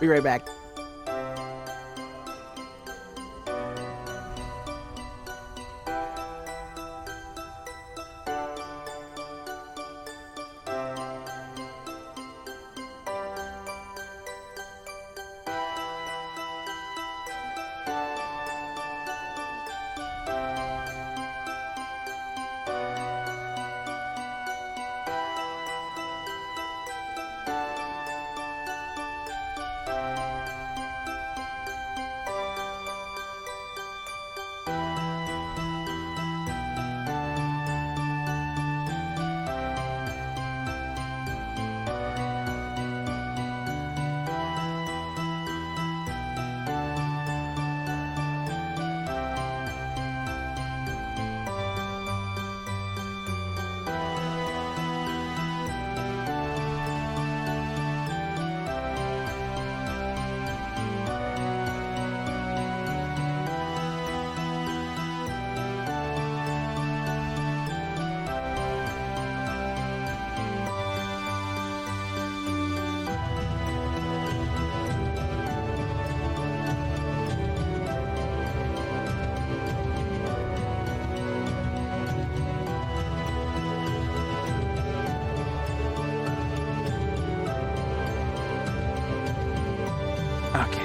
Be right back. Okay.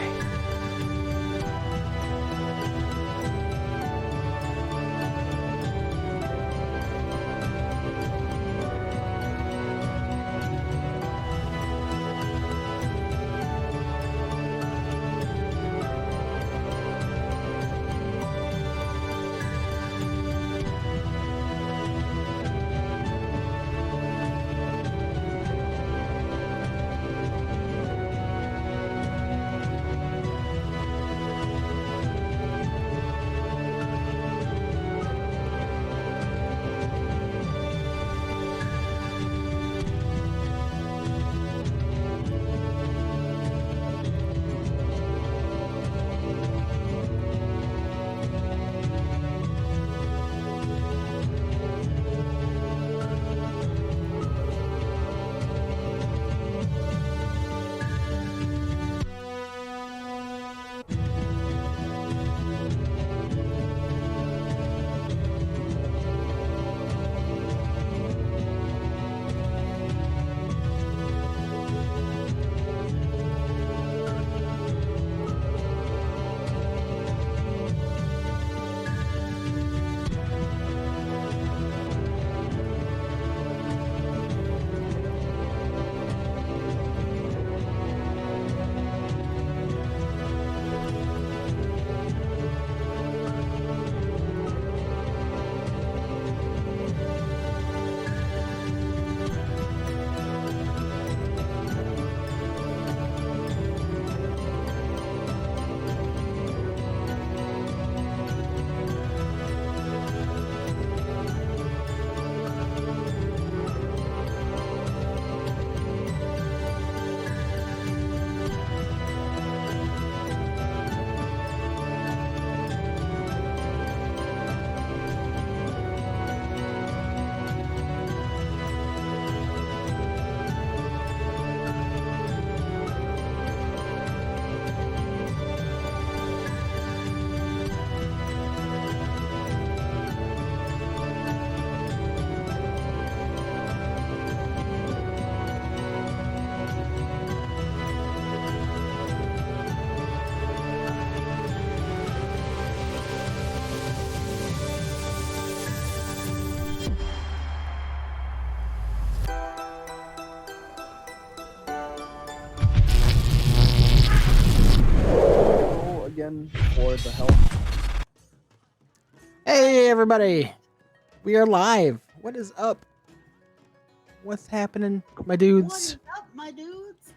Again for the health. Hey everybody, we are live. What is up? What's happening, my dudes? What is up, my dudes?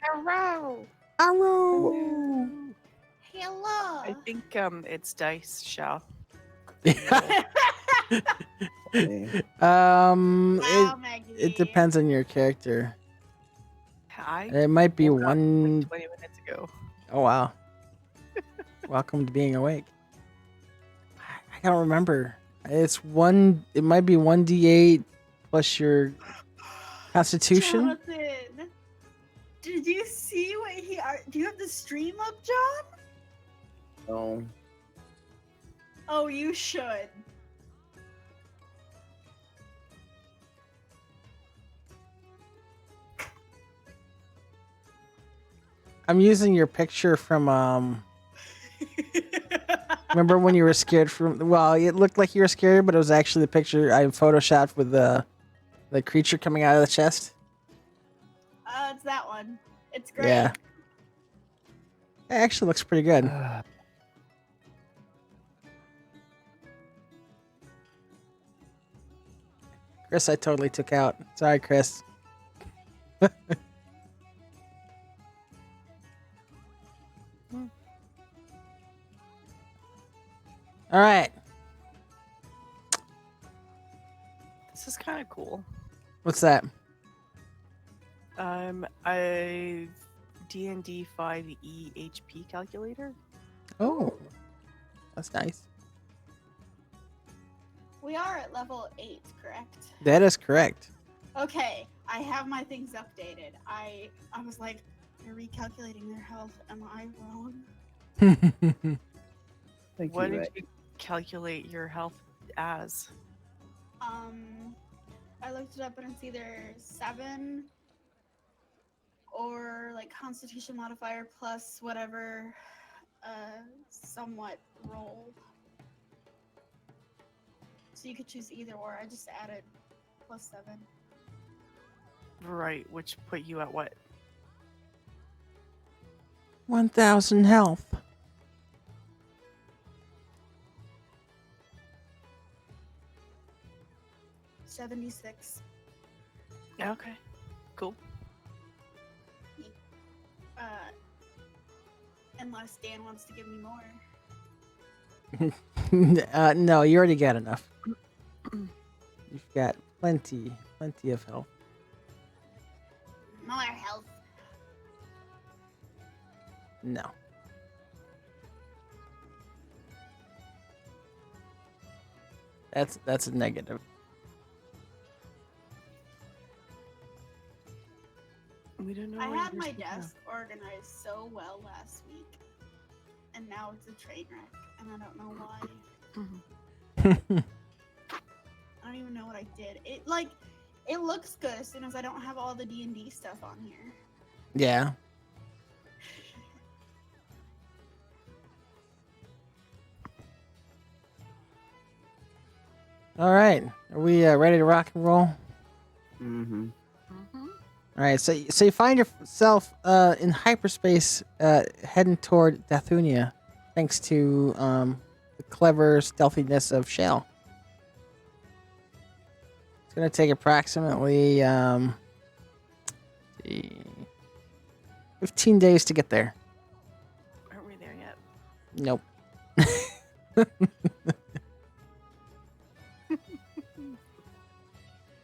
Hello. Hello. Hello. I think it's dice, Shal. Wow, Maggie. It depends on your character. Hi. It might be Woke up one. like 20 minutes ago. Oh wow! Welcome to being awake. I don't remember. It's one. It might be 1d8 plus your Constitution. Jonathan. Did you see what he? Do you have the stream up, John? No. Oh, you should. I'm using your picture from remember when you were scared from? Well, it looked like you were scared, but it was actually the picture I photoshopped with the creature coming out of the chest. It's that one. It's great. Yeah, it actually looks pretty good. Chris, I totally took out. Sorry, Chris. All right. This is kind of cool. What's that? A D&D 5e HP calculator. Oh, that's nice. We are at level 8, correct? That is correct. Okay, I have my things updated. I was like, they're recalculating their health. Am I wrong? Thank What you. did you calculate your health as? I looked it up and it's either 7 or like Constitution modifier plus whatever somewhat rolled. So you could choose either or. I just added +7. Right, which put you at what? 1,000 health. $76. Okay, cool. Unless Dan wants to give me more. No, you already got enough. You've got plenty of health. More health. No. That's a negative. We don't know. I where had yours my is now. desk organized so well last week, and now it's a train wreck, and I don't know why. I don't even know what I did. It looks good as soon as I don't have all the D&D stuff on here. Yeah. All right. Are we ready to rock and roll? Mm-hmm. All right. So you find yourself in hyperspace, heading toward Dathunia, thanks to the clever stealthiness of Shal. It's gonna take approximately 15 days to get there. Aren't we there yet? Nope.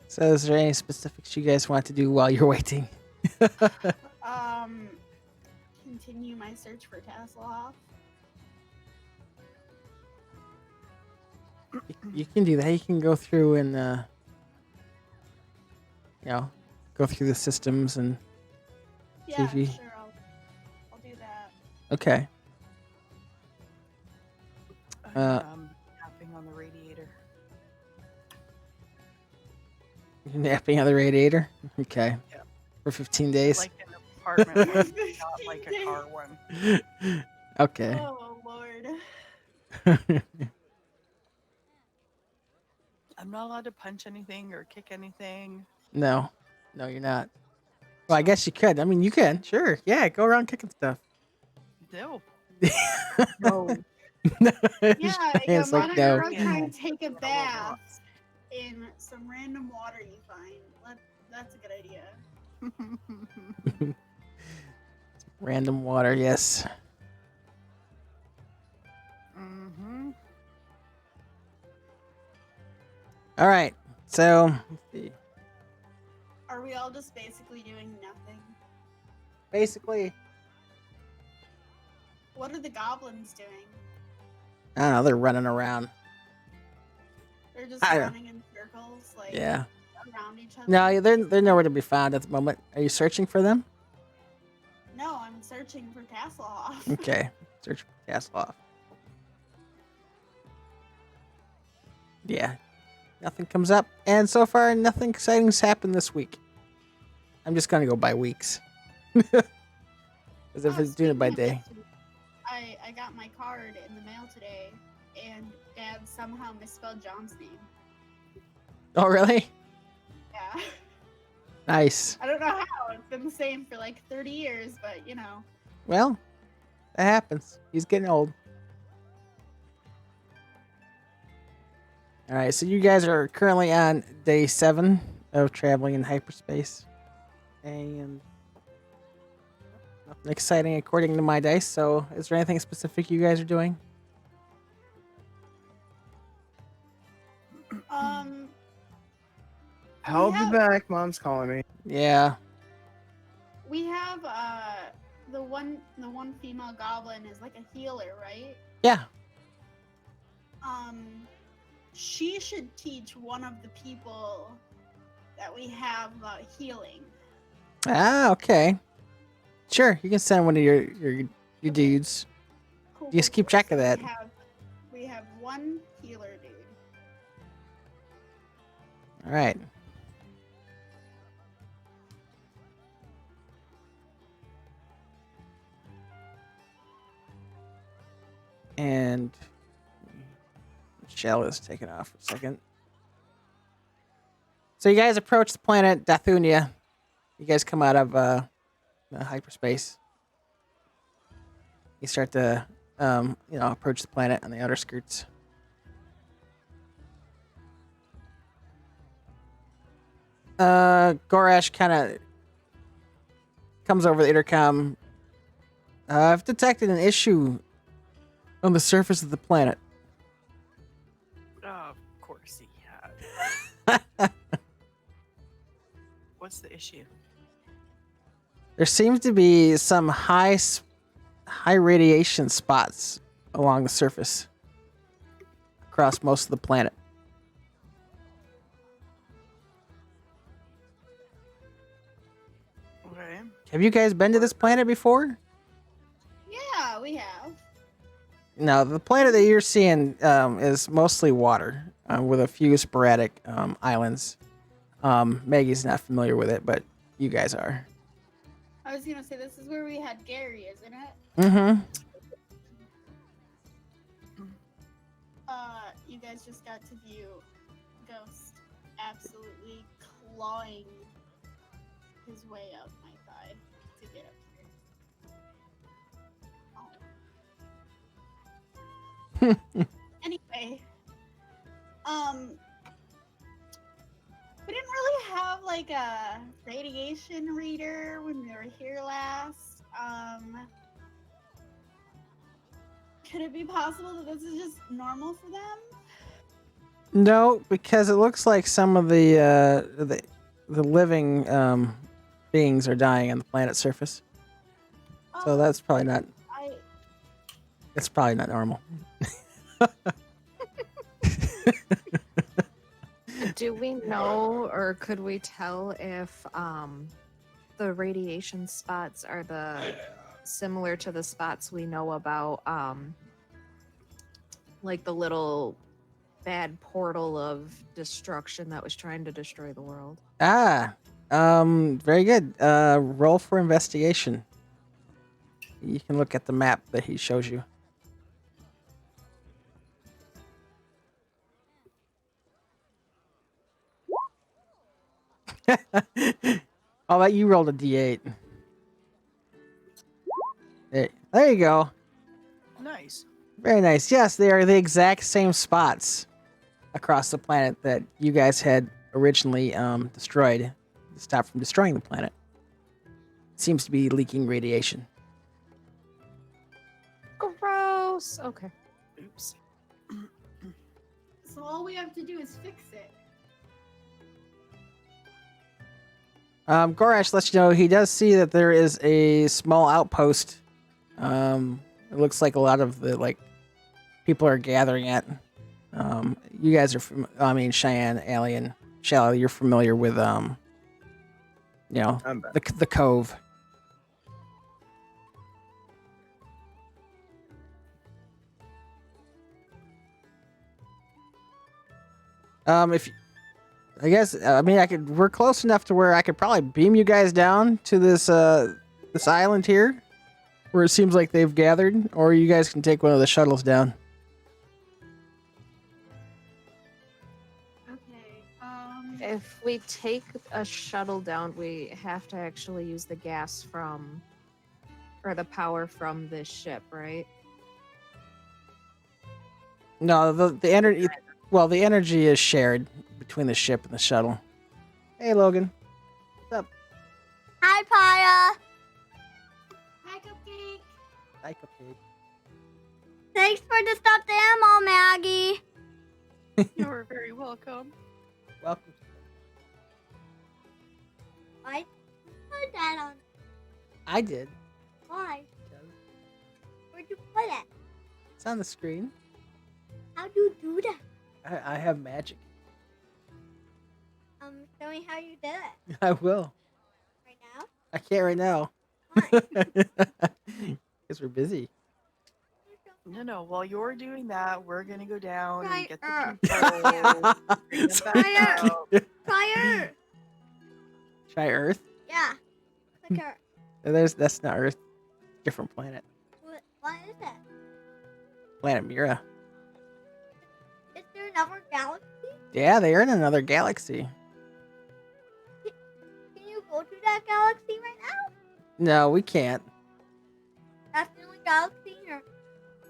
So is there any specifics you guys want to do while you're waiting? Continue my search for Tasselhoff. You can do that. You can go through and go through the systems and Yeah, if you- sure, I'll do that. okay. Tapping on the radiator. You're napping on the radiator. Okay. Yeah. For 15 days. Like an apartment one, not like a car one. Okay. Oh, Lord. I'm not allowed to punch anything or kick anything. No, you're not. Well, I guess you could. I mean, you can. Sure. Yeah, go around kicking stuff. No. No. Yeah, it's why like don't no. you go try and take a Roll bath in some random water you find? That's a good idea. Random water. Yes. Mm-hmm. All right. So, let's see. Are we all just basically doing nothing? Basically, What are the goblins doing? I don't know. They're running around. They're just I- running in circles, like Yeah. around each other. No, they're nowhere to be found at the moment. Are you searching for them? searching for Tasselhoff. Okay. Search for Tasselhoff. Yeah. Nothing comes up. And so far, nothing exciting's happened this week. I'm just going to go by weeks. As if it's doing it by Speaking day. of which, I got my card in the mail today, and Dad somehow misspelled John's name. Oh, really? Yeah. Nice. I don't know how. It's been the same for like 30 years, but you know. Well, that happens. He's getting old. All right, so you guys are currently on day 7 of traveling in hyperspace. And nothing exciting according to my dice, so is there anything specific you guys are doing? I'll have- be back. Mom's calling me. Yeah. We have the one female goblin is like a healer, right? Yeah. She should teach one of the people that we have healing. Ah, okay. Sure, you can send one of your dudes. Cool, Just keep track of that. We have one healer dude. All right. And Shal is taking off for a second. So you guys approach the planet Dathunia. You guys come out of hyperspace. You start to approach the planet on the outer skirts. Gorash kind of comes over the intercom. I've detected an issue on the surface of the planet. Of course he has. What's the issue? There seems to be some high radiation spots along the surface across most of the planet. Okay. Have you guys been to this planet before? Yeah, we have. No, the planet that you're seeing is mostly water with a few sporadic islands. Maggie's not familiar with it, but you guys are. I was gonna say this is where we had Gary, isn't it? Mm-hmm. You guys just got to view Ghost absolutely clawing his way up my thigh to get up here. Oh. Anyway, we didn't really have like a radiation reader when we were here last. Could it be possible that this is just normal for them? No, because it looks like some of the living beings are dying on the planet's surface. So Oh, that's probably not. I It's probably not normal. Do we know, or could we tell if the radiation spots are similar to the spots we know about, like the little bad portal of destruction that was trying to destroy the world? Very good. Roll for investigation. You can look at the map that he shows you. I'll let you roll a d8. There you go. Nice. Very nice. Yes, they are the exact same spots across the planet that you guys had originally destroyed to stop from destroying the planet. Seems to be leaking radiation. Gross. Okay. Oops. so all we have to do is fix it. Gorash lets you know he does see that there is a small outpost. It looks like a lot of the people are gathering at. You guys are, Cheyenne, Alien, Shal, you're familiar with I'm back. the cove. If I guess I mean I could. We're close enough to where I could probably beam you guys down to this island here, where it seems like they've gathered, or you guys can take one of the shuttles down. Okay. If we take a shuttle down, we have to actually use the gas from, or the power from this ship, right? No, the energy. Well, the energy is shared between the ship and the shuttle. Hey, Logan. What's up? Hi, Paya. Hi, Cupcake. Hi, Cupcake. Thanks for the stuffed animal, Maggie. You're very welcome. Welcome. Why put that on? I did. Why? Where'd you put it? It's on the screen. How'd you do that? I have magic. Show me how you did it. I will. Right now? I can't right now. Why? Because we're busy. No. While you're doing that, we're gonna go down and get the Fire. people. Bring them back Fire. out. Fire! Try Earth. Yeah. Click her. That's not Earth. Different planet. What is it? Planet Mira. Is there another galaxy? Yeah, they are in another galaxy. Can you go to that galaxy right now? No, we can't. That's the only galaxy you're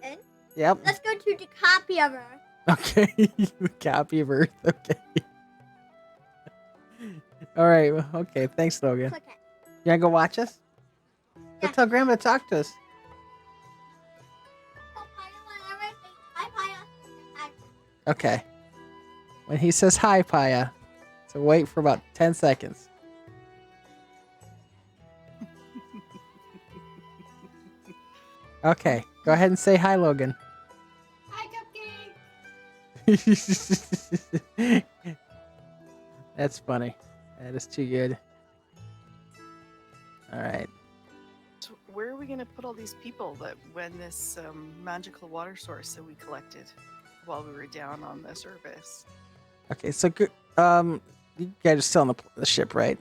in? Yep. Let's go to the copy of her. Okay. The copy of Earth. Okay. All right. well, Okay. Thanks, Logan. Click it. You wanna go watch us? Go Yeah. tell Grandma to talk to us. Oh, Paya, whenever I say hi, Paya. Hi. Okay. When he says hi, Paya. So wait for about 10 seconds. Okay. Go ahead and say hi, Logan. Hi, Cupcake. That's funny. That is too good. All right. So where are we gonna put all these people that when this magical water source that we collected while we were down on the surface? Okay. So good. You guys are still on the ship, right?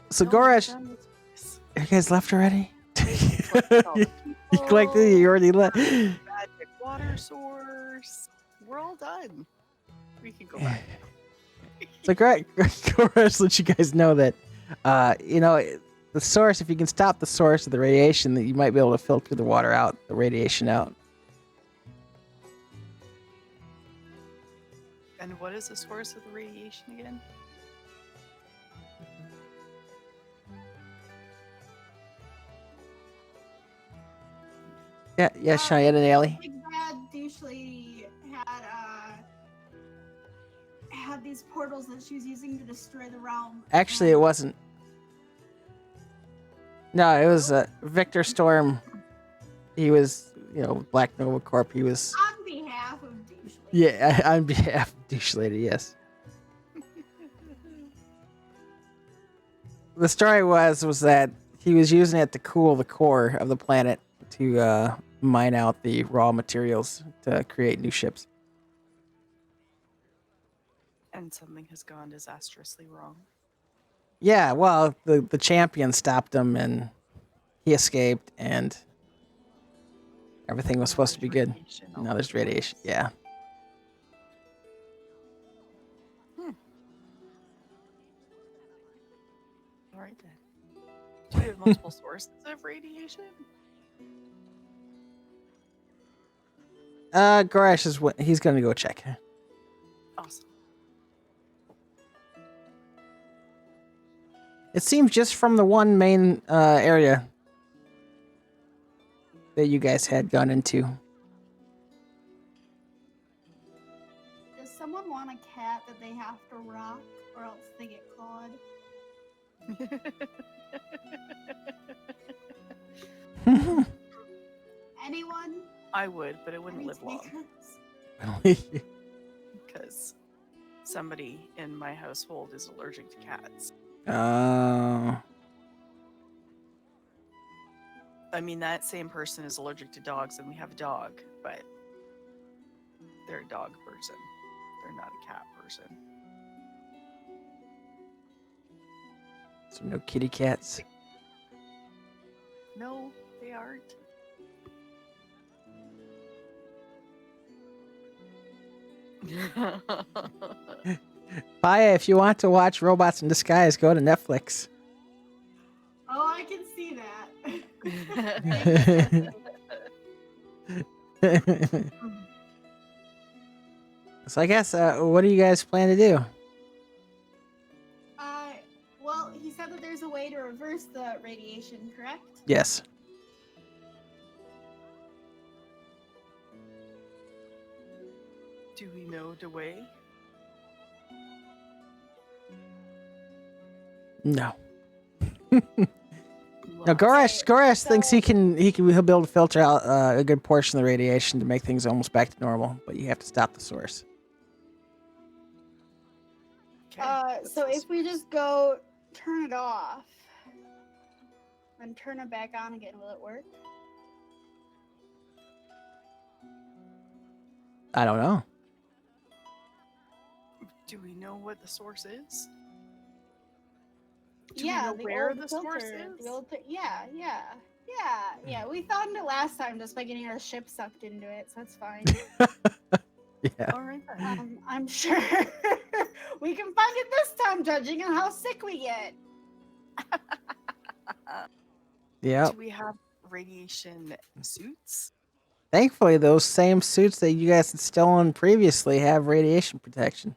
So No, Goresh, we're done with this. you guys left already? Collected all the You collected it. You already left. magic water source. We're all done. We can go back. So great, Goresh, let you guys know that, the source. If you can stop the source of the radiation, that you might be able to filter the water out, the radiation out. And what is the source of the radiation again? Yeah, Cheyenne and Ellie. Big Bad usually had these portals that she was using to destroy the realm. Actually, it wasn't. No, it was Victor Storm. He was, Black Nova Corp. He was. On behalf of Douche Lady. Yeah, on behalf of Douche Lady, yes. The story was that he was using it to cool the core of the planet to mine out the raw materials to create new ships. And something has gone disastrously wrong. Yeah, well, the champion stopped him and he escaped and everything was supposed to be good. Radiation all Now there's over the radiation. place. Yeah. All right then. Do we have multiple sources of radiation? Goresh he's gonna go check. Awesome. It seems just from the one main area that you guys had gone into. Does someone want a cat that they have to rock or else they get clawed? Anyone? I would, but it wouldn't Any live long takers? because somebody in my household is allergic to cats. Oh. I mean, that same person is allergic to dogs, and we have a dog, but they're a dog person. They're not a cat person. So no kitty cats. No, they aren't. Paya, if you want to watch Robots in Disguise, go to Netflix. Oh, I can see that. So I guess, what do you guys plan to do? Well, he said that there's a way to reverse the radiation, correct? Yes. Do we know the way? No. Well, No, Goresh thinks so- he'll be able to filter out a good portion of the radiation to make things almost back to normal, but you have to stop the source. okay, So if we just go turn it off, then turn it back on again, will it work? I don't know. do we know what the source is? Do yeah, we know where old the source filter, is? the old yeah. We found it last time just by getting our ship sucked into it, so that's fine. Yeah. All right then. I'm sure we can find it this time, judging on how sick we get. Yep. Do we have radiation suits? Thankfully, those same suits that you guys had stolen previously have radiation protection.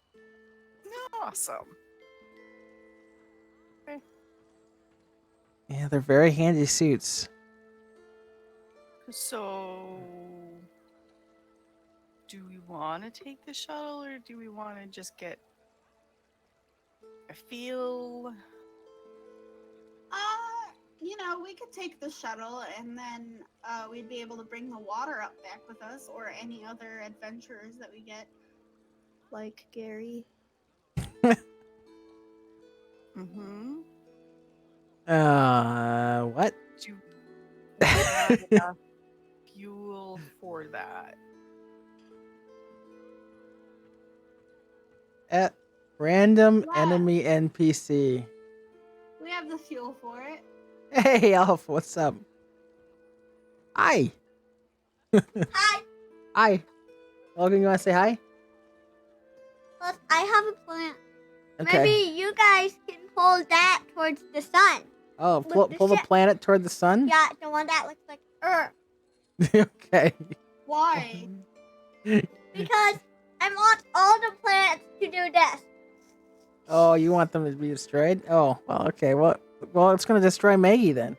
Awesome. Yeah, they're very handy suits. So, do we want to take the shuttle or do we want to just get a feel? We could take the shuttle and then we'd be able to bring the water up back with us or any other adventurers that we get. Like Gary. Mm-hmm. What? Do we have enough fuel for that? At random Yeah. enemy NPC. We have the fuel for it. Hey, Elf, what's up? Hi. Hi. Hi. Logan, you want to say hi? Plus, I have a plan. Okay. Maybe you guys can pull that towards the sun. Oh, with pull, the pull the ship. planet toward the sun? Yeah, the one that looks like Earth. Okay. Why? Because I want all the planets to do this. Oh, you want them to be destroyed? Oh, well, okay. Well, it's going to destroy Maggie then.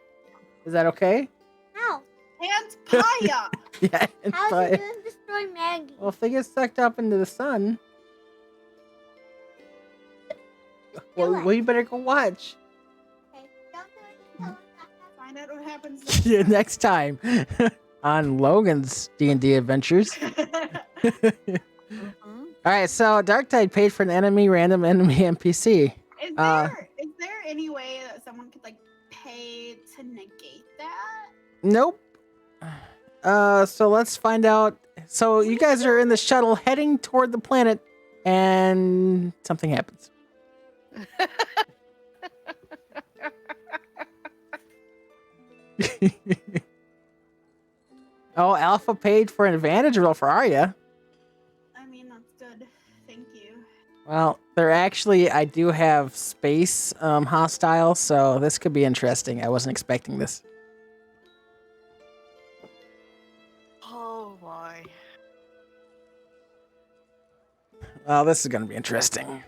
Is that okay? How? And Paya! Yeah. How's but- it going to destroy Maggie? Well, if they get sucked up into the sun, well, you better go watch. Okay, don't do it until it's Find out what happens next Yeah, time. next time on Logan's D&D adventures. Mm-hmm. All right, so Darktide paid for an random enemy NPC. Is Uh, there any way that someone could pay to negate that? Nope. So let's find out. So you guys are in the shuttle heading toward the planet, and something happens. Oh, Alpha paid for an advantage roll for Arya. I mean, that's good. Thank you. Well, I do have space hostile, so this could be interesting. I wasn't expecting this. Oh my. Well, this is going to be interesting.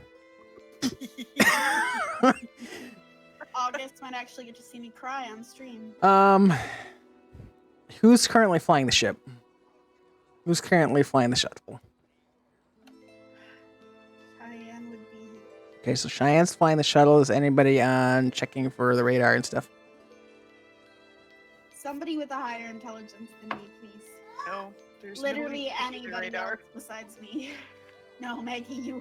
August might actually get to see me cry on stream. Who's currently flying the ship? Who's currently flying the shuttle? Cheyenne would be. Okay, so Cheyenne's flying the shuttle. Is anybody on checking for the radar and stuff? Somebody with a higher intelligence than me, please. No, there's Literally nobody checking the anybody radar. else besides me. No, Maggie,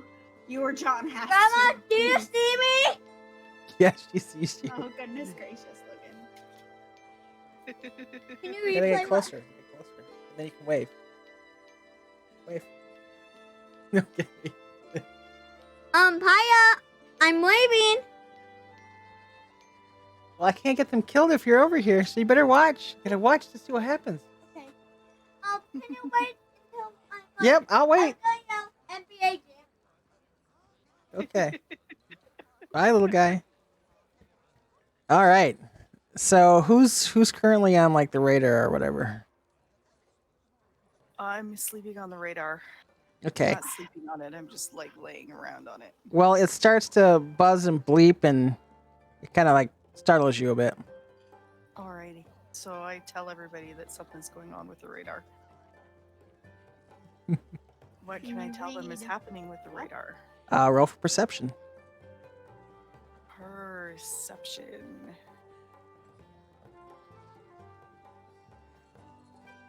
you or John have Grandma, to. do you Please. see me? Yeah, she sees you. Oh, goodness gracious, Logan. Can you You gotta replay get closer. Get closer. And then you can wave. Wave. Okay. Paya, I'm waving. Well, I can't get them killed if you're over here, so you better watch. You gotta watch to see what happens. Okay. Can you wait until I'm Yep, I'll wait. NBA Jam. Okay. Bye, little guy. All right. So who's currently on like the radar or whatever? I'm sleeping on the radar. Okay. Not sleeping on it. I'm just like laying around on it. Well, it starts to buzz and bleep, and it kind of like startles you a bit. Alrighty. So I tell everybody that something's going on with the radar. What can I tell them is happening with the radar? Roll for perception. Perception.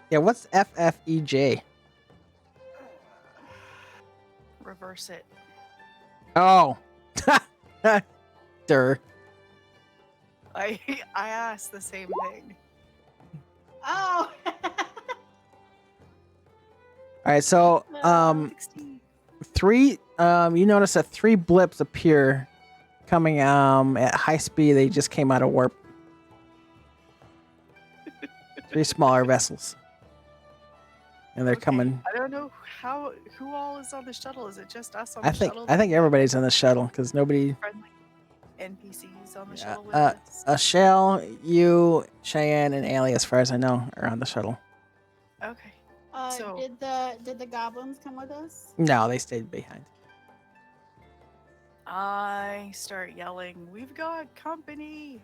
Yeah, what's FFEJ? Reverse it. Oh. Durr. I asked the same thing. Oh. All right, so 16. three you notice that 3 blips appear coming at high speed. They just came out of warp. 3 smaller vessels. And they're Okay, coming. I don't know who all is on the shuttle. Is it just us on I the think shuttle? everybody's on the shuttle because nobody Friendly NPCs on the Yeah, shuttle with us? Shal, you, Cheyenne, and Ellia, as far as I know, are on the shuttle. Okay. Uh, So- did the goblins come with us? No, they stayed behind. I start yelling, "We've got company!"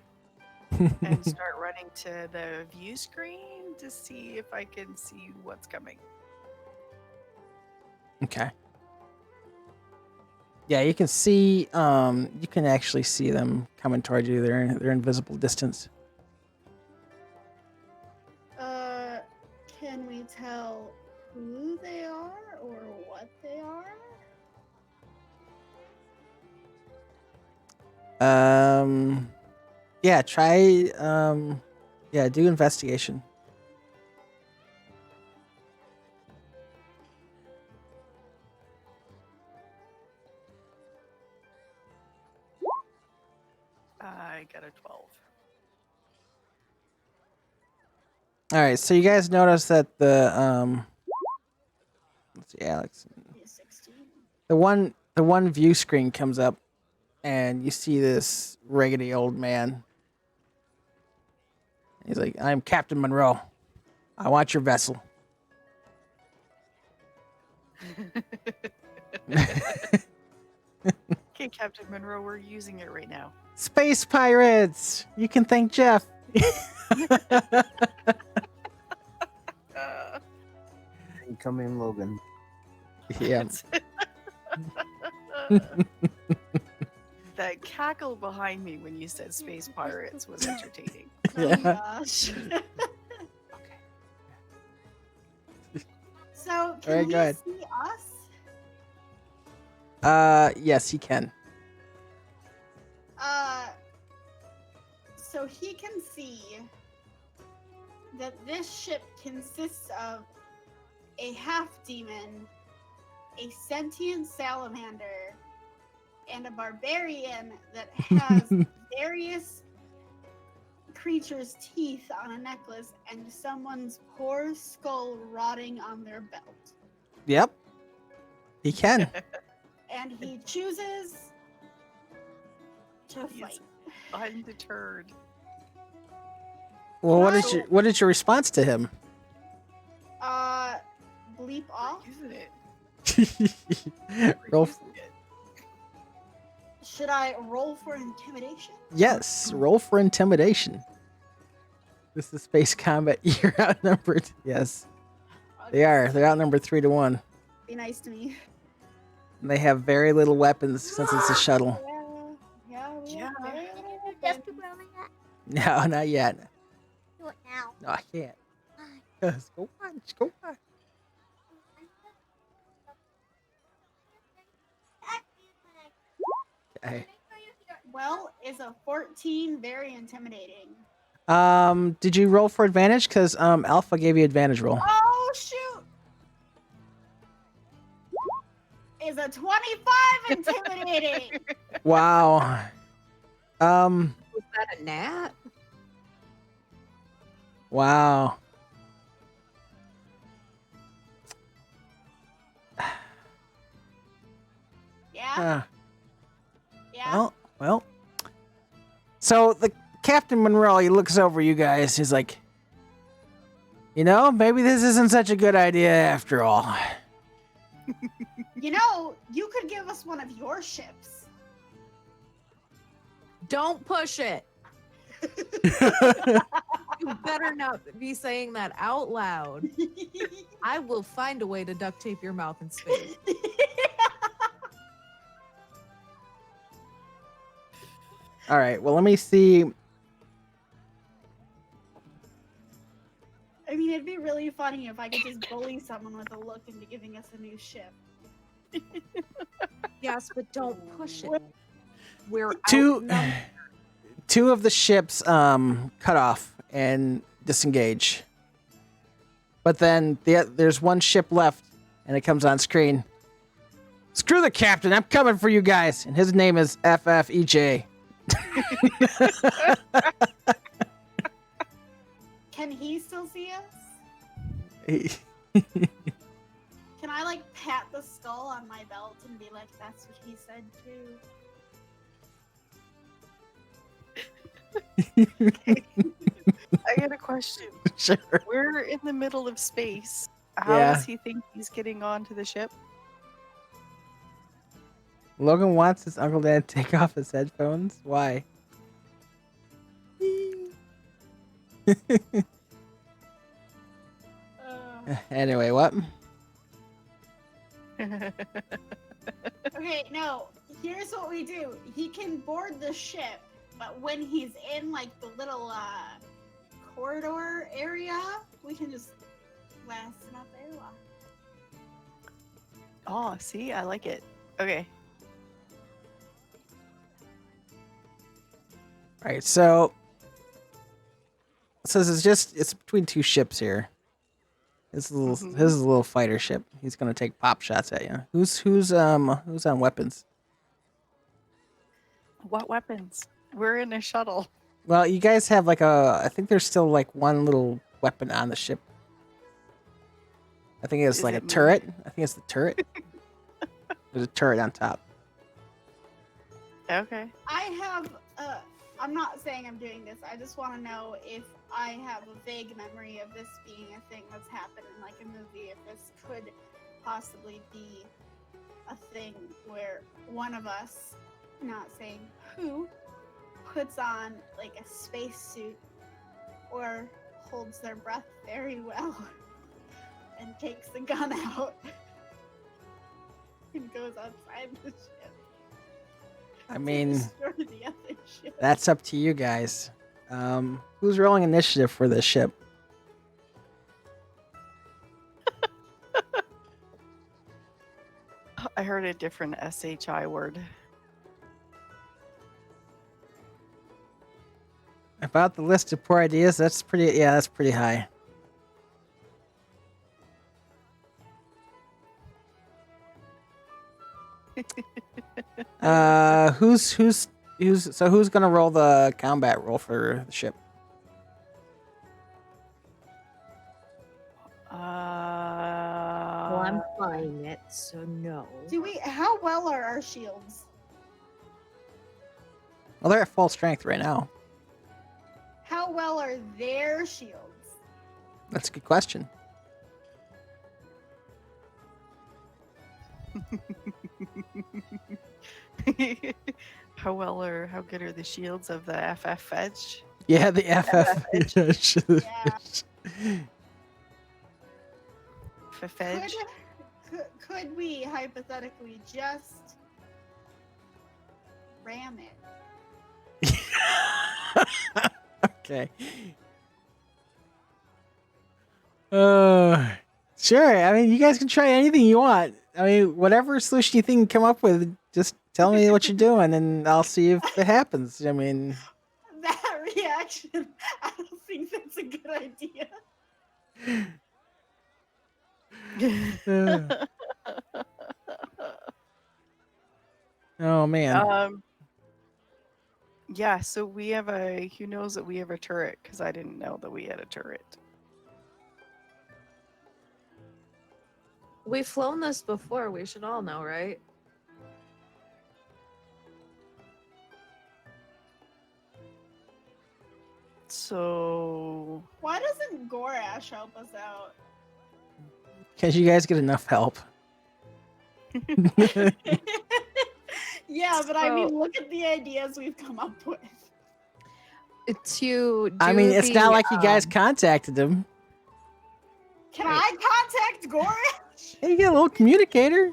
and start running to the view screen to see if I can see what's coming. Okay. Yeah, you can see. You can actually see them coming toward you. They're invisible distance. Can we tell who they are or what they are? Yeah. Try. Yeah. Do investigation. I got a 12. All right. So you guys notice that the let's see, Alex. Yeah, 16. The one view screen comes up, and you see this raggedy old man. He's like, "I'm Captain Monroe. I want your vessel." Okay, Captain Monroe, we're using it right now. Space pirates! You can thank Jeff. Come in, Logan. Yeah. That cackle behind me when you said space pirates was entertaining. Oh Yeah. gosh. So can Alright, he go ahead. see us? Yes, he can. So he can see that this ship consists of a half demon, a sentient salamander, and a barbarian that has various creatures' teeth on a necklace and someone's poor skull rotting on their belt. Yep. He can. And he chooses to He's fight. undeterred. Well, what is your response to him? Bleep off. Using it. Roll. Using it. Should I roll for intimidation? Yes, roll for intimidation. This is space combat. You're outnumbered. Yes, they are. They're outnumbered 3-1. Be nice to me. And they have very little weapons since it's a shuttle. Yeah. Yeah. Just to grow my hat. No, not yet. Do it now. No, I can't. Yes, go on. Just go on. Okay. Well, is a 14 very intimidating? Did you roll for advantage? Because Alpha gave you advantage roll. Oh shoot! is a 25 intimidating. Wow. Was that a gnat? Wow. Yeah. Yeah. Well. So the Captain Monroe, he looks over you guys. He's like, you know, maybe this isn't such a good idea after all. You know, you could give us one of your ships. Don't push it. You better not be saying that out loud. I will find a way to duct tape your mouth in space. All right. Well, let me see. I mean, it'd be really funny if I could just bully someone with a look into giving us a new ship. Yes, but don't push it. We're Two outnumbered. of the ships cut off and disengage. But then there's one ship left, and it comes on screen. Screw the captain! I'm coming for you guys, and his name is FFEJ. Can he still see us? Can I like pat the skull on my belt and be like, that's what he said too? I got a question. Sure. We're in the middle of space. How Yeah. does he think he's getting onto the ship? Logan wants his uncle to take off his headphones. Why? Anyway, what? Okay, no. Here's what we do. He can board the ship, but when he's in like the little corridor area, we can just blast him out the airlock. Oh, see, I like it. Okay. All right, so it says it's between two ships here. His little fighter ship. He's gonna take pop shots at you. Who's on weapons? What weapons? We're in a shuttle. Well, you guys have like I think there's still like one little weapon on the ship. I think it's Is like a it turret. I think it's the turret. There's a turret on top. Okay. I have I'm not saying I'm doing this. I just want to know if I have a vague memory of this being a thing that's happened in like a movie. If this could possibly be a thing where one of us, not saying who, puts on like a spacesuit or holds their breath very well and takes the gun out and goes outside the ship. I mean, Destroy the other ship. that's up to you guys. Who's rolling initiative for this ship? I heard a different SHI word. About the list of poor ideas, that's pretty high. Who's gonna roll the combat roll for the ship? Well, I'm flying it, so no. How well are our shields? Well, they're at full strength right now. How well are their shields? That's a good question. How good are the shields of the FF Edge? Yeah, the FF. Yeah. FF Edge? Could we hypothetically just ram it? Okay. Sure. I mean, you guys can try anything you want. I mean, whatever solution you think you can come up with, just tell me what you're doing, and I'll see if it happens. I mean, That reaction, I don't think that's a good idea. Oh man. Yeah, so we have who knows that we have a turret, because I didn't know that we had a turret. We've flown this before. We should all know, right? So Why doesn't Gorash help us out? Because you guys get enough help. Yeah, but I mean, So- look at the ideas we've come up with. To do I mean, it's not the, like you guys contacted him. Can I contact Gorash? Hey, you get a little communicator.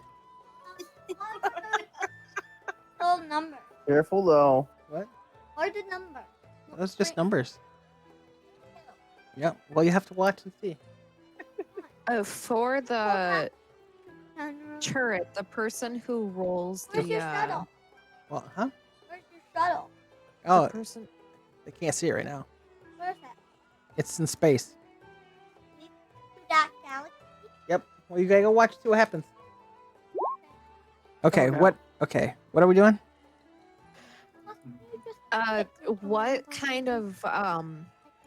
Whole number. Careful though. What? Or the number. That's just numbers. Yep. Well, you have to watch and see. for the Where's turret, the person who rolls the your shuttle? Well, huh? Where's your shuttle? Oh, the person they can't see it right now. Where's that? It's in space. To that galaxy? Yep. Well, you gotta go watch and see what happens. Okay. Oh, no. What? Okay. What are we doing? what kind of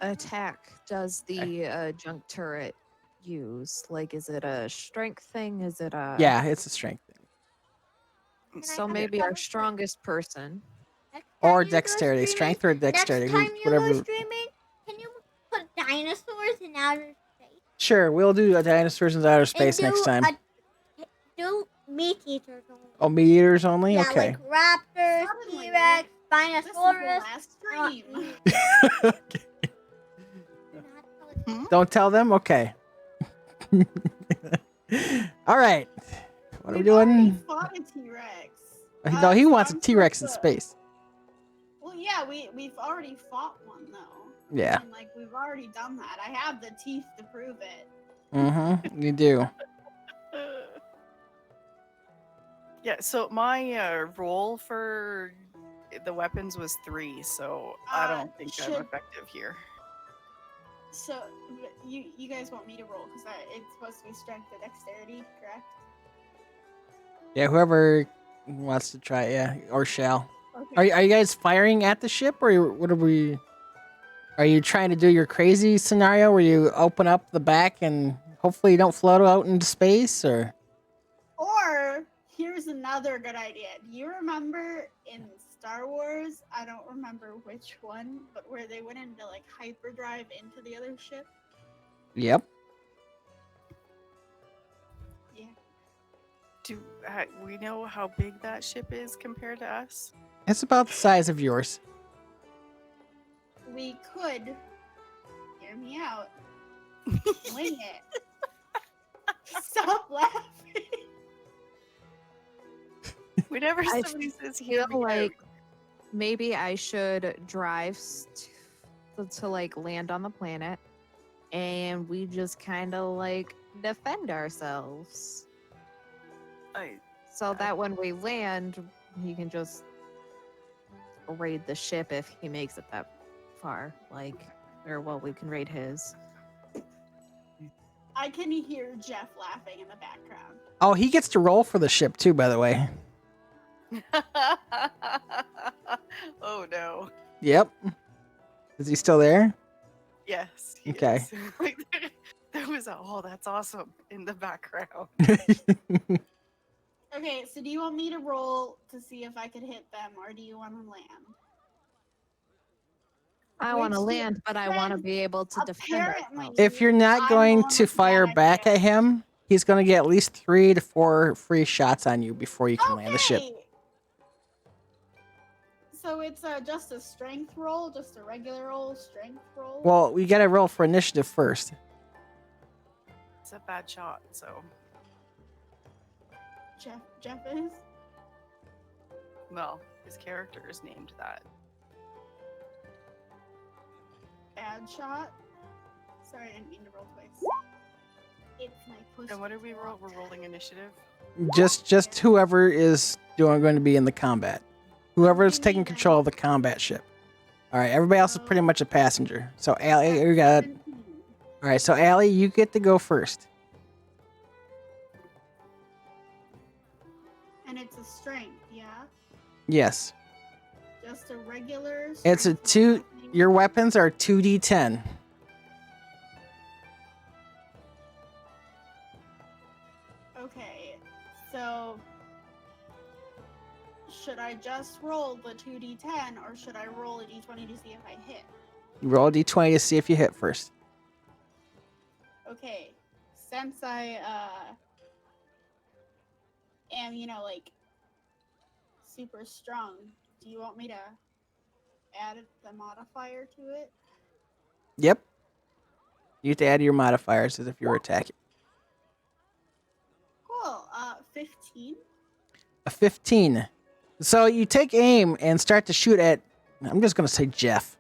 attack does the junk turret use? Like, is it a strength thing? Is it a Yeah, it's a strength thing. So maybe our strongest person. Next Or time you go dexterity. streaming- Strength or dexterity. Next time you Whatever. go streaming, can you put dinosaurs in outer space? Sure, we'll do a dinosaurs in outer space And next do time. Do meat eaters only. Oh, meat eaters only? Yeah, Okay. like raptors, Suddenly, T-Rex, This is the Spinosaurus. last stream. Don't tell them? Okay. All right. What are we We've already doing? fought a T-Rex. No, he wants a I'm T-Rex in supposed to- space. Well, yeah, we've already fought one though. Yeah. And, like we've already done that. I have the teeth to prove it. Mm-hmm. You do. yeah, so my roll for the weapons was 3, so I don't think I'm should- effective here. So but you guys want me to roll because it's supposed to be strength and dexterity, correct? Yeah, whoever wants to try, yeah, or shall. Okay. Are you guys firing at the ship, or what are we? Are you trying to do your crazy scenario where you open up the back and hopefully you don't float out into space, or? Or here's another good idea. Do you remember in Star Wars? I don't remember which one, but where they went into like hyperdrive into the other ship. Yep. Yeah. Do we know how big that ship is compared to us? It's about the size of yours. We could hear me out. Wing it. Stop laughing. Whenever I somebody says feel hear me out, like maybe I should drive to like land on the planet, and we just kind of like defend ourselves, so that when we land, he can just raid the ship if he makes it that far. Like, or well, we can raid his. I can hear Jeff laughing in the background. Oh, he gets to roll for the ship too, by the way. oh no. Yep. Is he still there? Yes. he Okay. is. Like, there was a that's awesome in the background. Okay, so do you want me to roll to see if I could hit them, or do you want to land? I want to Which the land, but I want to friend be able to defend apparently- ourselves. If you're not I'm going going to with fire that back idea. at him, he's going to get at least 3 to 4 free shots on you before you can land the ship. Okay. So it's just a strength roll, just a regular old strength roll. Well, we got to roll for initiative first. It's a bad shot, so Jeff is. well, his character is named that. Bad shot. Sorry, I didn't mean to roll twice. It's my push. And what are we roll? We're rolling initiative. Just whoever is going to be in the combat. Whoever is taking control of the combat ship. All right, everybody else is pretty much a passenger. So, Allie, you got. 17. All right, so Allie, you get to go first. And it's a strength, yeah? Yes. Just a regular. It's a strength two. roll thing? Your weapons are 2d10. Okay, so should I just roll the 2d10 or should I roll a d20 to see if I hit? Roll a d20 to see if you hit first. Okay, since I am, like super strong, do you want me to add the modifier to it? Yep. You have to add your modifiers as if you were attacking. Cool. 15. A 15. So you take aim and start to shoot at, I'm just going to say Jeff.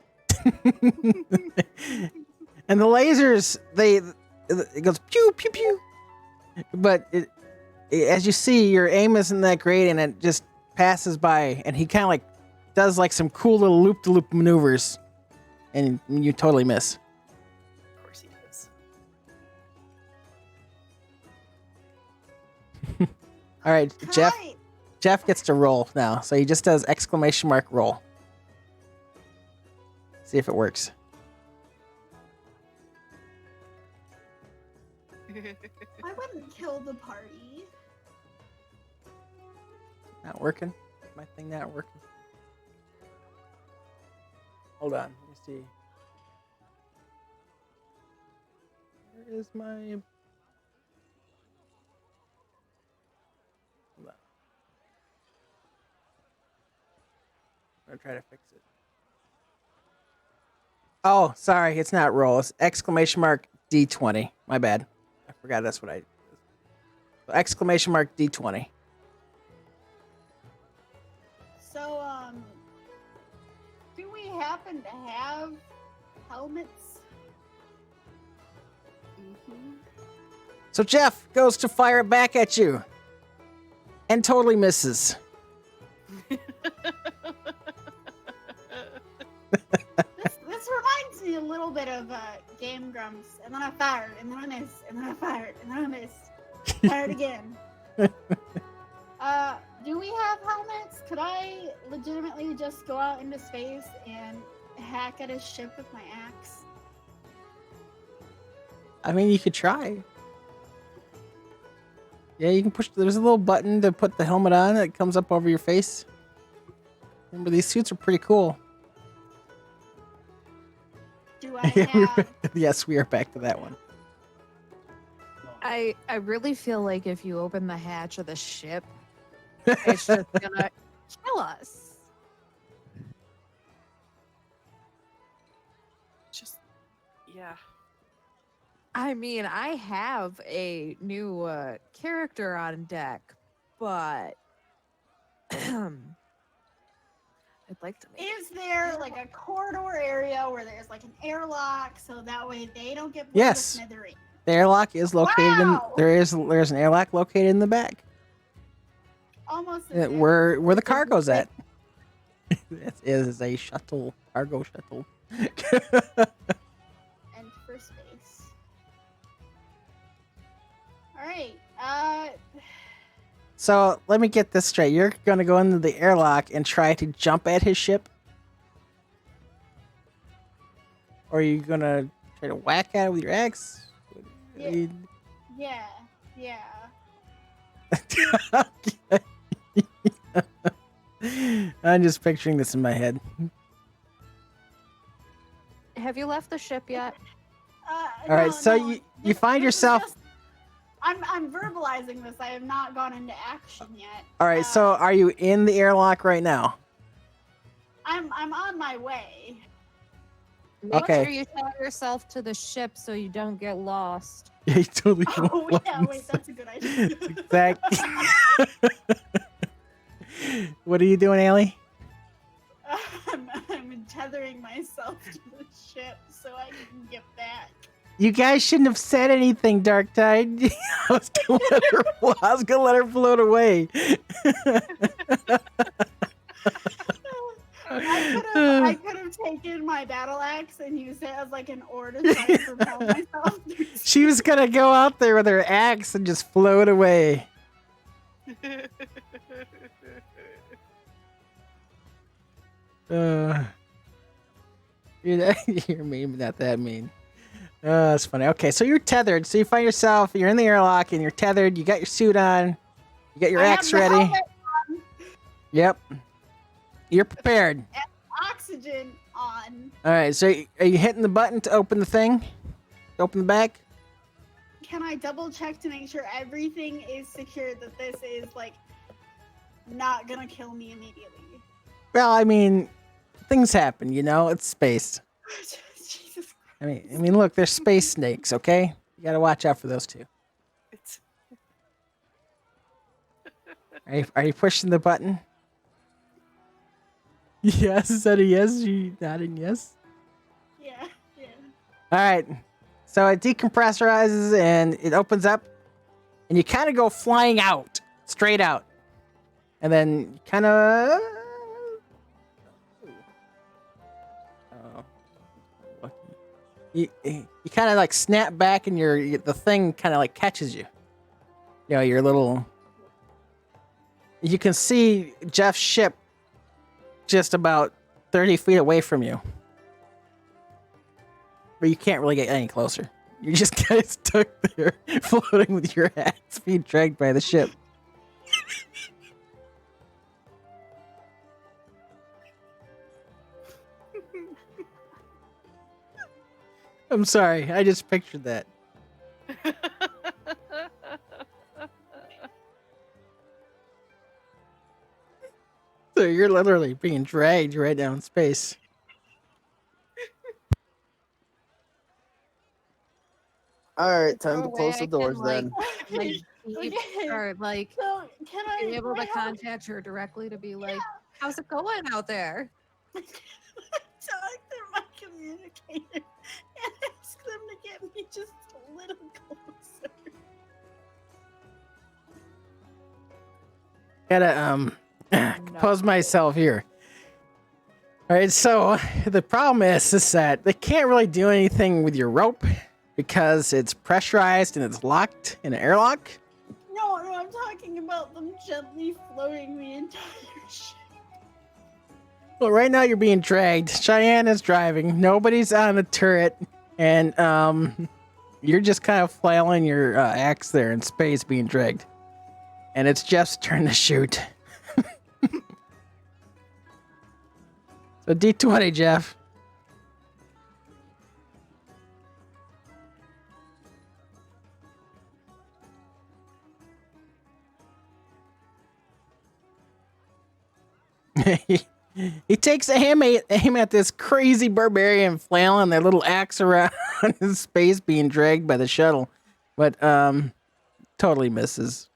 And the lasers, it goes pew, pew, pew. But as you see, your aim isn't that great and it just passes by. And he kind of like does like some cool little loop-to-loop maneuvers. And you totally miss. Of course he does. All right, Can Jeff gets to roll now. So he just does exclamation mark roll. See if it works. I wouldn't kill the party. Not working? My thing not working? Hold on. Let me see. Where is my... Hold on. I'm going to try to fix it. Oh, sorry. It's not roll. It's exclamation mark D20. My bad. I forgot that's what I... So exclamation mark D20. So, do we happen to have helmets? Mm-hmm. So Jeff goes to fire it back at you. And totally misses. This reminds me a little bit of Game Grumps. And then I fired, and then I missed, and then I fired, and then I missed. Fired again. Do we have helmets? Could I legitimately just go out into space and hack at a ship with my axe? I mean, you could try. Yeah, you can push. There's a little button to put the helmet on that comes up over your face. Remember, these suits are pretty cool. Do I have... Yes, we are back to that one. I really feel like if you open the hatch of the ship, it's just gonna kill us. Just, yeah. I mean, I have a new character on deck, but I'd like to make Is there like a corridor area where there's like an airlock so that way they don't get blown to Yes. smithereens? The airlock is located Wow! there's an airlock located in the back. Almost as if Where the cargo's at. It is a shuttle, cargo shuttle. and for space. Alright, So let me get this straight. You're gonna go into the airlock and try to jump at his ship? Or are you gonna try to whack at it with your axe? yeah. I'm just picturing this in my head. Have you left the ship yet? All right, so no, you find this is yourself. just- I'm verbalizing this. I have not gone into action yet. All right, so are you in the airlock right now? I'm on my way. Make Okay. sure you tie yourself to the ship so you don't get lost. Yeah, you totally. Oh yeah, wait, that's a good idea. Exactly. What are you doing, Ellie? I'm tethering myself to the ship so I can get back. You guys shouldn't have said anything, Dark Tide. I was gonna let her float away. I could have taken my battle axe and used it as like an oar to try to propel myself. She was gonna go out there with her axe and just float away. You're mean, but not that mean. That's funny. Okay, so you're tethered. So you find yourself, you're in the airlock and you're tethered. You got your suit on. You got your I have axe the ready. helmet on, Yep. You're prepared. oxygen on. All right, so are you hitting the button to open the thing? Open the bag? Can I double check to make sure everything is secure, that this is like not gonna kill me immediately? Well, I mean, things happen, you know? It's space. Jesus I mean, look, there's space snakes, okay? You got to watch out for those two. It's Are you pushing the button? Yes, is that a yes? You nodding yes? Yeah, yeah. All right. So it decompressurizes and it opens up, and you kind of go flying out, straight out, and then kind of. You kind of like snap back, and the thing kind of like catches you. You know, your little. You can see Jeff's ship just about 30 feet away from you. But you can't really get any closer. You're just kind of stuck there, floating with your axe being dragged by the ship. I'm sorry, I just pictured that. So you're literally being dragged right down space. All right, time to Way close I the can, doors like, then. like Okay. beep or like So can I be able do I to have- contact her directly to be like, how's it going out there? talk to my communicator and ask them to get me just a little closer? Gotta compose myself here. All right, so the problem is that they can't really do anything with your rope because it's pressurized and it's locked in an airlock. No, I'm talking about them gently floating the entire ship. Well, right now you're being dragged. Cheyenne is driving. Nobody's on the turret, and you're just kind of flailing your axe there in space, being dragged. And it's Jeff's turn to shoot. So D20, Jeff. He takes aim at this crazy barbarian flailing their little axe around in space, being dragged by the shuttle, but totally misses.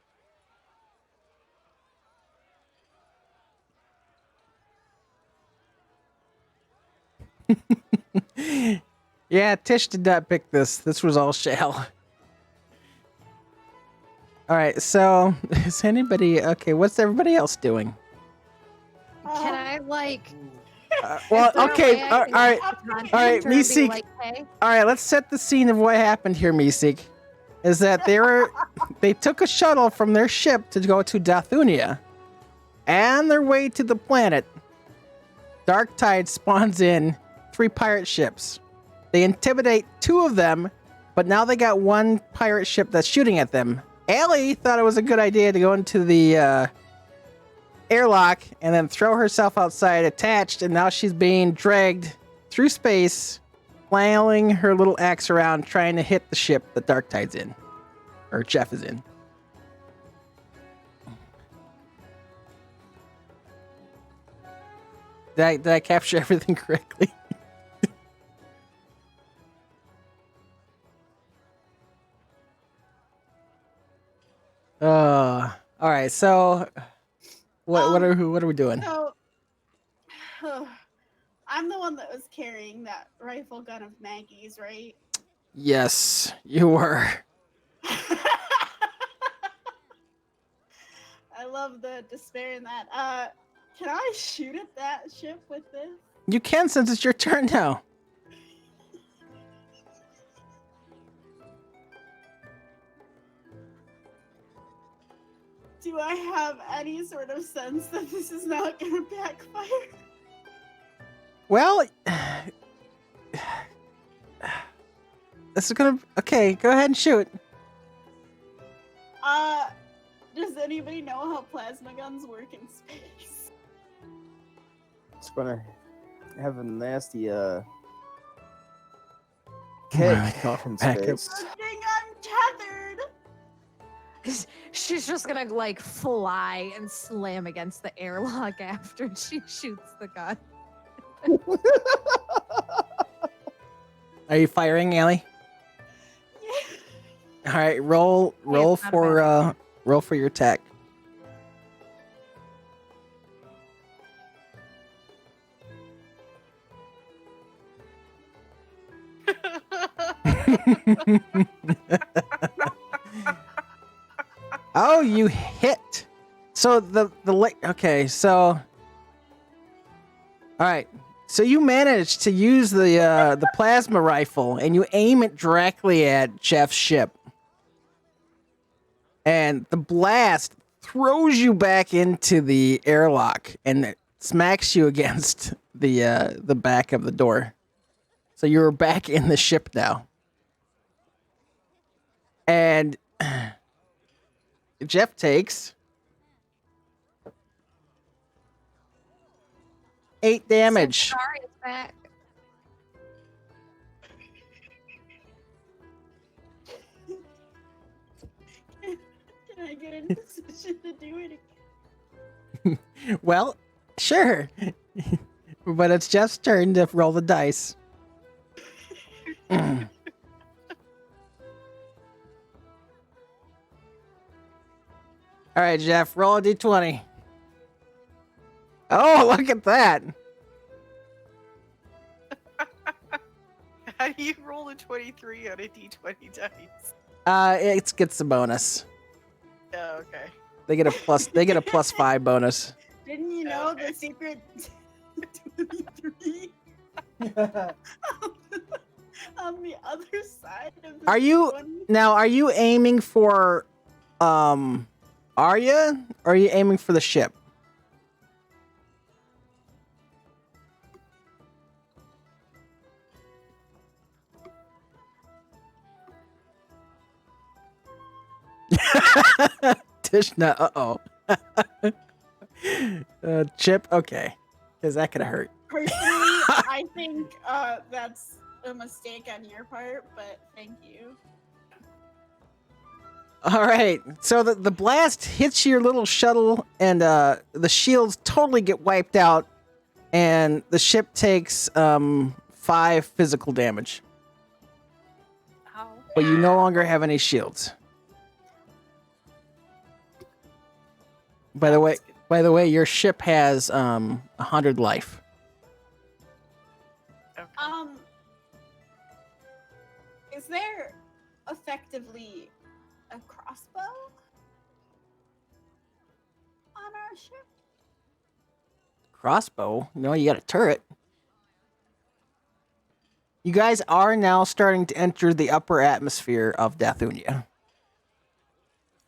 Yeah, Tish did not pick this. This was all Shal. All right, so is anybody okay? What's everybody else doing? Can I like? Well, is there a okay, way I all can right, contact all right, her and be Meeseek. like, hey, All right, let's set the scene of what happened here, Meeseek. Is that they took a shuttle from their ship to go to Dathunia. On their way to the planet, Dark Tide spawns in 3 pirate ships. They intimidate 2 of them, but now they got 1 pirate ship that's shooting at them. Ellie thought it was a good idea to go into the airlock and then throw herself outside attached, and now she's being dragged through space, flailing her little axe around, trying to hit the ship that Dark Tide's in, or Jeff is in. Did I capture everything correctly? All right. So, what are we doing? So, I'm the one that was carrying that rifle gun of Maggie's, right? Yes, you were. I love the despair in that. Can I shoot at that ship with this? You can, since it's your turn now. Do I have any sort of sense that this is not gonna backfire? Well, this is gonna. Okay, go ahead and shoot. Does anybody know how plasma guns work in space? It's gonna have a nasty kick in back up. space. Good thing I'm tethered. She's just gonna like fly and slam against the airlock after she shoots the gun. Are you firing, Ellie? Yeah. All right, roll it's not a bad roll for your attack. Oh, you hit. So okay, so all right. So you managed to use the plasma rifle and you aim it directly at Jeff's ship. And the blast throws you back into the airlock and it smacks you against the back of the door. So you're back in the ship now. And Jeff takes 8 damage. Arya's back. Can I get in position to do it again? Well, sure. But it's Jeff's turn to roll the dice. All right, Jeff, roll a d20. Oh, look at that. How do you roll a 23 on a d20 dice? It gets a bonus. Oh, okay. They get a plus 5 bonus. Didn't you know Okay. the secret 23 on the other side of the Are you 20? now? Are you aiming for Arya, or are you aiming for the ship? Tishna, Chip, okay. Because that could have hurt. Personally, I think that's a mistake on your part, but thank you. All right. So the blast hits your little shuttle, and the shields totally get wiped out, and the ship takes 5 physical damage. Ow. But you no longer have any shields. By the way, your ship has 100 life. Okay. Is there effectively a crossbow on our ship? Crossbow? No, you got a turret. You guys are now starting to enter the upper atmosphere of Dathunia.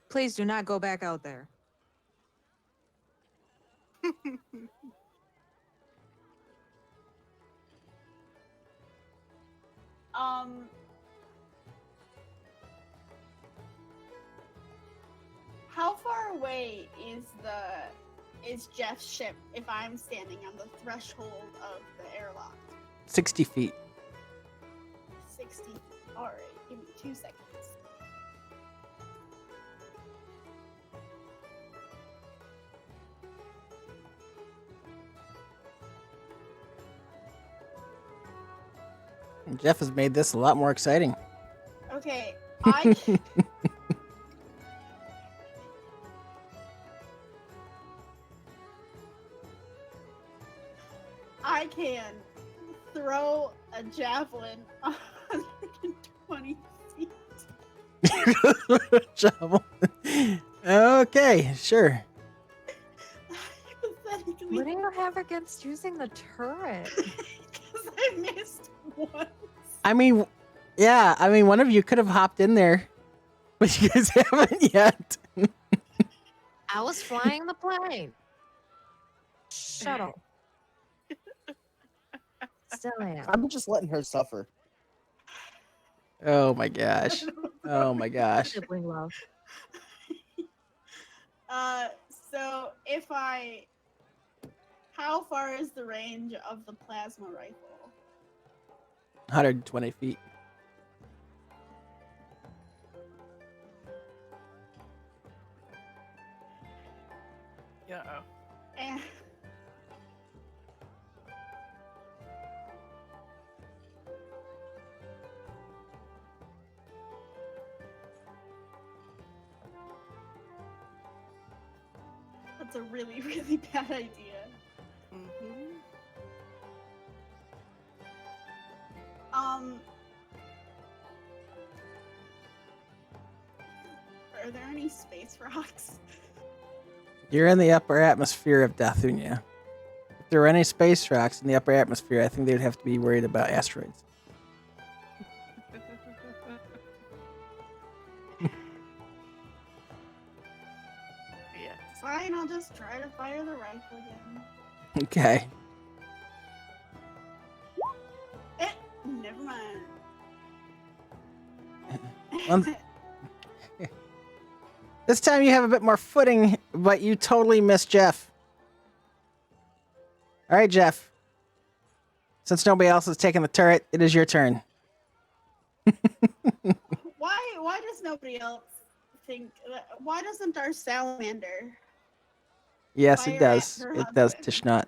Please do not go back out there. How far away is Jeff's ship if I'm standing on the threshold of the airlock? 60 feet. 60. All right, give me 2 seconds. Jeff has made this a lot more exciting. Okay, I can throw a javelin 120 feet. Shovel. Okay, sure. Hypothetically, What do you have against using the turret? because I missed once. I mean, yeah, one of you could have hopped in there, but you guys haven't yet. I was flying the plane. Shuttle. Still am. I'm just letting her suffer. Oh my gosh. Oh my gosh. Sibling love. So how far is the range of the plasma rifle? 120 feet. Yeah. And that's a really, really bad idea. Mm-hmm. Are there any space rocks? You're in the upper atmosphere of Dathunia. If there were any space rocks in the upper atmosphere, I think they'd have to be worried about asteroids. Yes. Fine, I'll just try to fire the rifle again. Okay. Never mind. One- This time you have a bit more footing, but you totally missed Jeff. All right, Jeff. Since nobody else has taken the turret, it is your turn. Why does nobody else think? Why doesn't our salamander? Yes, Fire it does. at her It does, husband. Tishnot.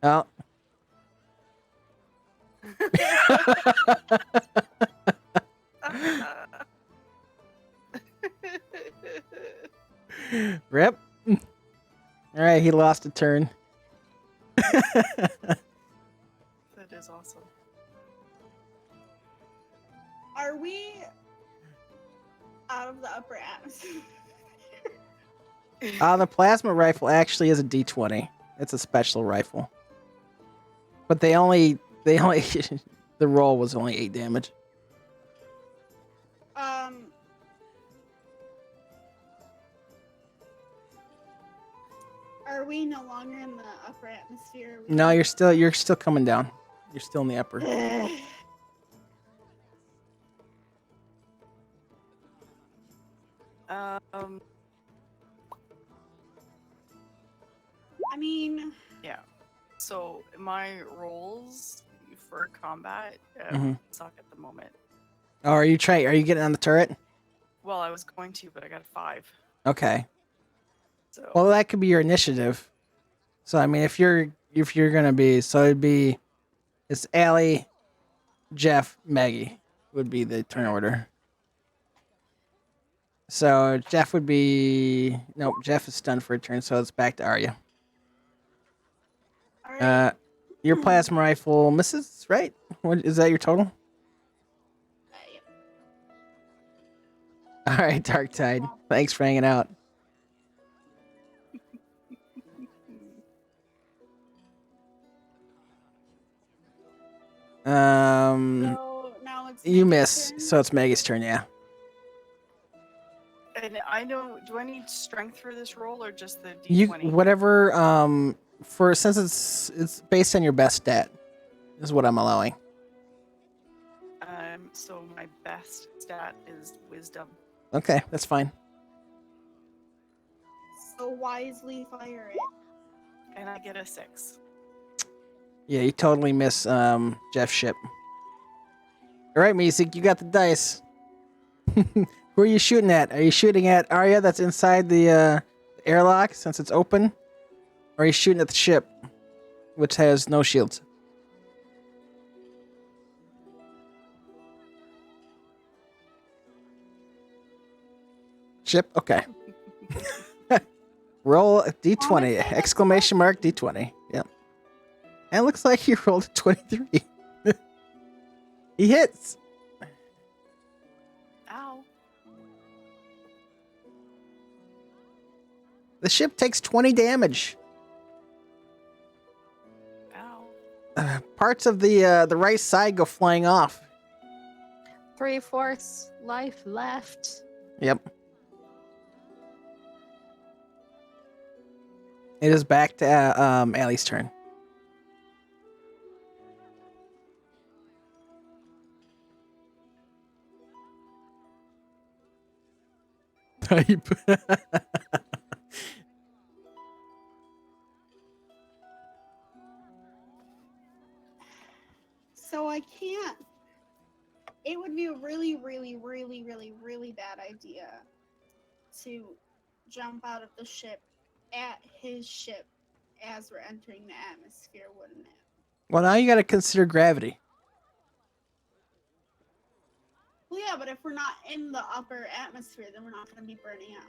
Oh. Rip. All right, he lost a turn. That is awesome. Are we out of the upper atmosphere? The plasma rifle actually is a D20. It's a special rifle. But they only the roll was only 8 damage. Are we no longer in the upper atmosphere? No, you're still coming down. You're still in the upper. I mean, Yeah. So my rolls for combat Mhm. suck at the moment. Oh, are you getting on the turret? Well, I was going to, but I got a 5. Okay. So Well, that could be your initiative. So I mean, if you're gonna be, so it'd be, it's Allie, Jeff, Maggie would be the turn order. So Jeff would be, nope, Jeff is stunned for a turn, so it's back to Arya. all right. Your plasma rifle misses, right? What is that your total? Yeah. All right, Dark Tide. Thanks for hanging out. So now it's You Maggie's miss, turn? so it's Maggie's turn. Yeah. and I know. Do I need strength for this roll or just the You D20? whatever. For since it's based on your best stat, is what I'm allowing. So my best stat is wisdom. Okay, that's fine. So wisely fire it. And I get a 6. Yeah, you totally miss Jeff's ship. All right, Meesik, you got the dice. Who are you shooting at? Are you shooting at Arya that's inside the airlock since it's open? Or are you shooting at the ship, which has no shields? Ship? Okay. Roll a d20. Exclamation mark d20. Yep. And it looks like he rolled a 23. He hits. Ow. The ship takes 20 damage. Ow. Parts of the right side go flying off. 3/4 life left. Yep. It is back to Allie's turn. Type. So I can't. It would be a really, really, really, really, really bad idea to jump out of the ship at his ship as we're entering the atmosphere, wouldn't it? Well, now you got to consider gravity. Well, yeah, but if we're not in the upper atmosphere, then we're not going to be burning up.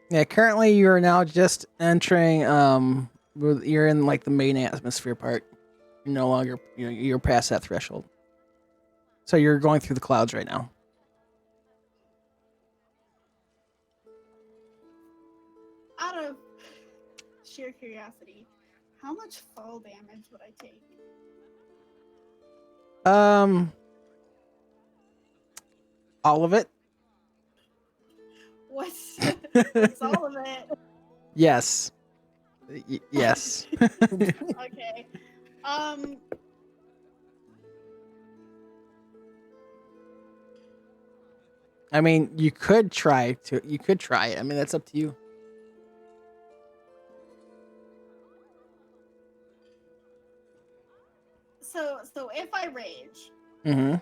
Yeah, currently you are now just entering. You're in like the main atmosphere part. You're no longer. You're past that threshold. So you're going through the clouds right now. Out of sheer curiosity, how much fall damage would I take? All of it. What's all of it? Yes. Yes. Okay. I mean, you could try to. You could try it. I mean, that's up to you. So if I rage Mm-hmm.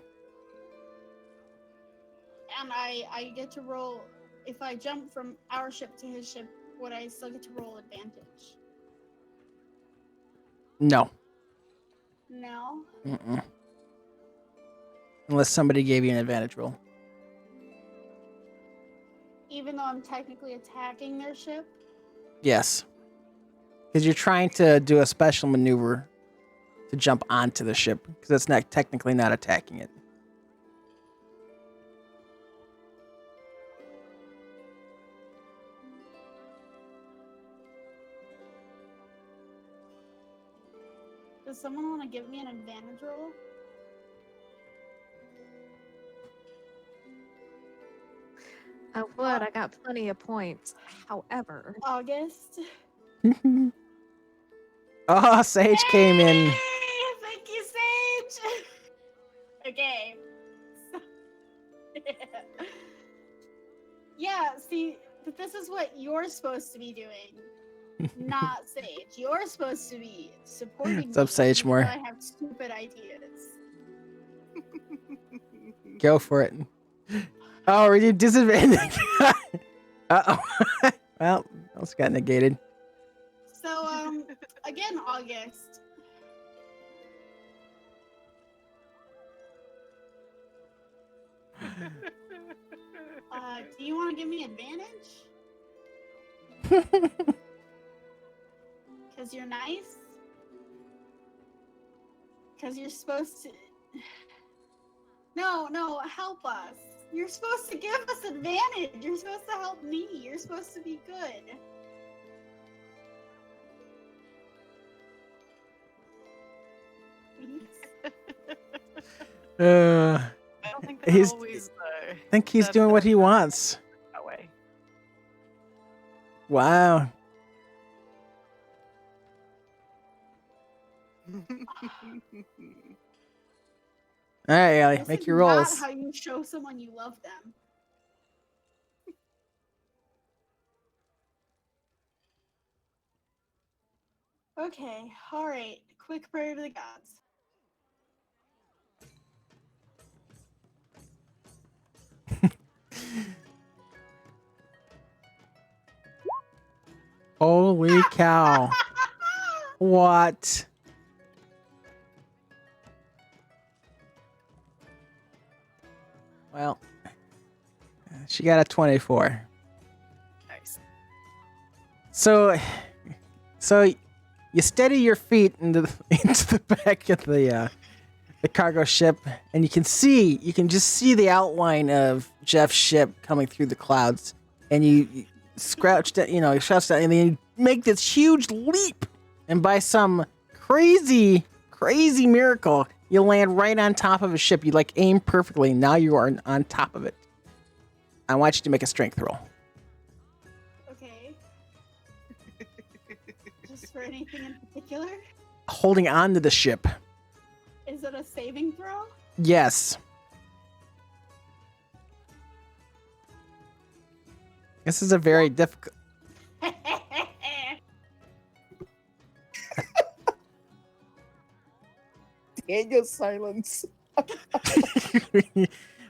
and I get to roll, if I jump from our ship to his ship, would I still get to roll advantage? No. No. Mm-mm. Unless somebody gave you an advantage roll. Even though I'm technically attacking their ship? Yes. Because you're trying to do a special maneuver to jump onto the ship. Because that's not technically not attacking it. Does someone want to give me an advantage roll? I would. I got plenty of points. However, August. Oh, Sage came in. Hey, thank you, Sage. Okay. Yeah, see, but this is what you're supposed to be doing, not Sage. You're supposed to be supporting What's up, me Sage when Moore? I have stupid ideas. Go for it. Oh, are you disadvantaged? Uh-oh. Well, that got negated. So, again, August. Do you want to give me advantage? Because you're nice? Because you're supposed to... No, help us. You're supposed to give us advantage. You're supposed to help me. You're supposed to be good. I don't think He's- that's always I think he's doing what he wants. that way. Wow. All right, Ellie, This make is your rolls. Not how you show someone you love them. Okay, alright. Quick prayer to the gods. Holy cow. What? Well, she got a 24. Nice. So you steady your feet into the back of the cargo ship, and you can just see the outline of Jeff's ship coming through the clouds, and you crouch down, you crouch down, and then you make this huge leap, and by some crazy miracle, you land right on top of a ship. You aim perfectly. Now you are on top of it. I want you to make a strength roll. Okay. anything in particular? Holding on to the ship. Is it a saving throw? Yes. This is a very difficult. Daniel silence.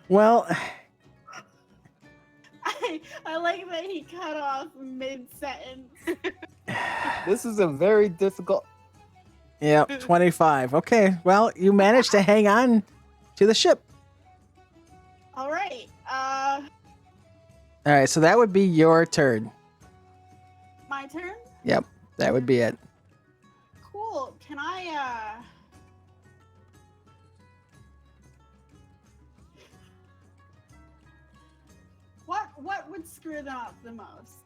Well, I like that he cut off mid-sentence. This is a very difficult. yeah, 25. Okay, well, you managed to hang on to the ship. All right. All right, so that would be your turn. My turn? Yep, that would be it. Cool. Can I, What would screw them up the most?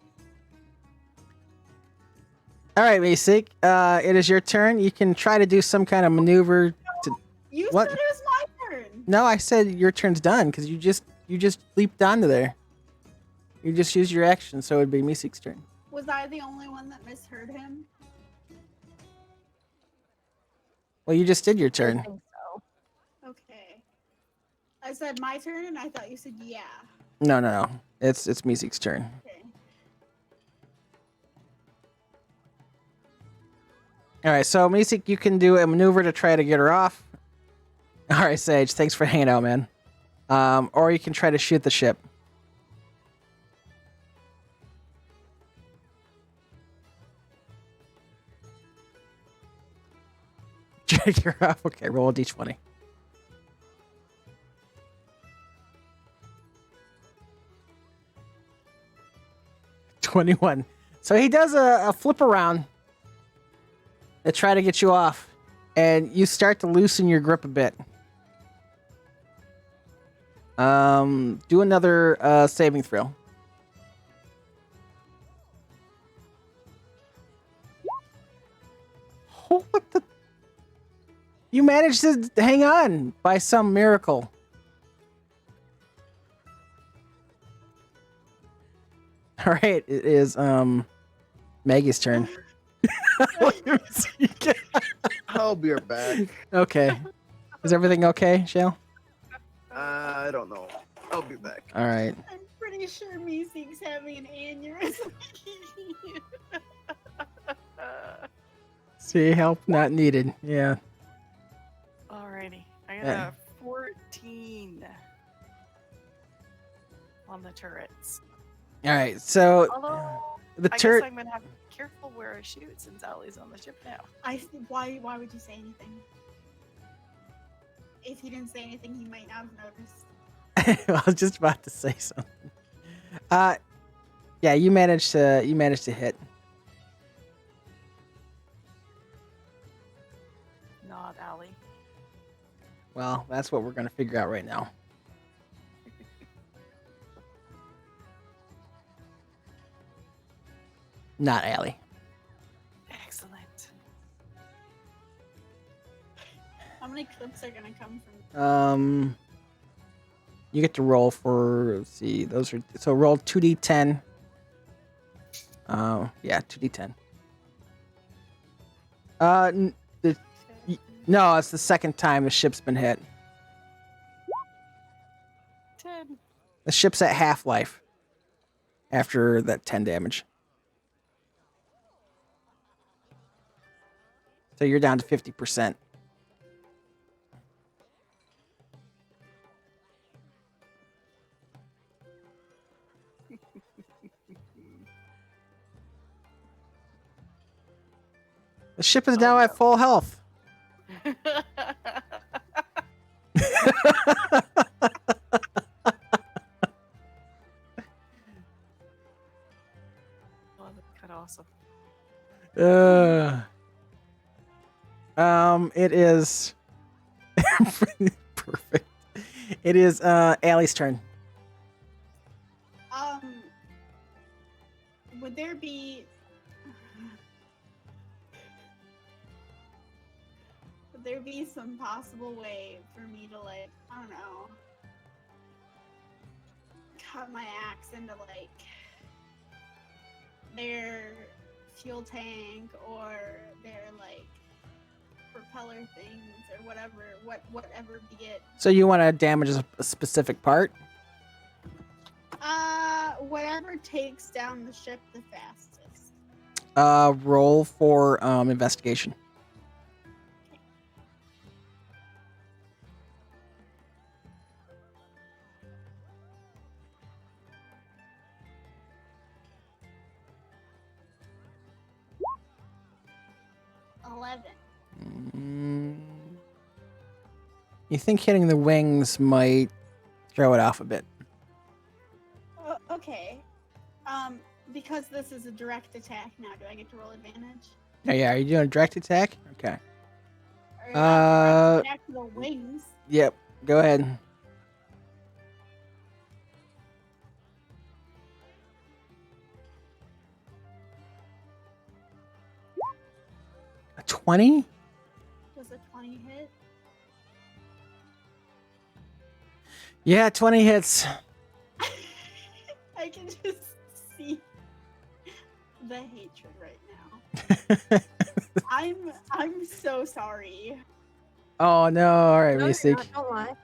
All right, Basic. It is your turn. You can try to do some kind of maneuver. You What? said it was my turn. No, I said your turn's done because you just leaped onto there. You just used your action, so it'd be Meeseek's turn. Was I the only one that misheard him? Well, you just did your I turn. think so. Okay. I said my turn, and I thought you said yeah. No. It's Meeseek's turn. Okay. All right, so Meeseek, you can do a maneuver to try to get her off. All right, Sage, thanks for hanging out, man. Or you can try to shoot the ship. Drag her off. Okay, roll a d20. $21. So he does a flip around to try to get you off, and you start to loosen your grip a bit. Do another saving throw. Oh, what the? You managed to hang on by some miracle. All right, it is Maggie's turn. I'll be right back. Okay. Is everything okay, Shal? I don't know. I'll be back. All right. I'm pretty sure Meeseek's having an aneurysm. See, help not needed. Yeah. Alrighty. I got Yeah. a 14 on the turrets. All right. So Although, the I guess turret. I'm going to have to be careful where I shoot since Allie's on the ship now. Why would you say anything? If he didn't say anything, he might not have noticed. I was just about to say something. Yeah, you managed to hit. Not Allie. Well, that's what we're gonna figure out right now. Not Allie. Excellent. How many clips are gonna come from? You get to roll for. Let's see, those are so roll 2d10. Yeah, 2d10. No, it's the second time the ship's been hit. 10. The ship's at half life after that 10 damage. So you're down to 50%. The ship is now at full health. Oh, that's kind of awesome. It is perfect. It is Allie's turn. Would there be? Would there be some possible way for me to, like, I don't know, cut my axe into, like, their fuel tank or their like propeller things or whatever be it. So you want to damage a specific part? Whatever takes down the ship the fastest. Roll for investigation. You think hitting the wings might throw it off a bit? Okay. Because this is a direct attack now, do I get to roll advantage? Oh, yeah, are you doing a direct attack? Okay. Or direct attack to the wings. Yep, go ahead. A 20? Does a 20 hit? Yeah, 20 hits. I can just see the hatred right now. I'm so sorry. Oh no, alright, No, you're Mystique. not, don't lie.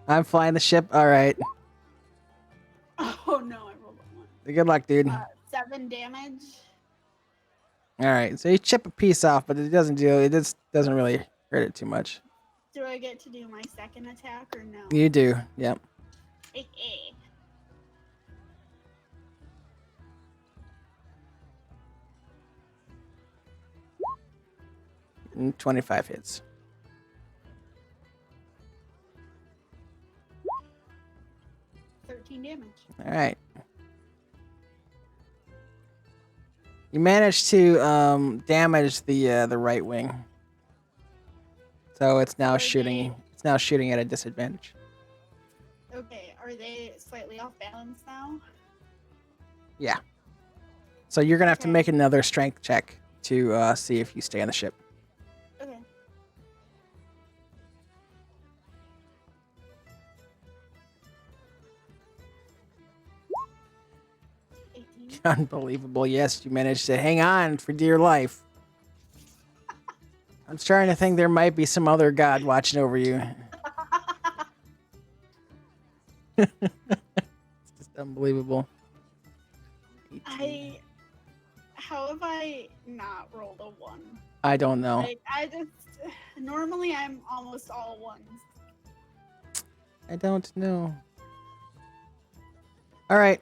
I'm flying the ship, alright. Oh no, I rolled a 1. Good luck, dude. 7 damage. Alright, so you chip a piece off, but it just doesn't really hurt it too much. Do I get to do my second attack or no? You do, yep. Eh, eh. 25 hits. Damage. All right. You managed to damage the right wing, so it's now shooting. It's now shooting at a disadvantage. Okay, are they slightly off balance now? Yeah. So you're gonna have to make another strength check to see if you stay on the ship. Okay. Unbelievable. Yes, you managed to hang on for dear life. I'm starting to think there might be some other god watching over you. It's just unbelievable. How have I not rolled a 1? I don't know. Like, normally I'm almost all 1s. I don't know. All right.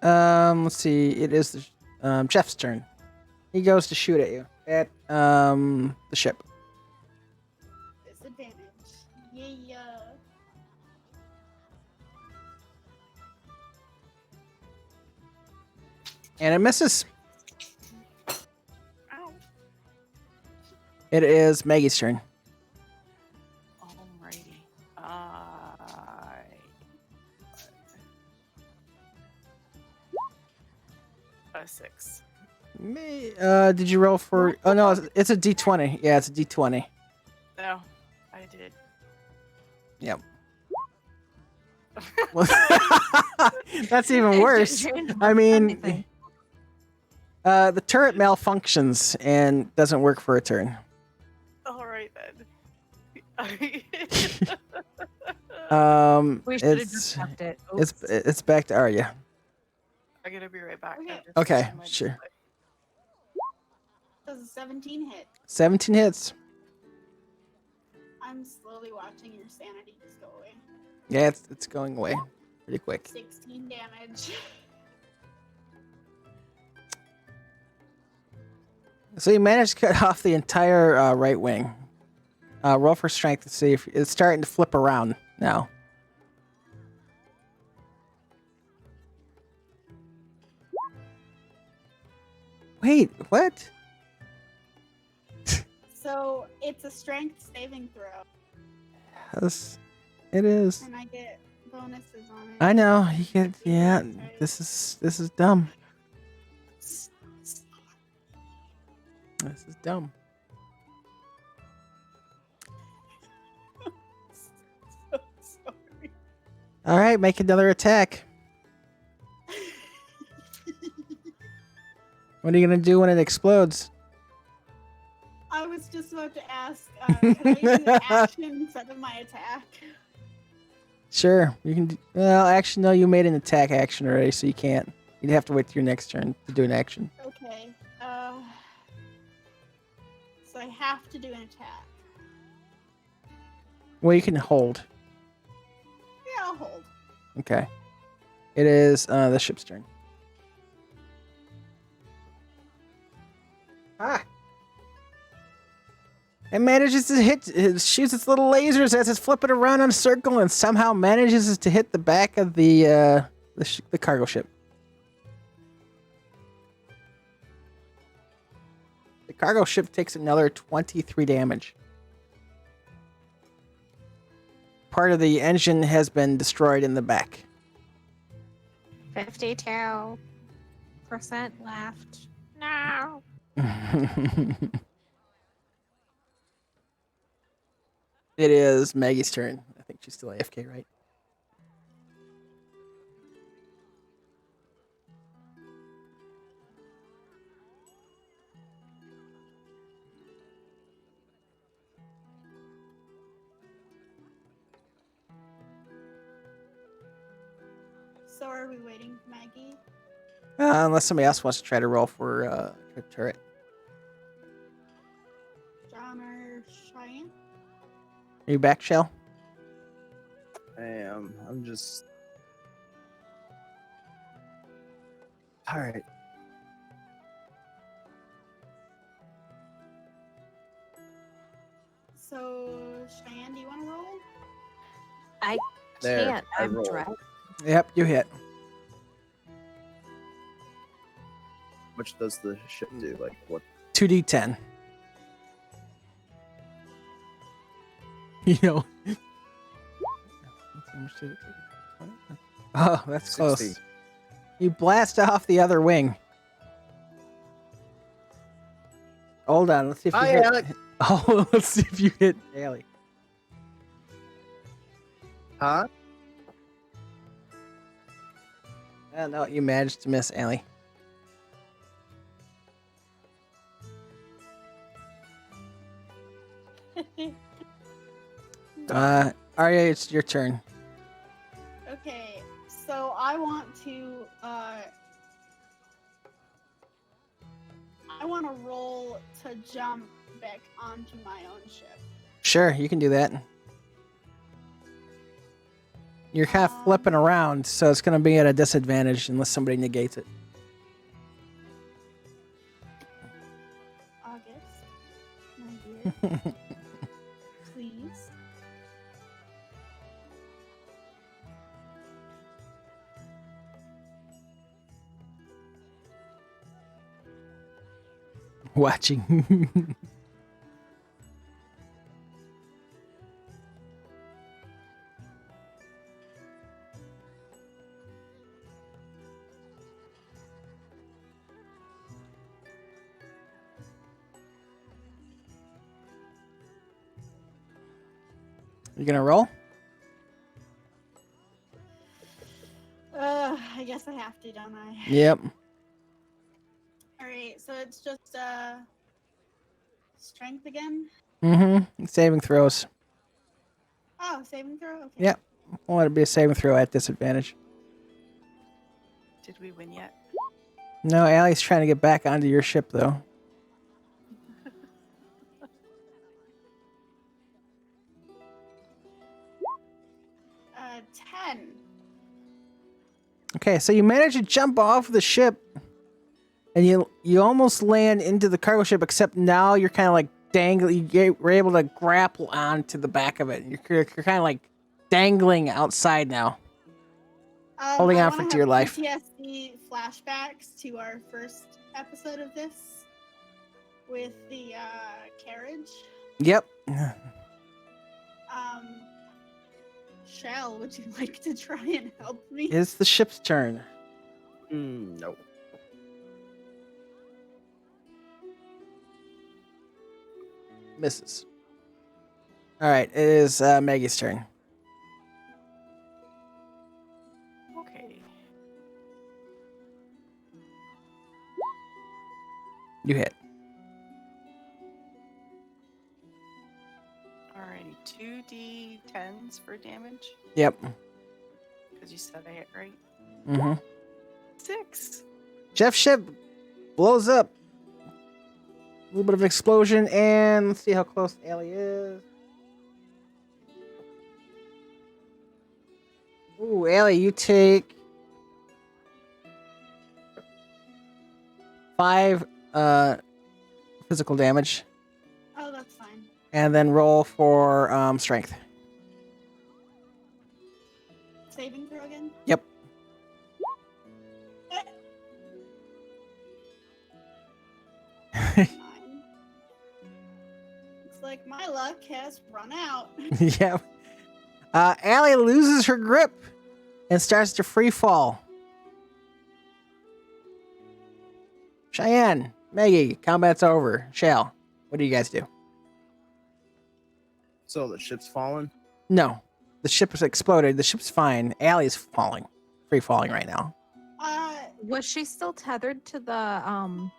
Let's see. It is Jeff's turn. He goes to shoot at you at the ship. Disadvantage. Yeah. And it misses. Ow. It is Maggie's turn. Alrighty. A 6. Did you roll for? Oh no, it's a D20. Yeah, it's a D20. No, I did. Yep. Well, that's even worse. I mean, the turret malfunctions and doesn't work for a turn. All right then. We should have just kept it. It's back to Arya. I'm gonna be right back. Okay, sure. Does a 17 hit? 17 hits. I'm slowly watching your sanity just go away. Yeah, it's going away pretty quick. 16 damage. So you managed to cut off the entire right wing. Roll for strength to see if it's starting to flip around now. Wait, what? So it's a strength saving throw. Yes, it is. And I get bonuses on it. I know. You get, yeah. This is dumb. This is dumb. So sorry. All right, make another attack. What are you gonna do when it explodes? I was just about to ask, can I use an action instead of my attack? Sure, you can. Well, actually, no. You made an attack action already, so you can't. You'd have to wait till your next turn to do an action. Okay. So I have to do an attack. Well, you can hold. Yeah, I'll hold. Okay. It is the ship's turn. Ah. It manages to hit. It shoots its little lasers as it's flipping around in a circle, and somehow manages to hit the back of the cargo ship. The cargo ship takes another 23 damage. Part of the engine has been destroyed in the back. 52% left. No. It is Maggie's turn. I think she's still AFK, right? So are we waiting for Maggie? Unless somebody else wants to try to roll for a turret. John or Cheyenne? Are you back, Shal? I am. I'm just. Alright. So, Cheyenne, do you want to roll? I There, can't. I I'm rolled. dressed. Yep, you hit. Which does the ship do? Like, what? 2d10. You know. Oh, that's 60. close. You blast off the other wing. Hold on, let's see if you Hi, hit. Alec. Oh, let's see if you hit Ellie. Huh? Oh, no, you managed to miss Ellie. Arya, it's your turn. Okay, so I want to roll to jump back onto my own ship. Sure, you can do that. You're kind of flipping around, so it's going to be at a disadvantage unless somebody negates it. August, my dear, please. Watching. You gonna roll? I guess I have to, don't I? Yep. Alright, so it's just strength again? Mm-hmm. Saving throws. Oh, saving throw? Okay. Yep. We'll let it be a saving throw at disadvantage. Did we win yet? No, Allie's trying to get back onto your ship, though. Uh, 10. Okay, so you manage to jump off the ship, and you almost land into the cargo ship, except now you're kind of like dangling. You're able to grapple onto the back of it. You're kind of like dangling outside now. Holding I on wanna for dear have life. PTSD flashbacks to our first episode of this with the carriage. Yep. Shal, would you like to try and help me? It's the ship's turn. No. Misses. All right, it is Maggie's turn. Okay. You hit. Alrighty, 2d10s for damage. Yep. Because you said I hit right. Mm-hmm. 6. Jeff's ship blows up. A little bit of explosion, and let's see how close Ellie is. Ooh, Ellie, you take 5 physical damage, Oh, that's fine. and then roll for strength. Saving throw again? Yep. Nine. Looks like my luck has run out. Yep. Allie loses her grip and starts to free fall. Cheyenne, Maggie, combat's over. Shal, what do you guys do? So the ship's fallen. No, the ship has exploded. The ship's fine. Allie's falling, free falling right now. Was she still tethered to the Mm-mm.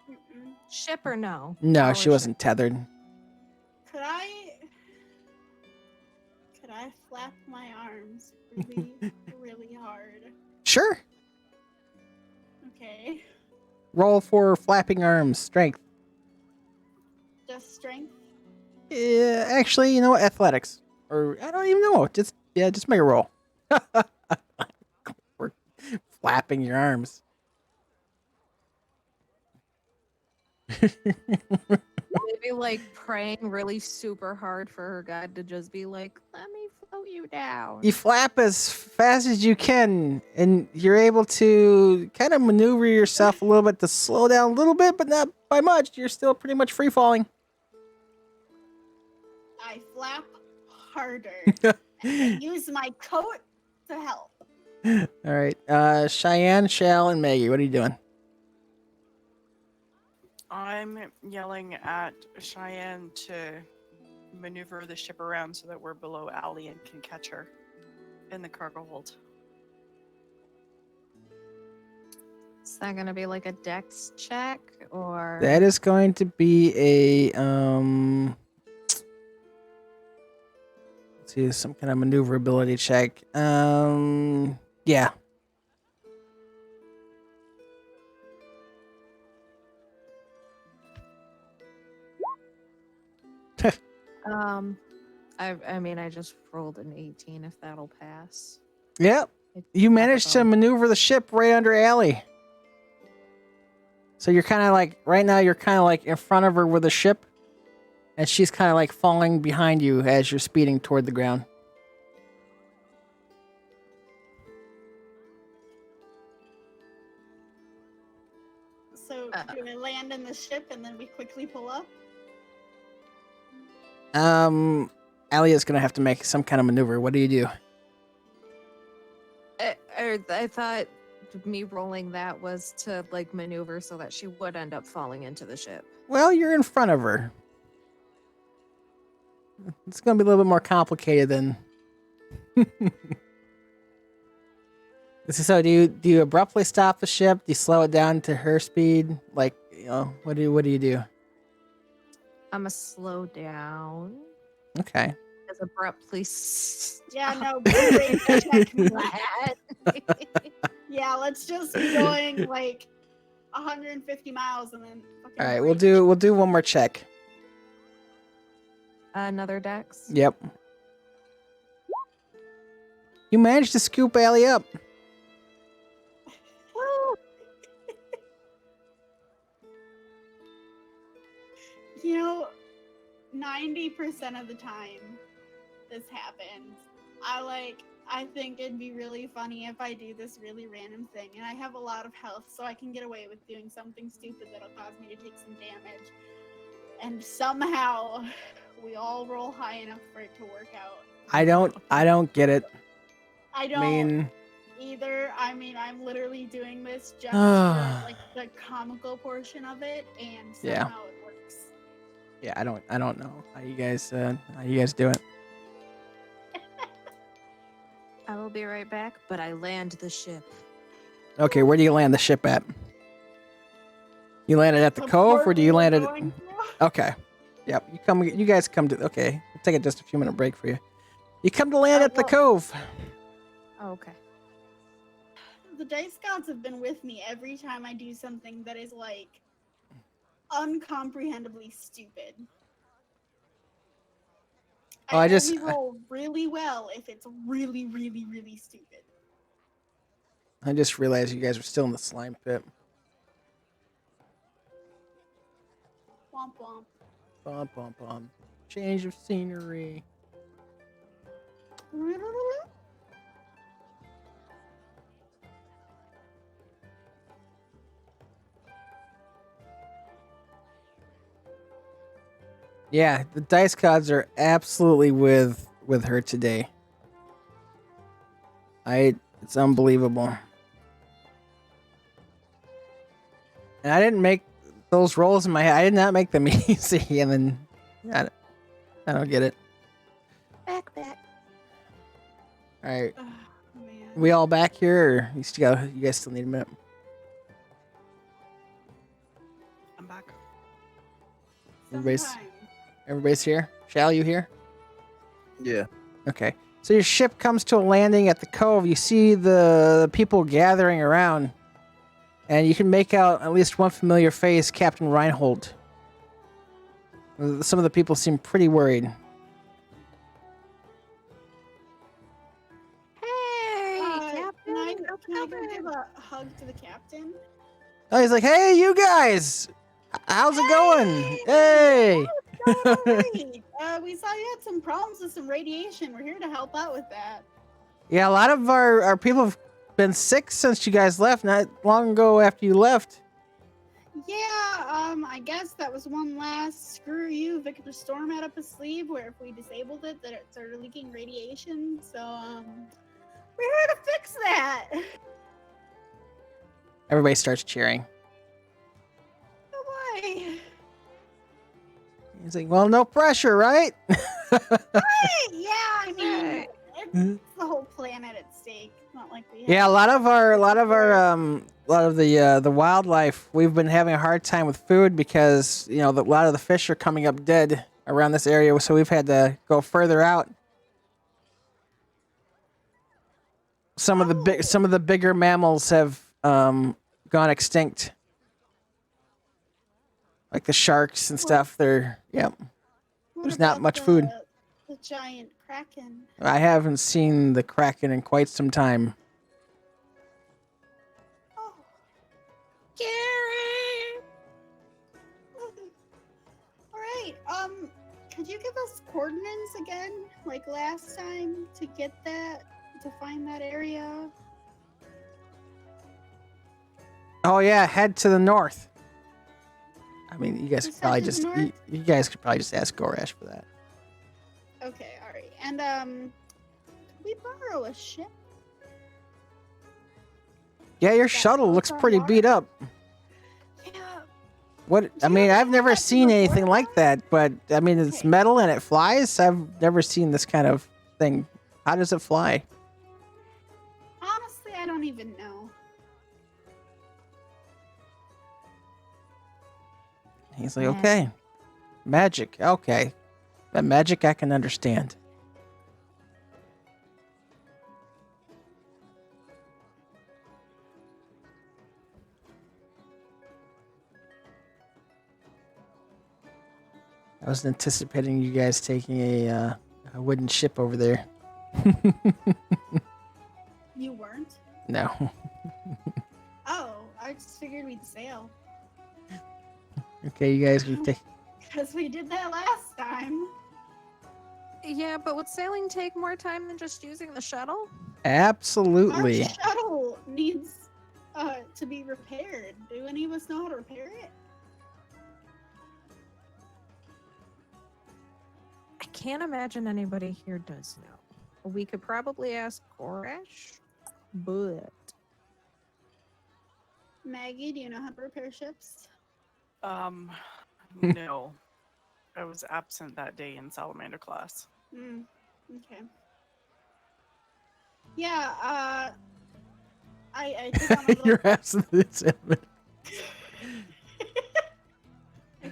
ship or no? No, Or she was wasn't tethered. Could I flap my arms really, really hard? Sure. Okay. Roll for flapping arms, strength. Just strength? Yeah, actually, you know what? Athletics. Or I don't even know. Just make a roll. We're flapping your arms. Maybe like praying really super hard for her god to just be like, let me float you down. You flap as fast as you can, and you're able to kind of maneuver yourself a little bit to slow down a little bit, but not by much. You're still pretty much free falling. I flap harder. And use my coat to help. All right. Cheyenne, Shal, and Maggie, what are you doing? I'm yelling at Cheyenne to maneuver the ship around so that we're below Allie and can catch her in the cargo hold. Is that gonna be like a dex check or That is going to be a let's see, some kind of maneuverability check. Yeah. I mean I just rolled an 18 if that'll pass. Yep. You managed to maneuver the ship right under Allie. So you're kind of like, right now you're kind of like in front of her with the ship, and she's kind of like falling behind you as you're speeding toward the ground. So do I land in the ship and then we quickly pull up? Alia's gonna have to make some kind of maneuver. What do you do? I thought me rolling that was to like maneuver so that she would end up falling into the ship. Well, you're in front of her. It's gonna be a little bit more complicated than. So do you abruptly stop the ship? Do you slow it down to her speed? Like, you know, what do you do? I'm a slow down. Okay. As abruptly. Yeah, no. Break check That. Yeah, let's just be going like 150 miles and then. Fucking All right, break. we'll do one more check. Another dex. Yep. You managed to scoop Allie up. You know, 90% of the time this happens. I think it'd be really funny if I do this really random thing and I have a lot of health so I can get away with doing something stupid that'll cause me to take some damage. And somehow we all roll high enough for it to work out. I don't get it. I I don't mean, either. I mean, I'm literally doing this just for like the comical portion of it and somehow Yeah. it works. yeah, I don't know how you guys do it. I will be right back, but I land the ship. Okay, where do you land the ship at? You landed at the cove, or do you land at? Going through? Okay. Yep. You guys come to. Okay. We'll take just a few minute break for you. You come to land at the well- cove. Oh, okay. The dice gods have been with me every time I do something that is like uncomprehendibly stupid. Oh, I just- only roll really well if it's really, really, really stupid. I just realized you guys are still in the slime pit. Womp womp. Bum, bum, bum. Change of scenery. Yeah, the dice gods are absolutely with her today. It's unbelievable. And I didn't make those rolls in my head. I did not make them easy, and then I don't get it. Back. All right, Oh, man. we all back here, or you guys still need a minute? I'm back. Everybody's- Sometime. Everybody's here. Shal, you here? Yeah. Okay. So your ship comes to a landing at the cove. You see the people gathering around, and you can make out at least one familiar face, Captain Reinhold. Some of the people seem pretty worried. Hey, Captain. Can I how's it go going? give a hug to the captain? Oh, he's like, "Hey, you guys, how's it going? Hey!" Great. We saw you had some problems with some radiation. We're here to help out with that. Yeah, a lot of our people have been sick since you guys left. Not long ago after you left. Yeah, I guess that was one last screw you Victor Storm had up his sleeve where if we disabled it, that it started leaking radiation. So, we're here to fix that. Everybody starts cheering. Oh boy. He's like, "Well, no pressure, right?" Yeah, I mean, it's the whole planet at stake. It's not like we have Yeah, a lot of the wildlife, we've been having a hard time with food because a lot of the fish are coming up dead around this area, so we've had to go further out. Some of the bigger mammals have gone extinct, like the sharks and stuff. What there's not about much food. The giant kraken. I haven't seen the Kraken in quite some time. Oh, Gary. all right. Could you give us coordinates again, like last time, to get that, to find that area? Oh yeah, head to the north. I mean, you guys Just could probably head to just the north? you guys could probably just ask Gorash for that. Okay, all right. And could we borrow a ship? Yeah, your That shuttle floats looks on pretty water? beat up. Yeah. What? I Do mean, you I've know never what seen the anything report like that. But I mean, it's Okay. metal and it flies. I've never seen this kind of thing. How does it fly? Honestly, I don't even know. He's like, Yeah. okay, magic. Okay, that magic I can understand. I wasn't anticipating you guys taking a wooden ship over there. You weren't? No. Oh, I just figured we'd sail. Okay, you guys can take. Because we did that last time. Yeah, but would sailing take more time than just using the shuttle? Absolutely. Our shuttle needs to be repaired. Do any of us know how to repair it? I can't imagine anybody here does know. We could probably ask Gorash, but Maggie, do you know how to repair ships? No. I was absent that day in salamander class. Okay. Yeah, I took on a little... You're absolutely.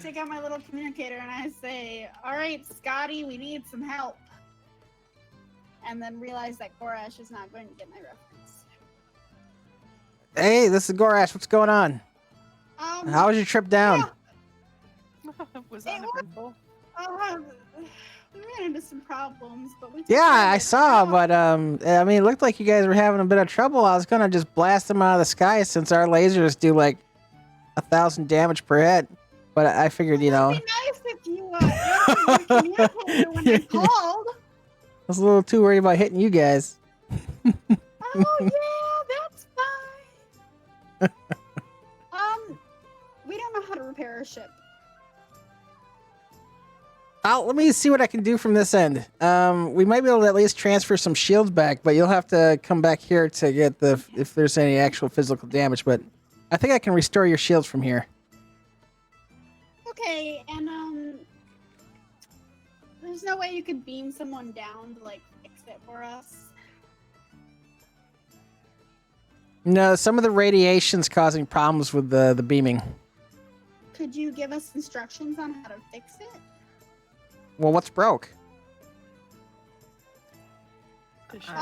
take out my little communicator and I say, "All right, Scotty, we need some help." And then realize that Gorash is not going to get my reference. Hey, this is Gorash. What's going on? How was your trip down? Was It was- uneventful. We ran into some problems, but we. took Yeah, care of I it. saw, Oh, but I mean, it looked like you guys were having a bit of trouble. I was gonna just blast them out of the sky since our lasers do like 1,000 damage per hit. But I figured, you know, It'd be nice if you answered your communicator when I called. I was a little too worried about hitting you guys. Oh yeah, that's fine. We don't know how to repair a ship. Let me see what I can do from this end. We might be able to at least transfer some shields back, but you'll have to come back here to get if there's any actual physical damage. But I think I can restore your shields from here. Okay, and there's no way you could beam someone down to like fix it for us. No, some of the radiation's causing problems with the beaming. Could you give us instructions on how to fix it? Well, what's broke? The ship.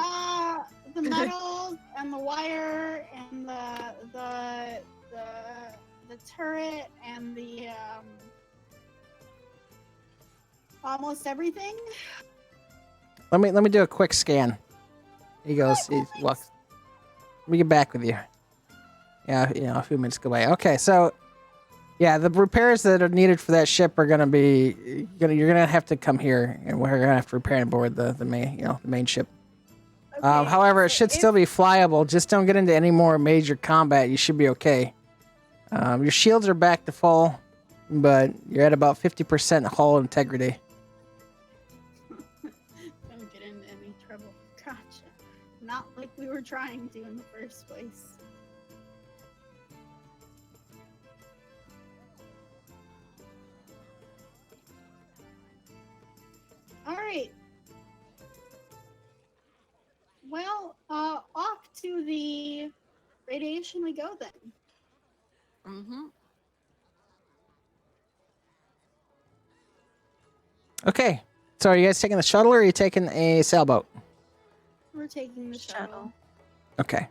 The metal and the wire and the turret and the almost everything. Let me do a quick scan. He goes. He walks. Let me get back with you. Yeah, you know, a few minutes go by. Okay, so yeah, the repairs that are needed for that ship are gonna be you're gonna have to come here, and we're gonna have to repair and board the main ship. Okay, However, it so should still be flyable. Just don't get into any more major combat. You should be okay. Your shields are back to full, but you're at about 50% hull integrity. Don't get into any trouble. Gotcha. Not like we were trying to in the first place. All right. Well, off to the radiation we go then. Mm-hmm. Okay. So are you guys taking the shuttle or are you taking a sailboat? We're taking the shuttle. Okay.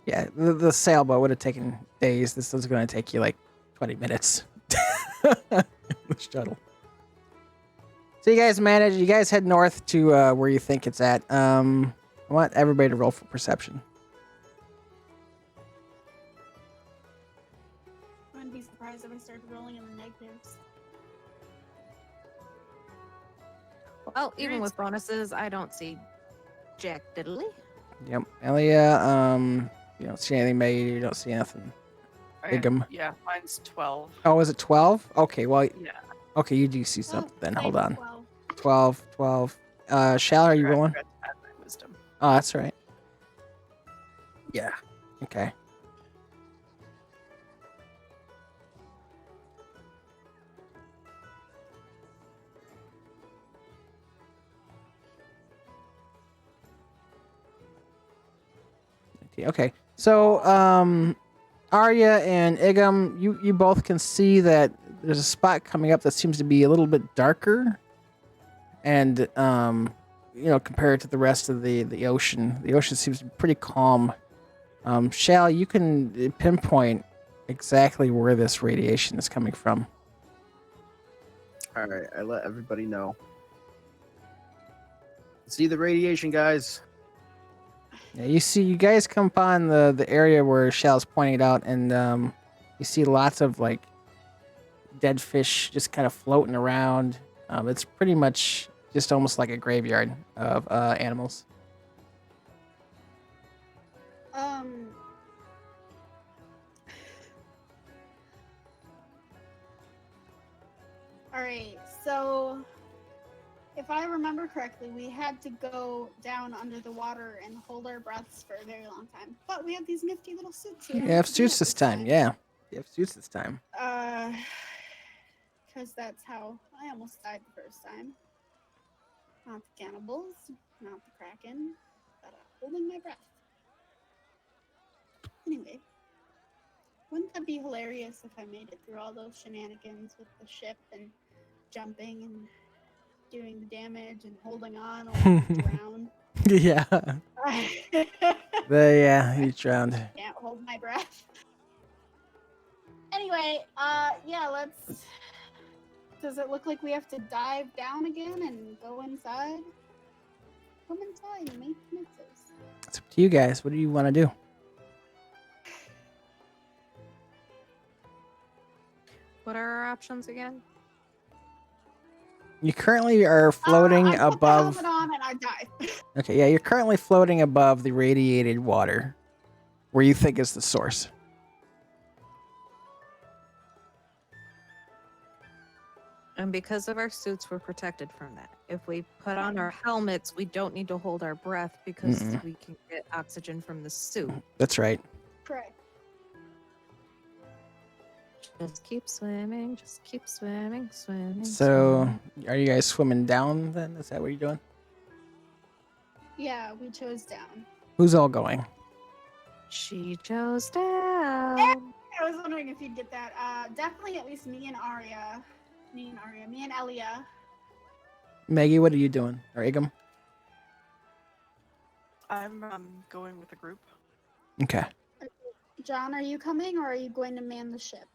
Yeah, the sailboat would have taken days. This is going to take you like 20 minutes. The shuttle. So you guys head north to where you think it's at. I want everybody to roll for perception. I wouldn't be surprised if I started rolling in the negatives. Well, even with bonuses, I don't see jack diddly. Yep. Ellia, you don't see anything made. You don't see nothing. Iggam. Yeah, mine's 12. Oh, is it 12? Okay, well, Yeah. okay, you do see something then. Hold on. 12. 12. Shal, are you rolling? I had my wisdom. Oh, that's right. Yeah. Okay. Okay. So, Arya and Iggam, you both can see that there's a spot coming up that seems to be a little bit darker, and compared to the rest of the ocean, the ocean seems pretty calm. Shal, you can pinpoint exactly where this radiation is coming from. All right, I let everybody know. See the radiation, guys. Yeah, you guys come upon the area where Shal's pointing it out, and you see lots of like dead fish just kind of floating around. It's pretty much just almost like a graveyard of animals. All right, so if I remember correctly, we had to go down under the water and hold our breaths for a very long time. But we have these nifty little suits. So we You don't have to do suits that this time, yeah. You have suits this time. Because that's how I almost died the first time. Not the cannibals, not the Kraken, but holding my breath. Anyway, Wouldn't that be hilarious if I made it through all those shenanigans with the ship and jumping and doing the damage and holding on while I drown? Yeah. Yeah, he drowned. Can't hold my breath. Anyway, yeah, let's. Does it look like we have to dive down again and go inside? Come inside and make pizzas. It's up to you guys. What do you want to do? What are our options again? You currently are floating I put above. the helmet on and I dive. Okay, yeah, you're currently floating above the radiated water, where you think is the source. And because of our suits, we're protected from that. If we put on our helmets, we don't need to hold our breath because we can get oxygen from the suit. That's right. Correct. Just keep swimming, swimming. So, are you guys swimming down then? Is that what you're doing? Yeah, we chose down. Who's all going? She chose down. I was wondering if you'd get that. Definitely at least me and Arya. Me and Ellia. Maggie, what are you doing? Or Iggam? I'm going with the group. Okay. John, are you coming or are you going to man the ship?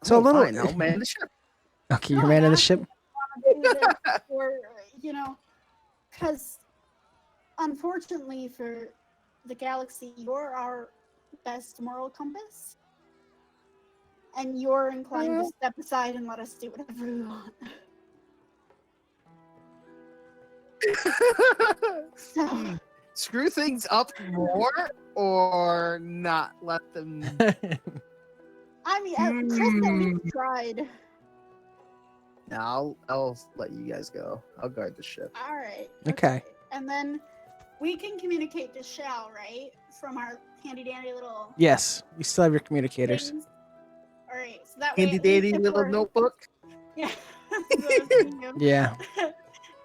So a little. Fine, I'll man the ship. Okay, you're man of the ship. Or, because unfortunately for the galaxy, you're our best moral compass. And you're inclined to step aside and let us do whatever we want. So, Screw things up more or not let them. I mean, Chris at least tried. No, I'll let you guys go. I'll guard the ship. All right. Okay. And then we can communicate to Shal, right? From our handy dandy little Yes, you still have your communicators. things. All right. So that way, Handy at least dandy if little we're- notebook. Yeah. That's what I was thinking of. Yeah.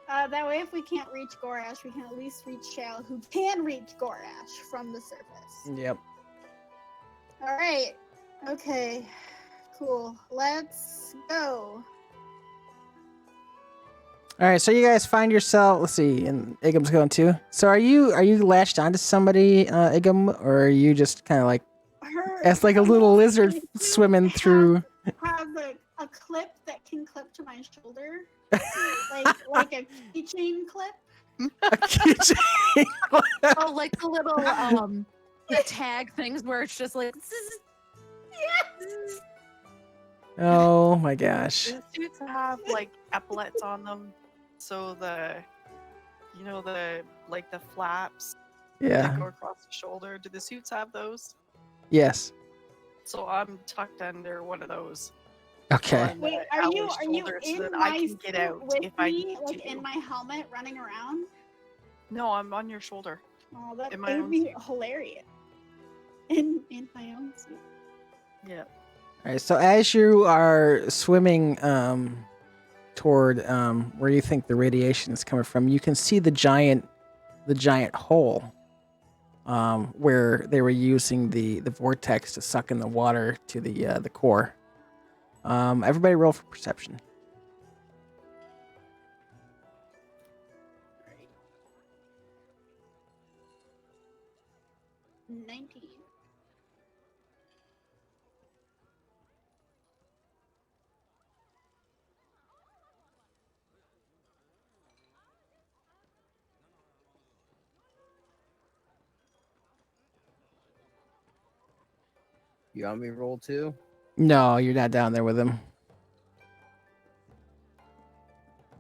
That way, if we can't reach Gorash, we can at least reach Shal, who can reach Gorash from the surface. Yep. All right. Okay. Cool. Let's go. All right, so you guys find yourself. Let's see, and Iggam's going too. So are you lashed onto somebody, Iggam, or are you just kind of like as like a little lizard swimming through? Have a clip that can clip to my shoulder, like a keychain clip. Oh, like the little the tag things where it's just like. Oh my gosh. The suits have like epaulets on them, so the flaps that Yeah. go across the shoulder. Do the suits have those? Yes. So I'm tucked under one of those. Okay. on Wait, the are you outer in shoulder so my that I can suit get out with if I me, need like to. in my helmet, running around? No, I'm on your shoulder. Oh, that In my would own be hilarious. In my own suit. Yeah. All right. So as you are swimming toward where you think the radiation is coming from, you can see the giant hole where they were using the vortex to suck in the water to the core. Everybody roll for perception. Right. 19. You want me to roll too? No, you're not down there with him.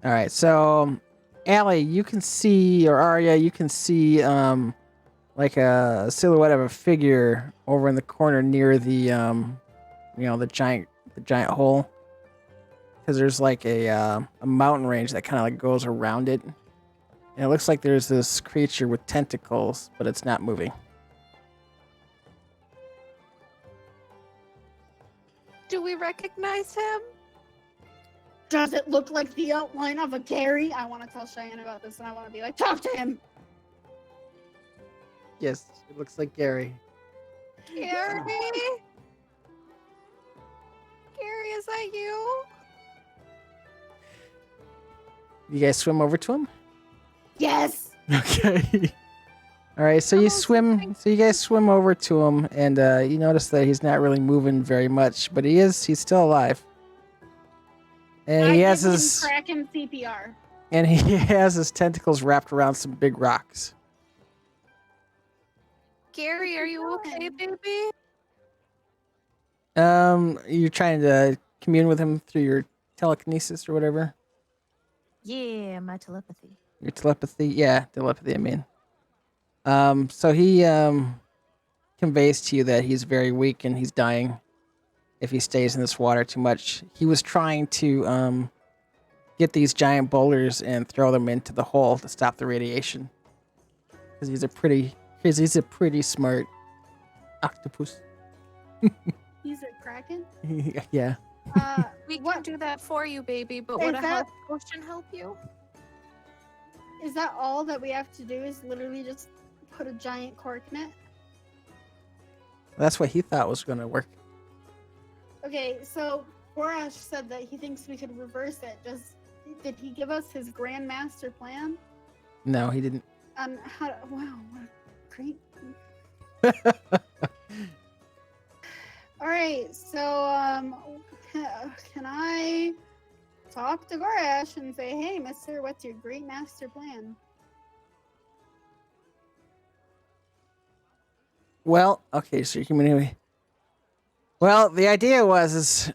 All right, so Allie, you can see, or Arya, you can see like a silhouette of a figure over in the corner near the the giant hole, because there's like a mountain range that kind of like goes around it, and it looks like there's this creature with tentacles, but it's not moving. Do we recognize him? Does it look like the outline of a Gary? I want to tell Cheyenne about this, and I want to be like, talk to him. Yes, it looks like Gary. Gary? is that you? You guys swim over to him? Yes. Okay. All right, so you swim. So you guys swim over to him, and you notice that he's not really moving very much, but he is. He's still alive. And he has his Kraken CPR. and he has his tentacles wrapped around some big rocks. Gary, are you okay, baby? You're trying to commune with him through your telekinesis or whatever. Yeah, my telepathy. Your telepathy, yeah, telepathy. I mean, so he conveys to you that he's very weak and he's dying if he stays in this water too much. He was trying to get these giant boulders and throw them into the hole to stop the radiation. Because he's a pretty smart octopus. He's a Kraken? Yeah. We can What? do that for you, baby, but Is would a that- health potion help you? Is that all that we have to do is literally just put a giant cork in it? That's what he thought was going to work. Okay, so Borash said that he thinks we could reverse it. Did he give us his grandmaster plan? No, he didn't. Wow, what a great. All right, so can I talk to Gorash and say, "Hey, Mister, what's your great master plan?" Well, okay, so you can anyway. Well, the idea is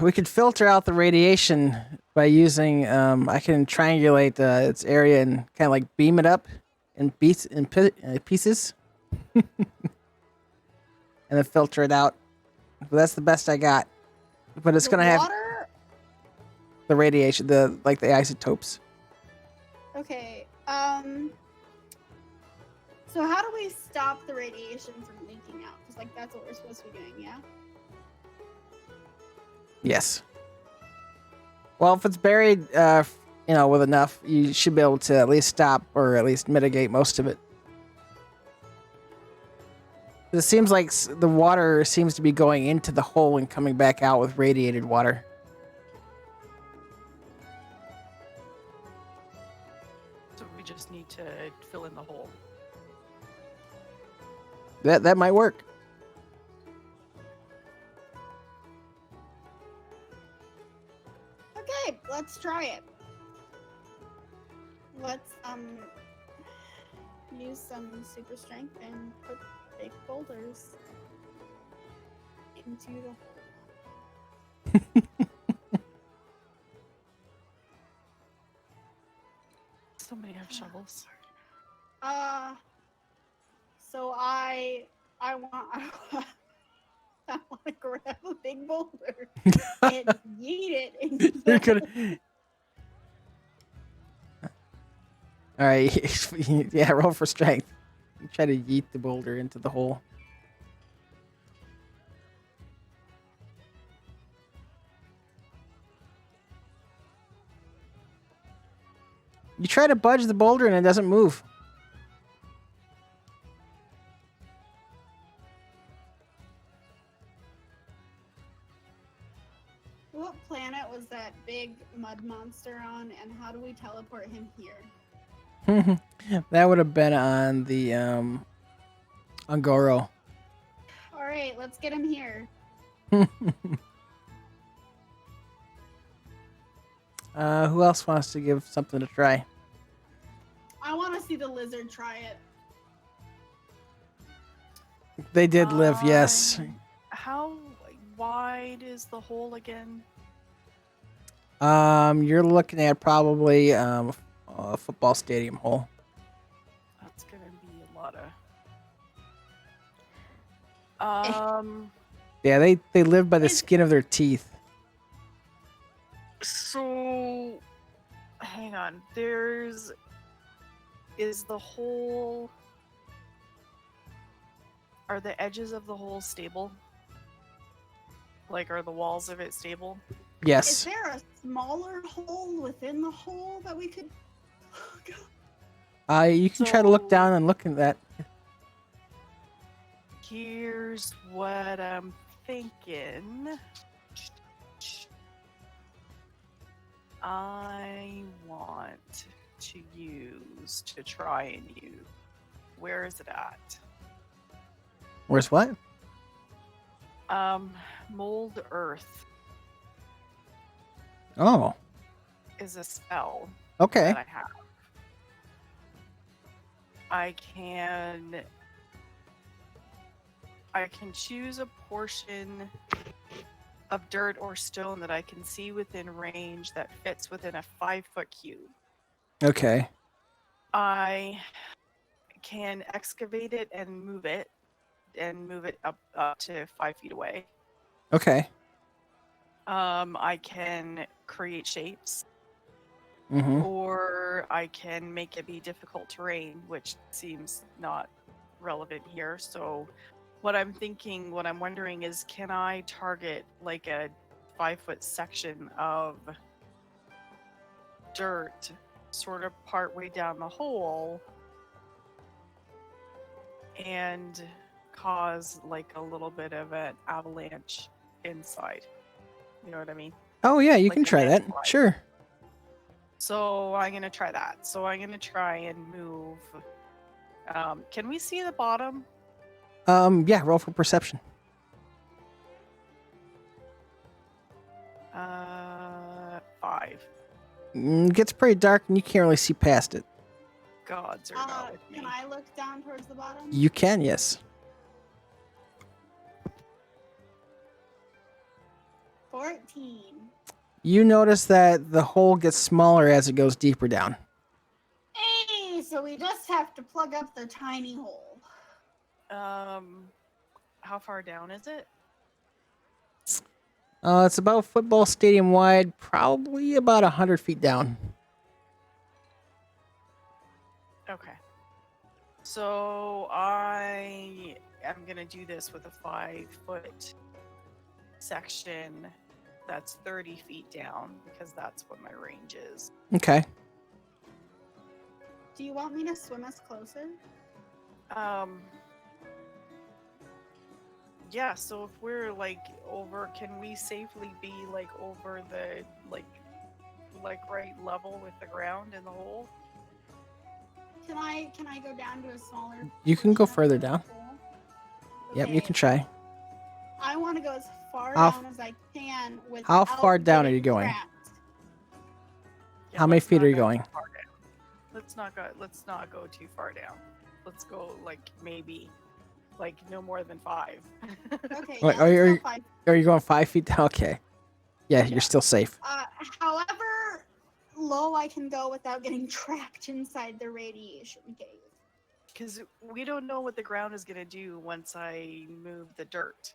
we could filter out the radiation by using. I can triangulate its area and kind of like beam it up in pieces, and then filter it out. But that's the best I got. But it's The gonna have water? the radiation, the isotopes. Okay. So how do we stop the radiation from leaking out? Because that's what we're supposed to be doing, yeah. Yes. Well, if it's buried, with enough, you should be able to at least stop or at least mitigate most of it. It seems like the water seems to be going into the hole and coming back out with radiated water. So we just need to fill in the hole. That might work. Okay, let's try it. Let's use some super strength and put big boulders into the hole. Somebody have shovels. So I want I want to grab a big boulder and yeet it into the You're gonna. hole. All right, yeah, roll for strength. You try to yeet the boulder into the hole. You try to budge the boulder and it doesn't move. What planet was that big mud monster on, and how do we teleport him here? That would have been on the Angoro. All right, let's get him here. Who else wants to give something to try? I want to see the lizard try it. They did live, yes. How wide is the hole again? You're looking at probably a football stadium hole. That's gonna be a lot of. Yeah, they live by the skin of their teeth. So, hang on. Is the hole? Are the edges of the hole stable? Like, are the walls of it stable? Is Yes. there a smaller hole within the hole that we could? You can try to look So- down and look at that. Here's what I'm thinking. I want to use to try and use. Where is it at? Where's what? Mold Earth Oh, is a spell okay. that I have. I can choose a portion of dirt or stone that I can see within range that fits within a 5-foot cube. Okay. I can excavate it and move it up to 5 feet away. Okay. I can create shapes, Mm-hmm. or I can make it be difficult terrain, which seems not relevant here. So what I'm wondering is, can I target like a 5-foot section of dirt sort of part way down the hole and cause like a little bit of an avalanche inside? You know what I mean? Oh yeah, you Like can a try that. landslide. Sure. So I'm gonna try that. So I'm gonna try and move. Can we see the bottom? Yeah, roll for perception. 5. Gets pretty dark and you can't really see past it. Gods are not with me. Can I look down towards the bottom? You can, yes. 14. You notice that the hole gets smaller as it goes deeper down. Hey, so we just have to plug up the tiny hole. How far down is it? It's about football stadium wide, probably about 100 feet down. Okay. So I am gonna do this with a 5-foot section that's 30 feet down because that's what my range is. Okay. Do you want me to swim us closer? Yeah, so if we're like over, can we safely be like over the like right level with the ground in the hole? Can I go down to a smaller? You can go portion of further the down. hole? Yep, you Okay, can try. I want to go as far How down as I can with. how far down are you going? Yeah, How many let's feet not are you go going? too far down. Let's not go too far down. Let's go like maybe like no more than 5. Okay. Wait, Yeah, are let's you- go 5. Are you going 5 feet down? Okay. Yeah, you're still safe. However low I can go without getting trapped inside the radiation cave. Because we don't know what the ground is gonna do once I move the dirt.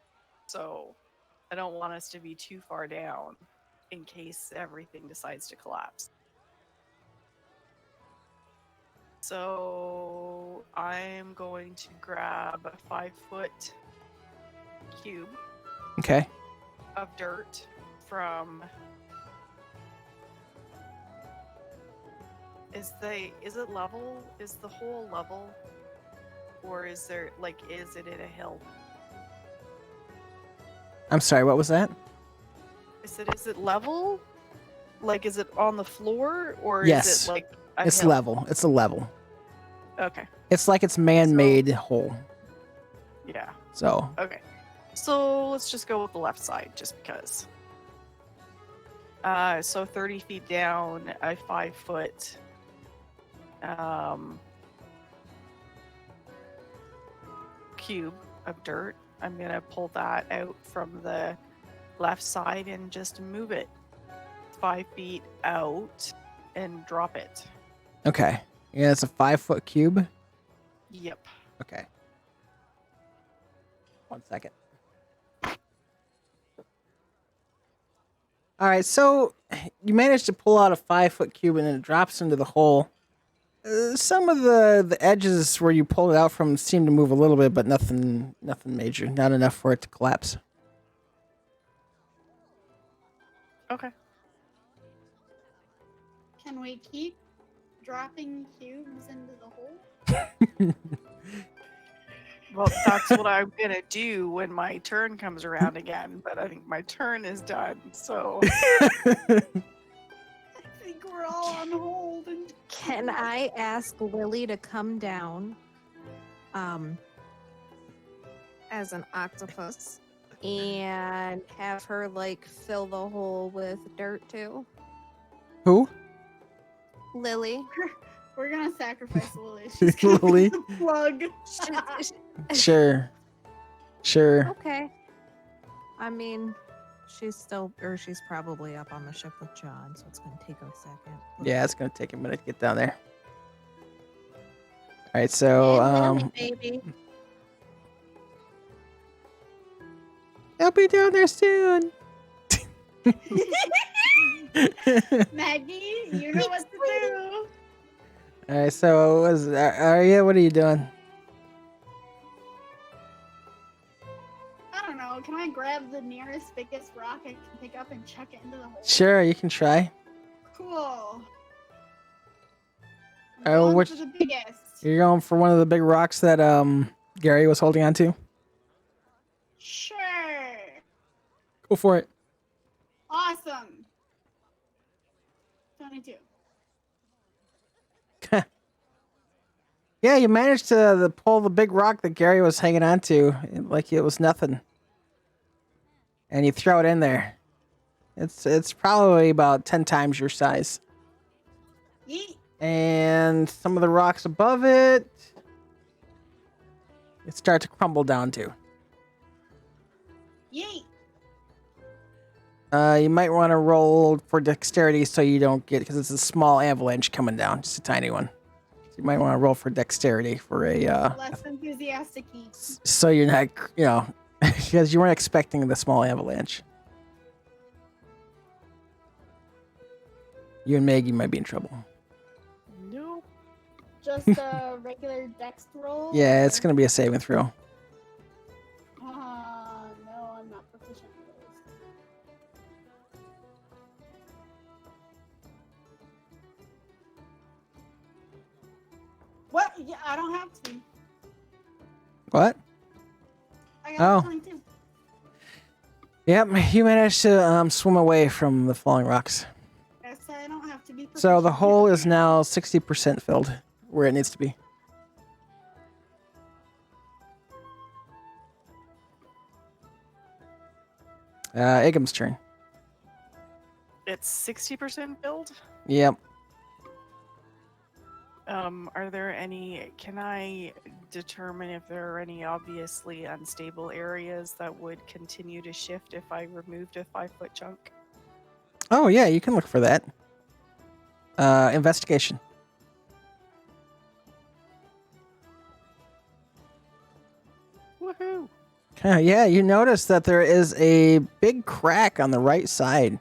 So I don't want us to be too far down in case everything decides to collapse. So I'm going to grab a 5-foot cube Okay. of dirt from. Is it level? Is the hole level? Or is there is it in a hill? I'm sorry, what was that? Is it level? Like, is it on the floor or Yes. is it like a It's hill? level. It's a level. Okay. It's like it's man-made hole. Yeah. So, Okay. So let's just go with the left side just because. So 30 feet down, a 5-foot cube of dirt. I'm gonna pull that out from the left side and just move it 5 feet out and drop it. okay. Yeah, it's a 5-foot cube. Yep. Okay. 1 second. All right, so you managed to pull out a 5-foot cube and it drops into the hole. Some of the edges where you pulled it out from seem to move a little bit, but nothing major. Not enough for it to collapse. Okay. Can we keep dropping cubes into the hole? Well, that's what I'm gonna do when my turn comes around again. But I think my turn is done. So we're all on hold. And Can I ask Lily to come down as an octopus and have her like fill the hole with dirt too? Who? Lily. We're gonna sacrifice Lily. She's gonna Lily? be the plug. Sure. Sure. Okay. I mean, she's probably up on the ship with John, so it's gonna take a second. Yeah, it's gonna take a minute to get down there. All right, so Lily, baby. I'll be down there soon. Maggie, you know what to do. All right, so Arya, what are you doing? I don't know. Can I grab the nearest biggest rock I can pick up and chuck it into the hole? Sure, you can try. Cool. Oh, Going which- for the biggest. You're going for one of the big rocks that Gary was holding on to. Sure. Go for it. Awesome. 22. Yeah, you managed to pull the big rock that Gary was hanging on to like it was nothing. And you throw it in there. It's probably about 10 times your size. Yeet. And some of the rocks above it start to crumble down too. Yeet. You might want to roll for dexterity so you don't get, because it's a small avalanche coming down, just a tiny one. So you might want to roll for dexterity for a Less enthusiastic eats. so you're not, because you weren't expecting the small avalanche. You and Maggie might be in trouble. Nope. Just a regular dex roll? Yeah, it's going to be a saving throw. No, I'm not proficient in those. What? Yeah, I don't have to. What? I got Oh. 22. Yep, you managed to swim away from the falling rocks. I said I don't have to be proficient. So the hole is now 60% filled where it needs to be. Iggam's turn. It's 60% build. Yep. Are there any? Can I determine if there are any obviously unstable areas that would continue to shift if I removed a 5-foot chunk? Oh, yeah, you can look for that. Investigation. Woohoo! Yeah, you notice that there is a big crack on the right side.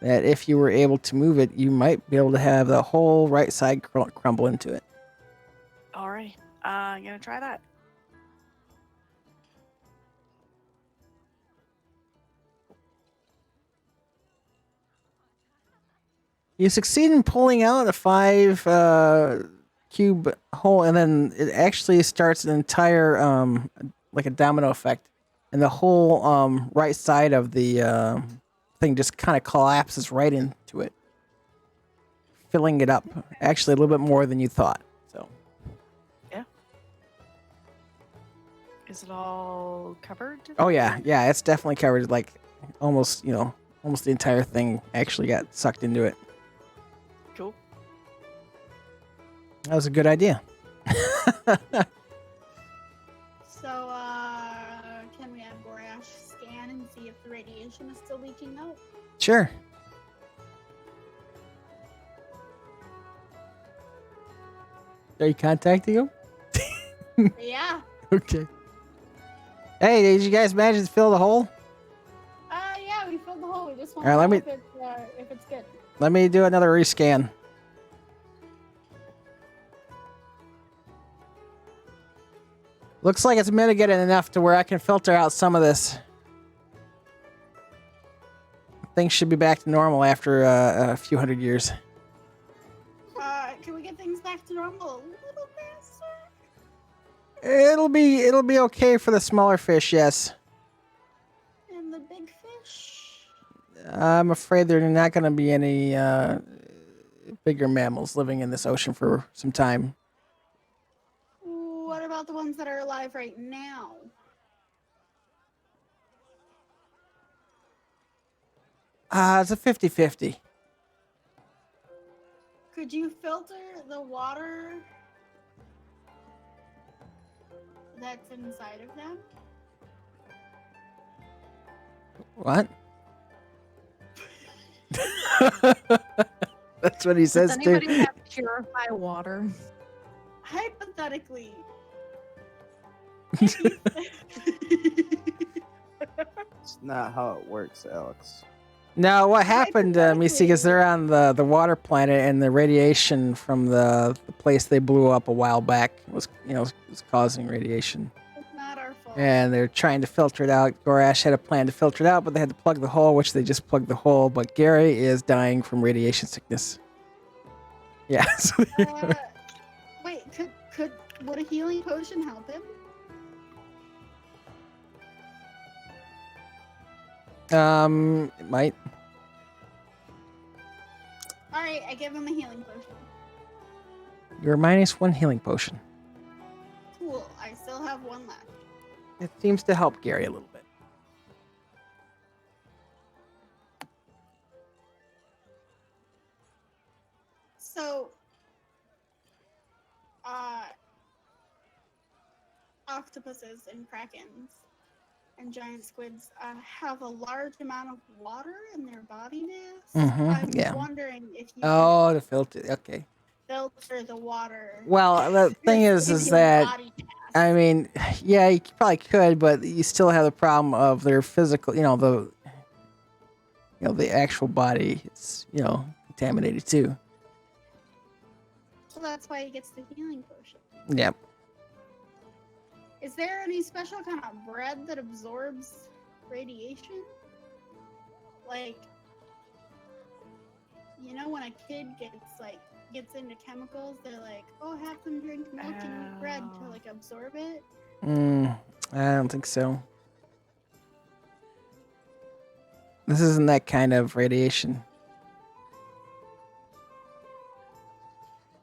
That if you were able to move it, you might be able to have the whole right side crumble into it. Alright, I'm gonna try that. You succeed in pulling out a 5 cube hole, and then it actually starts an entire, like a domino effect. And the whole right side of the thing just kind of collapses right into it, filling it up. Actually, a little bit more than you thought. So, Is it all covered? oh yeah, it's definitely covered. Like almost, almost the entire thing actually got sucked into it. Cool. That was a good idea. So, can we have Borash scan and see if the radiation is still leaking out? Sure. Are you contacting him? Yeah. Okay. Hey, did you guys manage to fill the hole? Yeah, we filled the hole. We just want All right, to let know if it's good. Let me do another rescan. Looks like it's mitigated enough to where I can filter out some of this. Things should be back to normal after a few hundred years. Can we get things back to normal a little faster? It'll be okay for the smaller fish, yes. And the big fish? I'm afraid there are not going to be any bigger mammals living in this ocean for some time. What about the ones that are alive right now? It's a 50-50. Could you filter the water that's inside of them? What? That's what he Does says too. anybody have purify water? Hypothetically. It's not how it works, Alex. No, what happened, Missy, is Hypothetically- they're on the water planet, and the radiation from the place they blew up a while back was causing radiation. It's not our fault. And they're trying to filter it out. Gorash had a plan to filter it out, but they had to plug the hole, which they just plugged the hole. But Gary is dying from radiation sickness. Yeah. so- Wait, would a healing potion help him? it might. Alright, I give him a healing potion. You're minus 1 healing potion. Cool, I still have one left. It seems to help Gary a little bit. So, octopuses and krakens and giant squids have a large amount of water in their body mass. I'm yeah. wondering if you Oh, the filter. Okay. can filter the water. Well, the thing is in his that body mass. I mean, yeah, you probably could, but you still have the problem of their physical. The actual body. It's contaminated too. So that's why he gets the healing potion. Yep. Is there any special kind of bread that absorbs radiation? Like, when a kid gets into chemicals, they're like, oh, have them drink milk and eat bread to absorb it. I don't think so. This isn't that kind of radiation.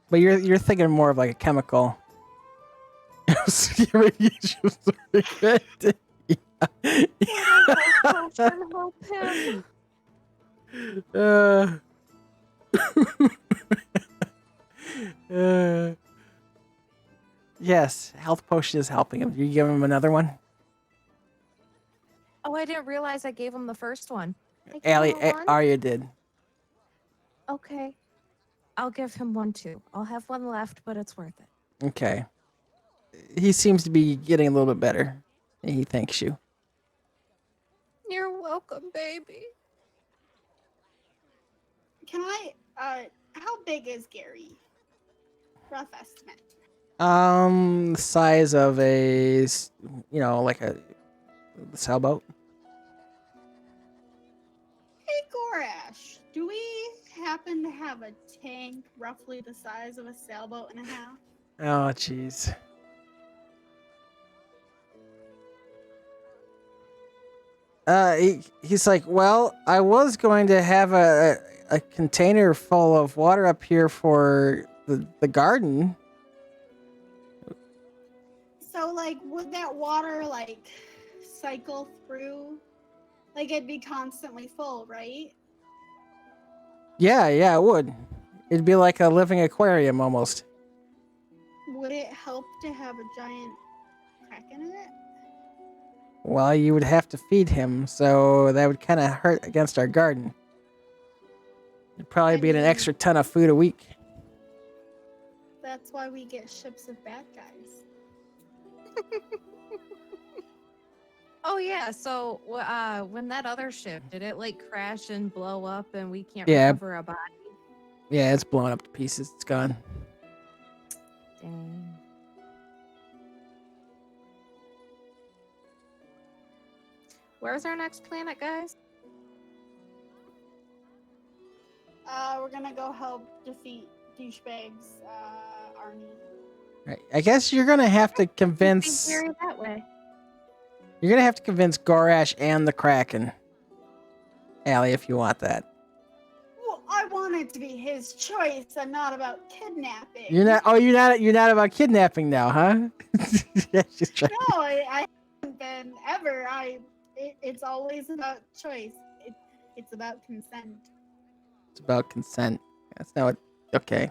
But you're thinking more of like a chemical. Radiation was very good. Help him. Yes, health potion is helping him. You give him another one? Oh, I didn't realize I gave him the first one. I gave Ellie, him one? Arya did. Okay. I'll give him one too. I'll have one left, but it's worth it. Okay. He seems to be getting a little bit better. He thanks you. You're welcome, baby. Can I, how big is Gary? Rough estimate. The size of a, like a sailboat. Hey, Gorash, do we happen to have a tank roughly the size of a sailboat and a half? Oh, jeez. He's like, well, I was going to have a container full of water up here for the garden. So, would that water, cycle through? It'd be constantly full, right? Yeah, it would. It'd be like a living aquarium almost. Would it help to have a giant Kraken in it? Well, you would have to feed him, so that would kind of hurt against our garden. It'd probably be an extra ton of food a week. That's why we get ships of bad guys. Oh yeah, so when that other ship, did it crash and blow up and we can't Yeah. recover a body? Yeah, it's blown up to pieces. It's gone. Dang. Where's our next planet, guys? We're gonna go help defeat douchebag's army. Right. I guess you're gonna have to convince. Very that way. You're gonna have to convince Gorash and the Kraken, Allie, if you want that. Well, I want it to be his choice and not about kidnapping. You're not. Oh, you're not about kidnapping now, huh? Yeah, she's trying- No, I haven't been ever. It's always about choice. It's about consent. It's about consent. That's not what. Okay.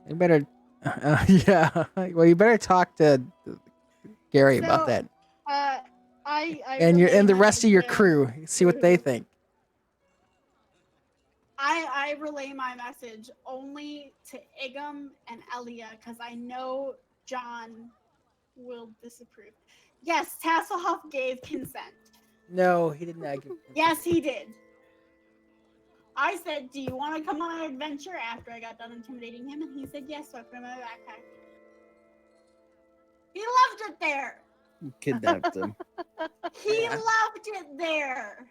You better. Yeah. Well, you better talk to Gary about So, that, I and relay the my rest of your idea. crew. See what they think. I relay my message only to Iggam and Ellia because I know John will disapprove. Yes, Tasselhoff gave consent. No, he did not give. Yes, he did. I said, "Do you want to come on an adventure?" After I got done intimidating him, and he said yes. So I put him in my backpack. He loved it there. You kidnapped him. He Yeah. loved it there.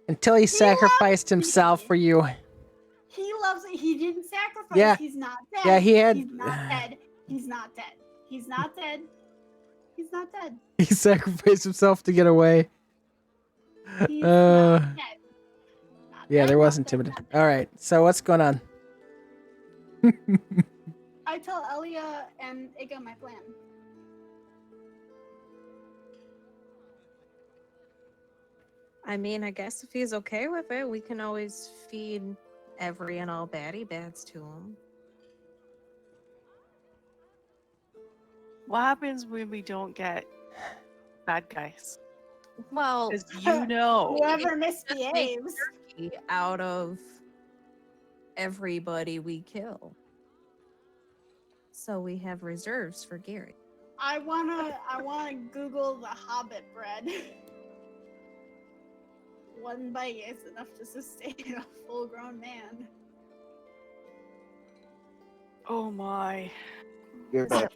Until he sacrificed loves himself me. for you. He loves it. He didn't sacrifice. Yeah. He's not dead. Yeah, he had. He's not dead. He's not dead. He's not dead. He's not dead. He sacrificed himself to get away. He's not dead. Not Yeah, dead, there not was dead, intimidation. not dead. All right, so what's going on? I tell Ellia and Iggam my plan. I mean, I guess if he's okay with it, we can always feed every and all baddie bats to him. What happens when we don't get bad guys? Well, Because you know. Whoever Just make misbehaves. turkey out of everybody we kill. So we have reserves for Gary. I wanna Google the Hobbit bread. One bite is enough to sustain a full-grown man. Oh my. You're right.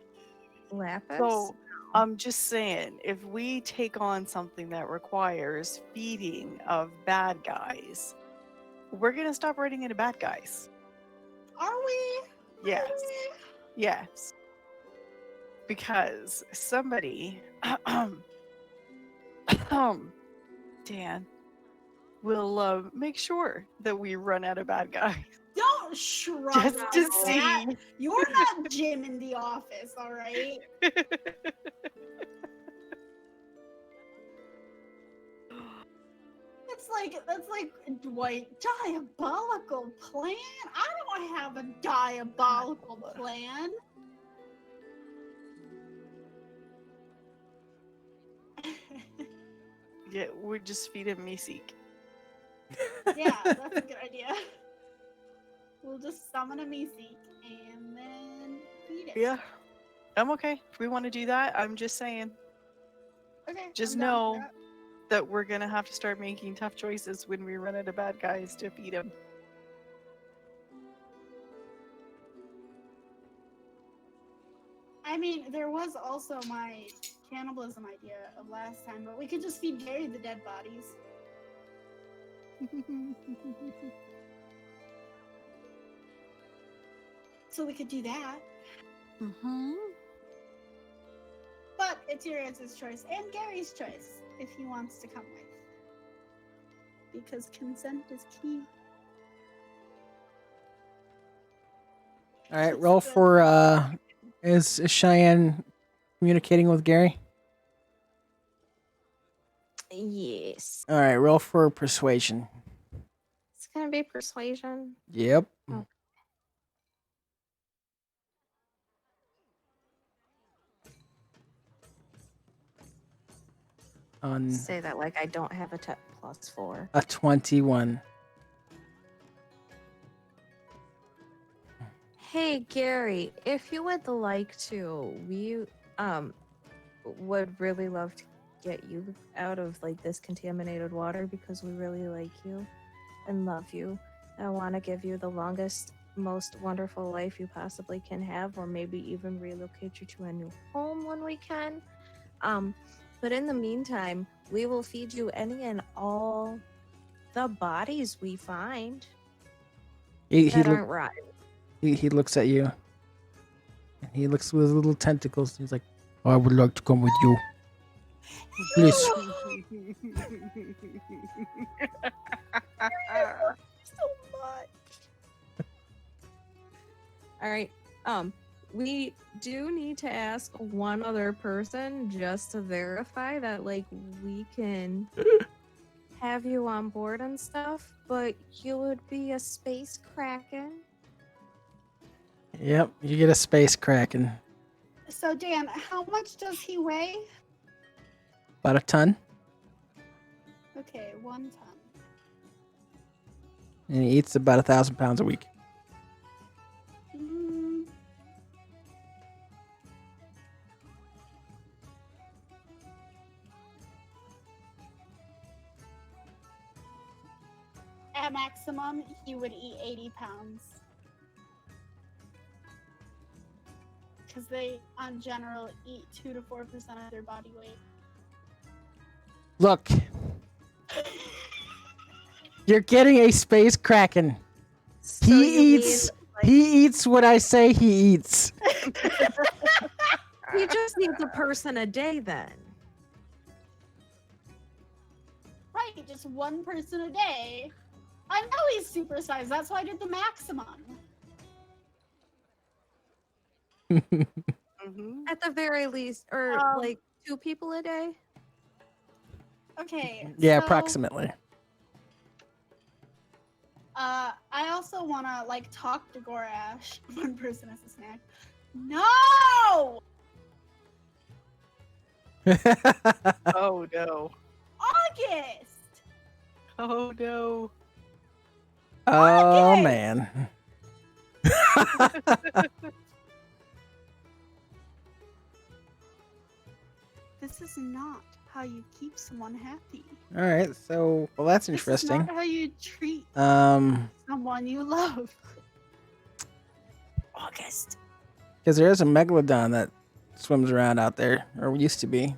Lapis? So I'm just saying, if we take on something that requires feeding of bad guys, we're gonna stop writing into bad guys. Are we? Yes. Really? Yes. Because somebody Dan will make sure that we run out of bad guys. Don't shrug Just like to that. see. You're not Jim in the office, all right? That's like Dwight. Diabolical plan? I don't have a diabolical plan. Yeah, we just feed him Meeseek. Yeah, that's a good idea. We'll just summon a Meeseek and then feed it. Yeah. I'm okay. If we want to do that, I'm just saying Okay. Just I'm down for know- that. that we're gonna have to start making tough choices when we run out of bad guys to feed him. I mean, there was also my cannibalism idea of last time, but we could just feed Gary the dead bodies. So we could do that. Mm-hmm. But it's your aunt's choice and Gary's choice if he wants to come with. Because consent is key. All right, roll for is Cheyenne communicating with Gary? Yes. All right, roll for persuasion. It's gonna be persuasion. Yep. Oh. On Say that like I don't have a +4. a 21. Hey Gary, if you would like to, we would really love to get you out of like this contaminated water because we really like you and love you. I want to give you the longest, most wonderful life you possibly can have, or maybe even relocate you to a new home when we can. But in the meantime, we will feed you any and all the bodies we find He that aren't rotten. he looks at you. And he looks with his little tentacles. He's like, I would like to come with you. Please. So much. All right. We do need to ask one other person just to verify that, like, we can have you on board and stuff, but you would be a space kraken. Yep, you get a space kraken. So Dan, how much does he weigh? About a ton. Okay, 1 ton. And he eats about 1,000 pounds a week. Mm. At maximum, he would eat 80 pounds. Because they, on general, eat 2 to 4% of their body weight. Look, you're getting a space kraken. So you mean, He eats what I say he eats. he just needs a person a day then. Right, just 1 person a day. I know he's supersized. That's why I did the maximum. Mm-hmm. At the very least, or like 2 people a day. Okay. Yeah, so, approximately. I also want to like talk to Gorash. 1 person as a snack. No! Oh no. August! Oh no. Oh, Okay. man. This is not how you keep someone happy. All right, so, well, that's This is interesting. not how you treat Because someone you love. August. there is a megalodon that swims around out there, or used to be.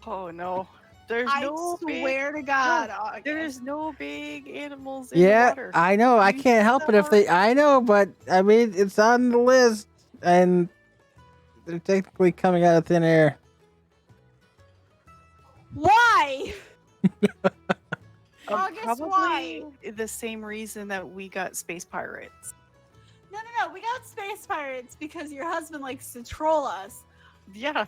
Oh no. There's I no swear to God, August. there's no big animals in the Yeah, water. I know. I You can't help it if they. I know, but I mean, it's on the list, and they're technically coming out of thin air. Why? August, Probably why? the same reason that we got space pirates. No. We got space pirates because your husband likes to troll us. Yeah.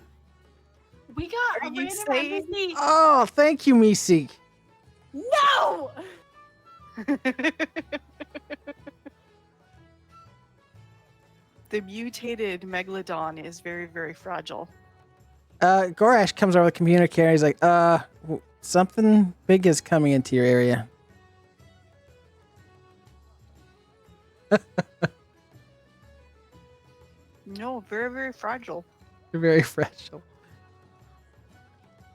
We got Are a you random saying- NPC. Oh, thank you, Misi. No! The mutated megalodon is very, very fragile. Gorash comes over the communicator. He's like, something big is coming into your area. No, very, very fragile. You're very fragile.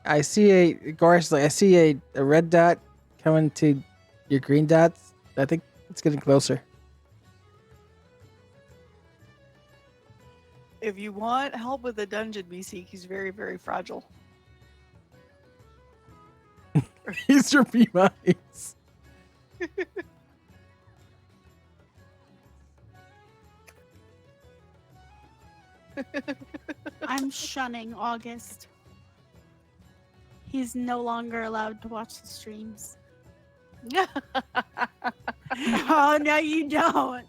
I see Gorash is like, I see a red dot coming to your green dots. I think it's getting closer. If you want help with the dungeon, BC, he's very, very fragile. He's your B-Mice. I'm shunning August. He's no longer allowed to watch the streams. Oh, no, you don't.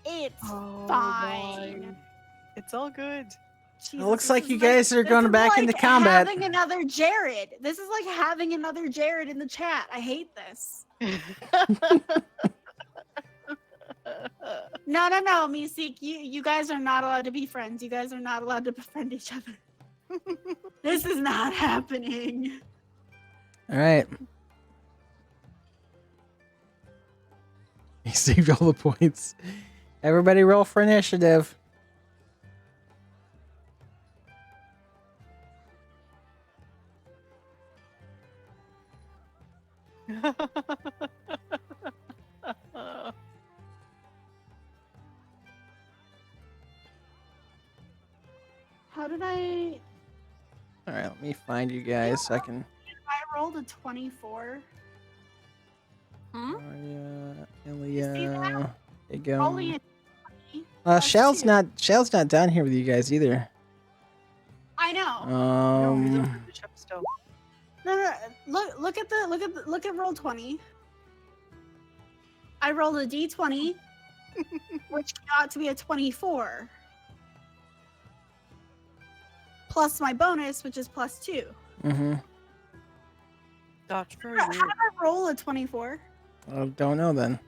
It's fine. boy. It's all good. Jesus, looks this like is you guys are this going is back like into combat. Having another Jared. This is like having another Jared in the chat. I hate this. No, Meeseek. You guys are not allowed to be friends. You guys are not allowed to befriend each other. This is not happening. All right. He saved all the points. Everybody roll for initiative. How did I All right, let me find you guys so I can. I rolled a 24. Arya, see that? Ellia, Only Iggam. a 20. Shell's two. not down here with you guys either. I know. No, he's over Um, the ship still. No. Look at roll 20. I rolled a d20, which got to be a 24. Plus my bonus, which is +2. Mm-hmm. That's very How weird. did I roll a 24? I don't know then.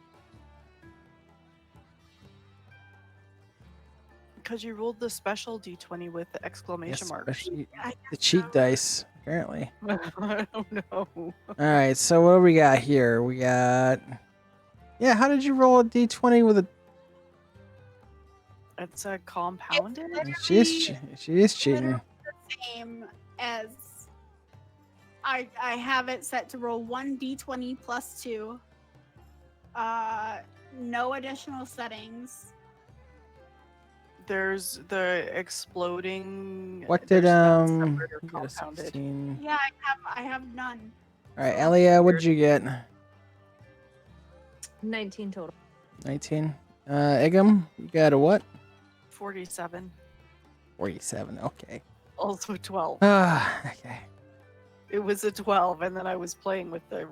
Because you rolled the special D20 with the exclamation Yes, mark. especially I the cheat dice, apparently. I don't know. All right, so what do we got here? We got. Yeah, how did you roll a d20 with a? It's a compounded. She is cheating. the same as I have it set to roll 1d20 +2. No additional settings. There's the exploding. What did there's none you separate or got a compounded. 16. Yeah, I have none. All right, Ellia, what did you get? 19 total. 19. Iggam, you got a what? 47. 47. Okay. Also 12. Ah, okay. It was a 12, and then I was playing with the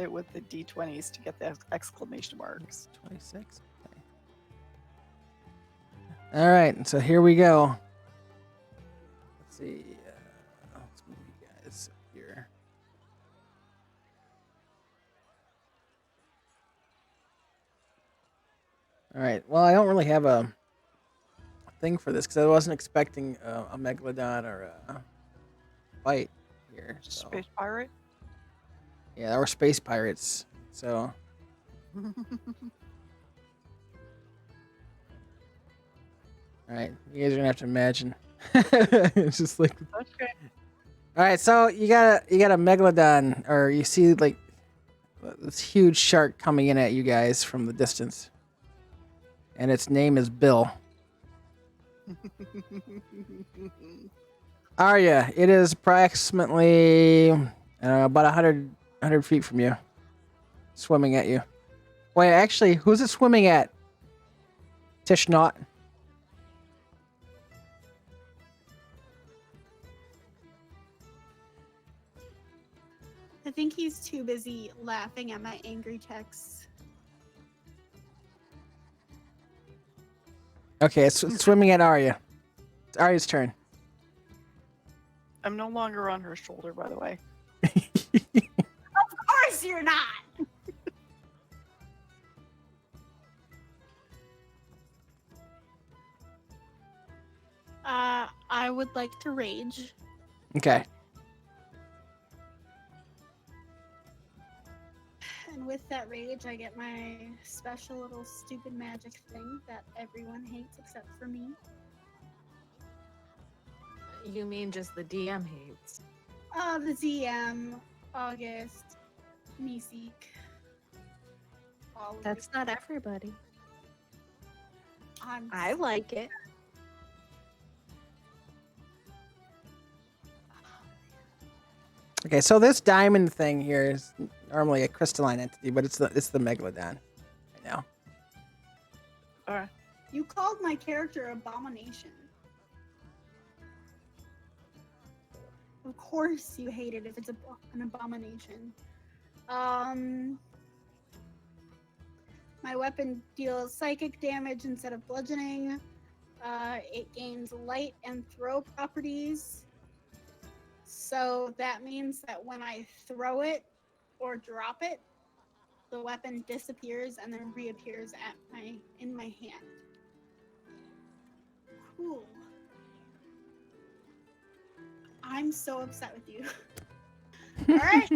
with the D20s to get the exclamation marks. 26. Okay. All right, so here we go. Let's see. Let's move you guys up here. All right. Well, I don't really have a thing for this because I wasn't expecting a megalodon or a fight here. So. Space pirate? Yeah, or space pirates. So. All right, you guys are gonna have to imagine. It's just like. Okay. All right, so you got a megalodon, or you see like this huge shark coming in at you guys from the distance, and its name is Bill. Arya, it is approximately about 100 feet from you, swimming at you. Wait, actually, who's it swimming at? Tishnot. I think he's too busy laughing at my angry texts. Okay, it's swimming at Arya. It's Arya's turn. I'm no longer on her shoulder, by the way. Of course you're not! I would like to rage. Okay. And with that rage, I get my special little stupid magic thing that everyone hates except for me. You mean just the DM hates? The ZM, August, Meeseek. All of That's not everybody. I'm I like it. Okay, so this diamond thing here is normally a crystalline entity, but it's the megalodon right now. Alright. You called my character Abomination. Of course you hate it if it's an abomination. My weapon deals psychic damage instead of bludgeoning. It gains light and throw properties. So that means that when I throw it or drop it, the weapon disappears and then reappears in my hand. Cool. I'm so upset with you. All right.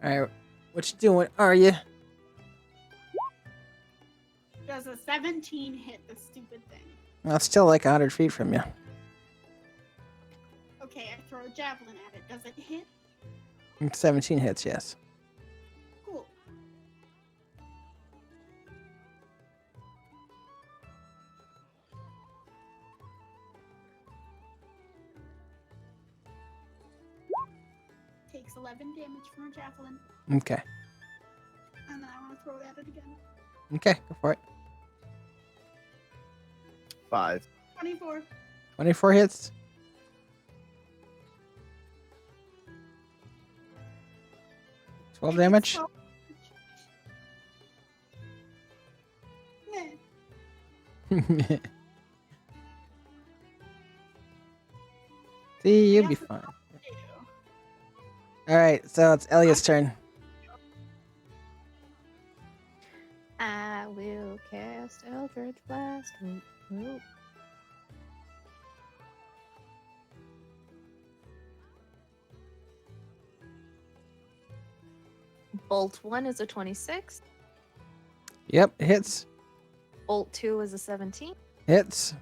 All right, what you doing, Arya? Does a 17 hit the stupid thing? Well, it's still like 100 feet from you. Okay, I throw a javelin at it. Does it hit? 17 hits, yes. Cool. Takes 11 damage from a javelin. Okay. And then I want to throw it at it again. Okay, go for it. 5. 24. 24 hits. Twelve damage. So- Meh. See, you'll Yeah. be fine. All right, so it's Ellia's turn. I will cast Eldritch Blast. Oop, oop. Bolt 1 is a 26. Yep, hits. Bolt 2 is a 17. Hits.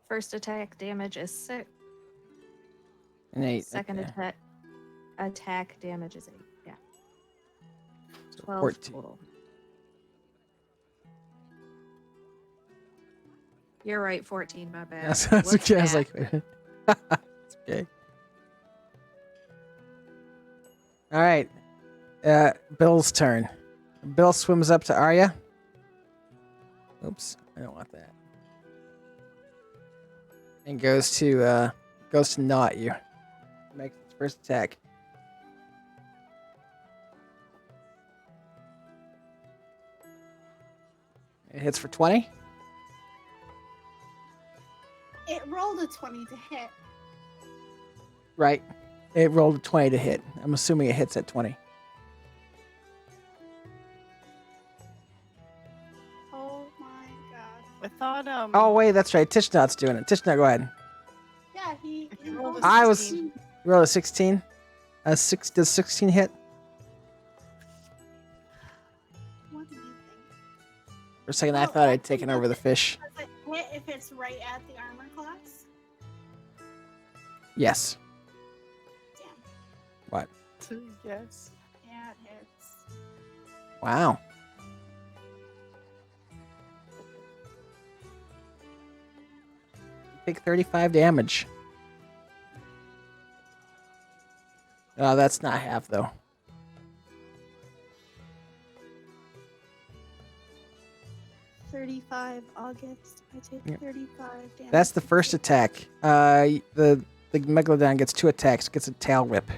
First attack damage is 6. An 8. Second okay. attack damage is 8. Yeah. So 12 14. total. You're right, 14, my bad. That's What's okay. I was that? like, it's okay. All right. Bill's turn. Bill swims up to Arya. Oops, I don't want that. And goes to gnaw at you. Makes its first attack. It hits for 20. It rolled a 20 to hit. Right. It rolled a 20 to hit. I'm assuming it hits at 20. Oh my god. I thought Oh, wait, that's right. Tishnot's doing it. Tishnot, go ahead. Yeah, he rolled a rolled I was- 16. You rolled a 16. Does 16 hit? What do you think? For a second, I thought I'd taken over the fish. Does it hit if it's right at the armor class? Yes. Damn. What? Yes. Yeah, it hits. Wow. Take 35 damage. Oh, that's not half, though. August. I take Yep. 35 damage. That's the first attack. The Megalodon gets 2 attacks, gets a tail whip.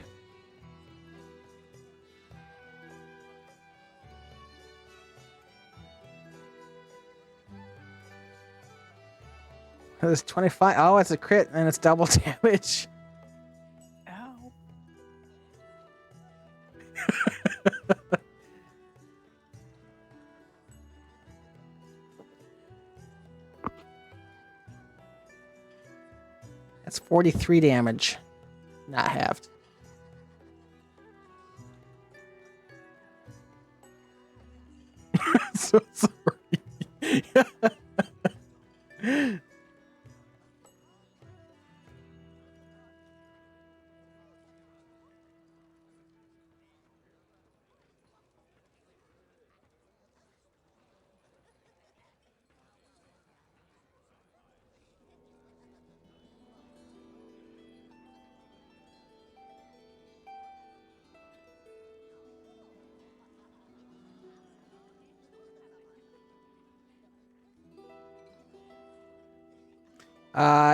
It's 25. Oh, it's a crit and it's double damage. Ow. That's 43 damage. Not halved. So sorry.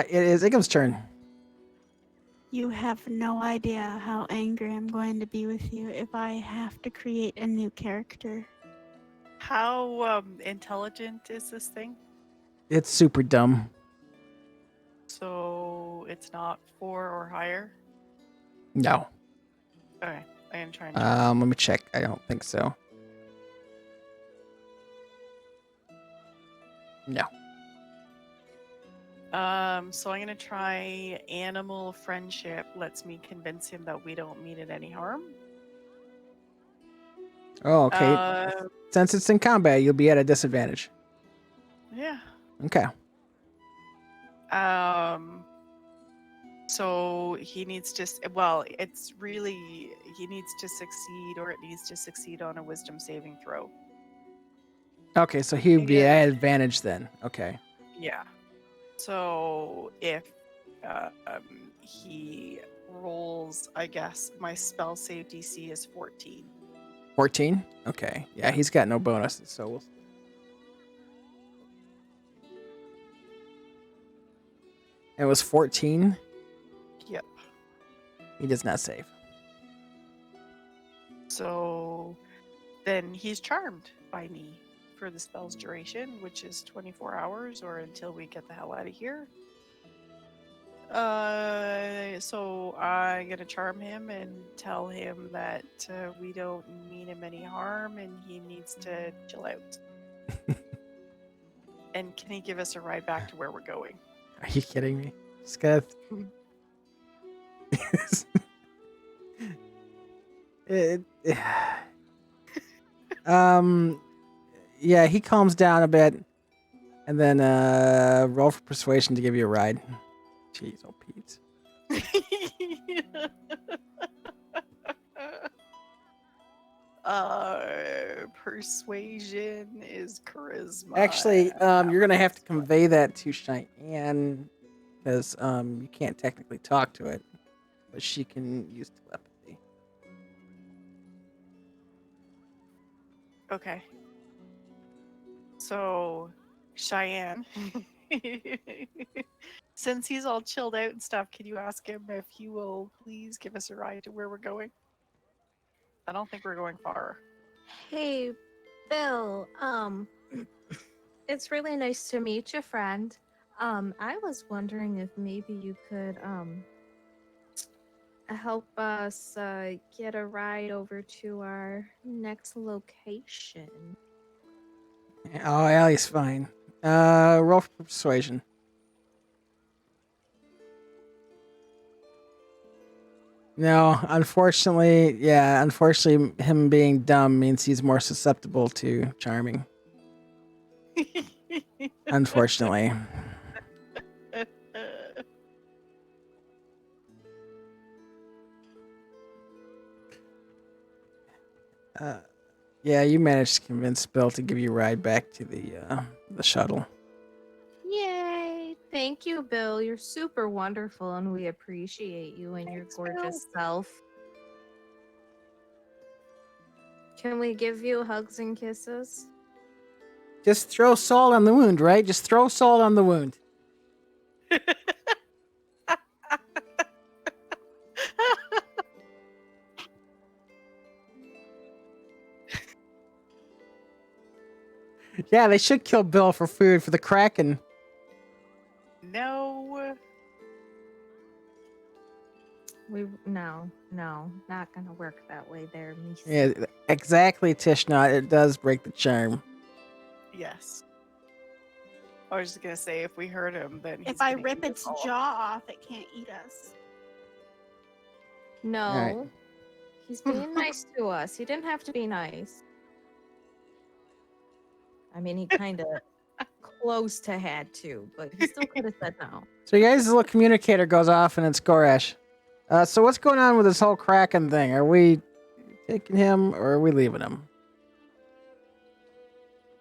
It is Iggam's turn. You have no idea how angry I'm going to be with you if I have to create a new character. How intelligent is this thing? It's super dumb. So it's not 4 or higher? No. Okay, I am trying to. Let me check. I don't think so. No. So I'm gonna try animal friendship. Lets me convince him that we don't mean it any harm. Oh, okay. Uh, Since it's in combat, you'll be at a disadvantage. yeah. Okay. So he needs to. Well, it's really he needs to succeed, or it needs to succeed on a wisdom saving throw. Okay, so he would be Yeah. at advantage then. Okay. Yeah. So if he rolls, I guess my spell save DC is 14. 14? Okay. Yeah, he's got no bonuses, so we'll... It was 14. Yep. He does not save. So then he's charmed by me for the spell's duration, which is 24 hours or until we get the hell out of here. So I'm gonna charm him and tell him that we don't mean him any harm and he needs to chill out. And can he give us a ride back to where we're going? Are you kidding me? Sceth. Yeah, he calms down a bit, and then roll for persuasion to give you a ride. Jeez, oh Pete. Persuasion is charisma. Actually, you're gonna have to convey that to Cheyenne, because you can't technically talk to it, but she can use telepathy. Okay. So, Cheyenne, since he's all chilled out and stuff, can you ask him if he will please give us a ride to where we're going? I don't think we're going far. Hey, Bill. It's really nice to meet you, friend. I was wondering if maybe you could help us get a ride over to our next location. Oh, Allie's fine. Roll for persuasion. No, unfortunately, him being dumb means he's more susceptible to charming. Unfortunately. Yeah, you managed to convince Bill to give you a ride back to the shuttle. Yay! Thank you, Bill. You're super wonderful, and we appreciate you and your gorgeous self. Can we give you hugs and kisses? Just throw salt on the wound, right? Just throw salt on the wound. Yeah, they should kill Bill for food for the Kraken. No. No, not gonna work that way there, Miss. Yeah, exactly, Tishnot. It does break the charm. Yes. I was just gonna say, if we hurt him, then he's If I gonna rip eat its us all. jaw off, it can't eat us. No. Alright. He's being nice to us. He didn't have to be nice. I mean, he kind of close to had to, but he still could have said no. So you guys' little communicator goes off and it's Goresh. So what's going on with this whole Kraken thing? Are we taking him or are we leaving him?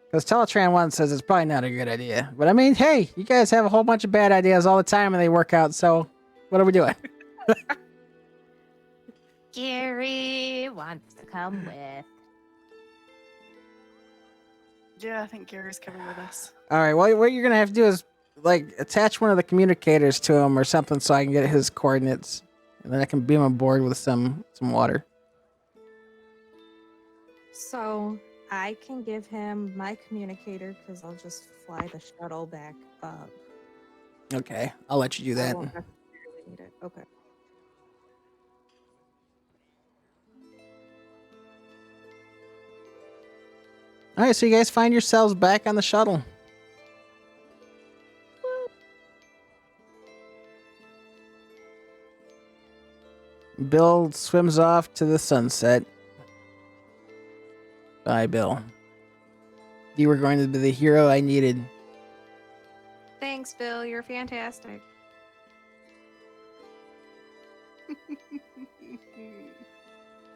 Because Teletran 1 says it's probably not a good idea. But I mean, hey, you guys have a whole bunch of bad ideas all the time and they work out, so what are we doing? Gary wants to come with. Yeah, I think Gary's coming with us. All right, well, what you're going to have to do is, like, attach one of the communicators to him or something so I can get his coordinates. And then I can beam him aboard with some water. So I can give him my communicator because I'll just fly the shuttle back up. Okay, I'll let you do I that. won't necessarily need it. Okay. All right, so you guys find yourselves back on the shuttle. Bill swims off to the sunset. Bye, Bill. You were going to be the hero I needed. Thanks, Bill. You're fantastic.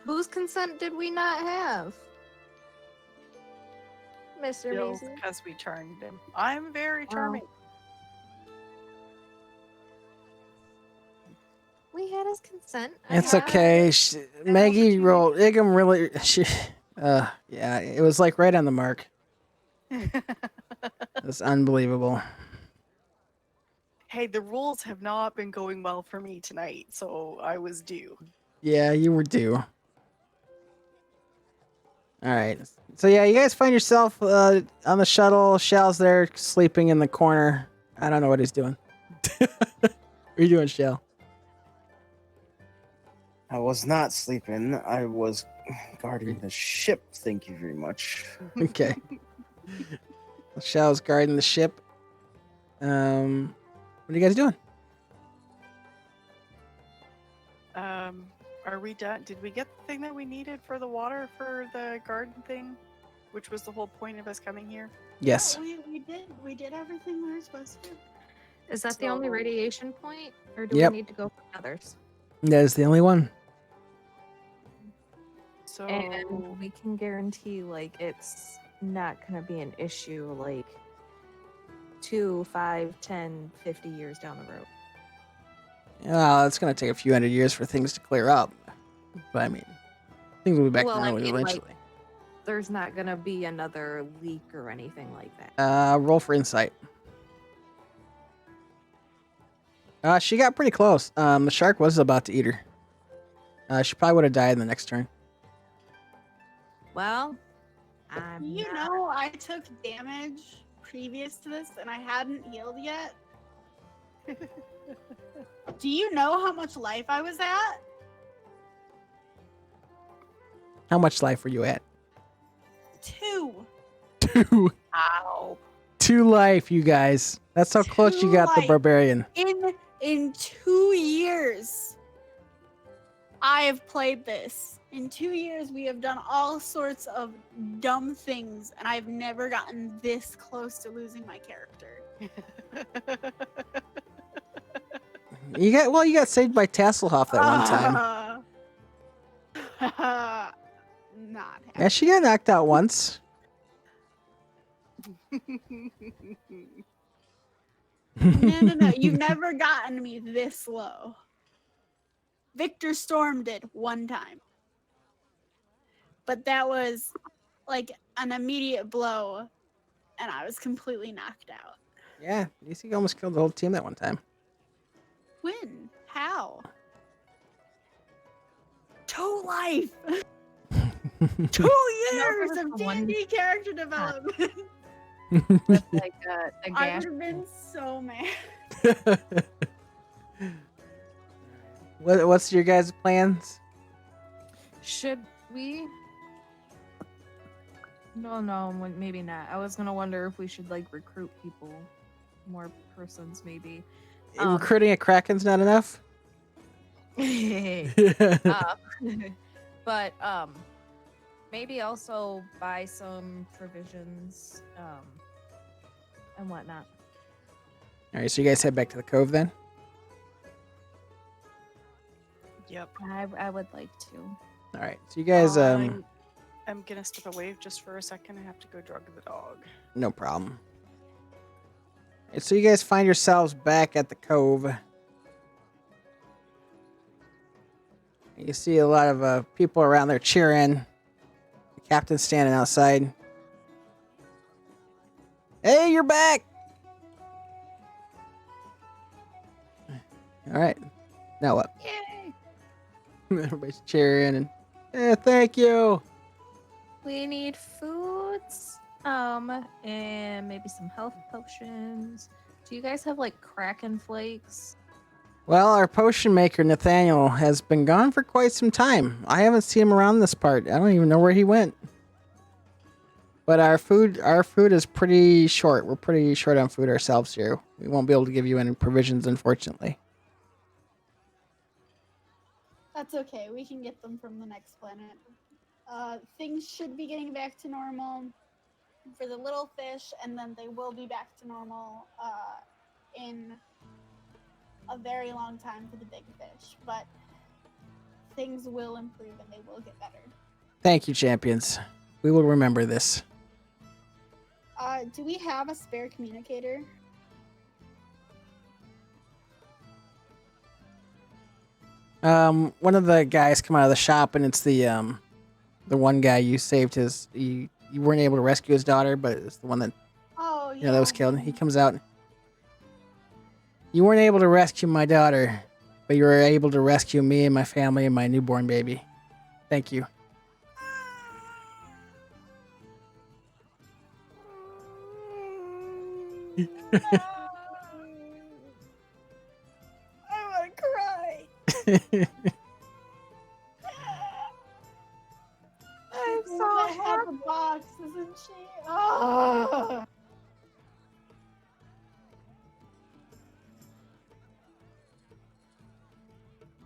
Whose consent did we not have? Mr. Bill's Mason. because we turned him. I'm very charming. We had his consent. It's okay. Maggie rolled. Iggam really. Yeah, it was like right on the mark. It's unbelievable. Hey, the rules have not been going well for me tonight, so I was due. Yeah, you were due. All right. So yeah, you guys find yourself on the shuttle. Shal's there sleeping in the corner. I don't know what he's doing. What are you doing, Shal? I was not sleeping. I was guarding the ship. Thank you very much. Okay. Shal's guarding the ship. What are you guys doing? Are we done? Did we get the thing that we needed for the water for the garden thing? Which was the whole point of us coming here? Yes. Yeah, we did everything we were supposed to. Is that the only So- radiation point, or do Yep. we need to go for others? That is the only one. So And we can guarantee, like, it's not going to be an issue, like, 2, 5, 10, 50 years down the road. Well, it's going to take a few hundred years for things to clear up. But I mean, things will be back to Well, I normal mean, like- eventually. There's not going to be another leak or anything like that. Roll for insight. She got pretty close. The shark was about to eat her. She probably would have died in the next turn. Well, I'm You not- know, I took damage previous to this and I hadn't healed yet. Do you know how much life I was at? How much life were you at? 2. 2. ow. 2 life, you guys. That's how close you 2 got the life. barbarian. In 2 years, I have played this. In 2 years, we have done all sorts of dumb things, and I've never gotten this close to losing my character. You got saved by Tasselhoff that one time. Not Yeah, she got knocked out once. No. You've never gotten me this low. Victor Storm did one time. But that was like an immediate blow, and I was completely knocked out. Yeah, DC almost killed the whole team that one time. When? How? 2 life! 2 years was of the one D&D character development. with, like, a I gash. would have been so mad. What's your guys' plans? Should we? No, maybe not. I was gonna wonder if we should, like, recruit people, more persons, maybe. Recruiting a Kraken's not enough? But maybe also buy some provisions and whatnot. All right, so you guys head back to the cove then? Yep. I would like to. All right, so you guys, I'm gonna step away just for a second. I have to go drug the dog. no problem. All right, so you guys find yourselves back at the cove. You see a lot of people around there cheering. The captain's standing outside. Hey, you're back! All right, now what? Yay! Everybody's cheering and thank you. We need foods, and maybe some health potions. Do you guys have, like, Kraken flakes? Well, our potion maker Nathaniel has been gone for quite some time. I haven't seen him around this part. I don't even know where he went. But our food is pretty short. We're pretty short on food ourselves here. We won't be able to give you any provisions, unfortunately. That's okay. We can get them from the next planet. Things should be getting back to normal for the little fish, and then they will be back to normal in a very long time for the big fish. But things will improve and they will get better. Thank you, champions. We will remember this. Do we have a spare communicator? One of the guys come out of the shop, and it's the one guy you saved his. You weren't able to rescue his daughter, but it's the one that Oh, yeah. that was killed. He comes out. You weren't able to rescue my daughter, but you were able to rescue me and my family and my newborn baby. Thank you. I want to cry. I'm She's so the head of the box, isn't she? Oh.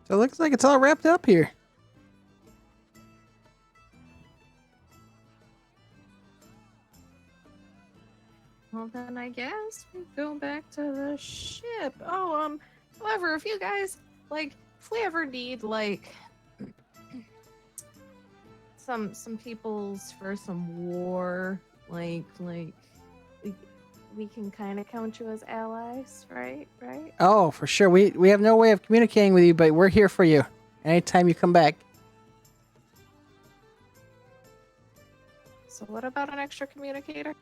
So it looks like it's all wrapped up here. Well, then I guess we go back to the ship. Oh, however, if you guys if we ever need some peoples for some war, we can kind of count you as allies, right? Right? Oh, for sure. We have no way of communicating with you, but we're here for you anytime you come back. So what about an extra communicator?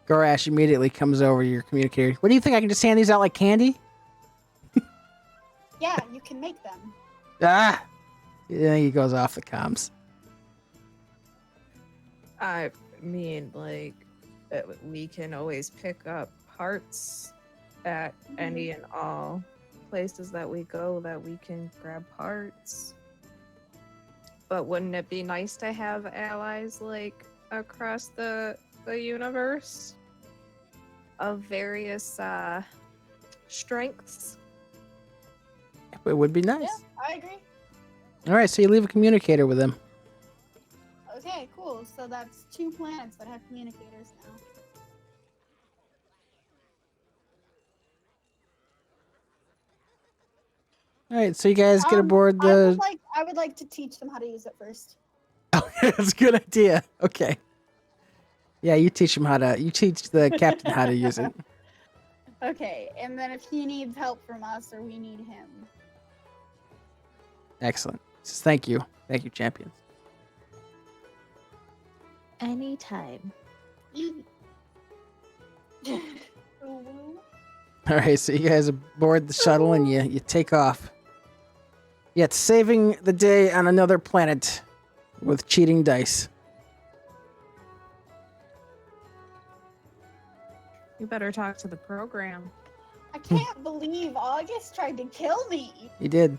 Gorash immediately comes over to your communicator. What do you think? I can just hand these out like candy? Yeah, you can make them. Ah! Yeah, he goes off the comms. I mean, we can always pick up parts at any and all places that we go that we can grab parts. But wouldn't it be nice to have allies across the universe of various strengths? It would be nice. Yeah, I agree. All right, so you leave a communicator with him. Okay, cool. So that's 2 planets that have communicators now. All right, so you guys get aboard the. I would like to teach them how to use it first. Oh, that's a good idea. Okay. Yeah, you teach the captain how to use it. Okay, and then if he needs help from us or we need him. Excellent. Thank you, champions. Anytime. All right, so you guys aboard the shuttle and you take off. Yet saving the day on another planet with cheating dice. You better talk to the program. I can't believe August tried to kill me. You did.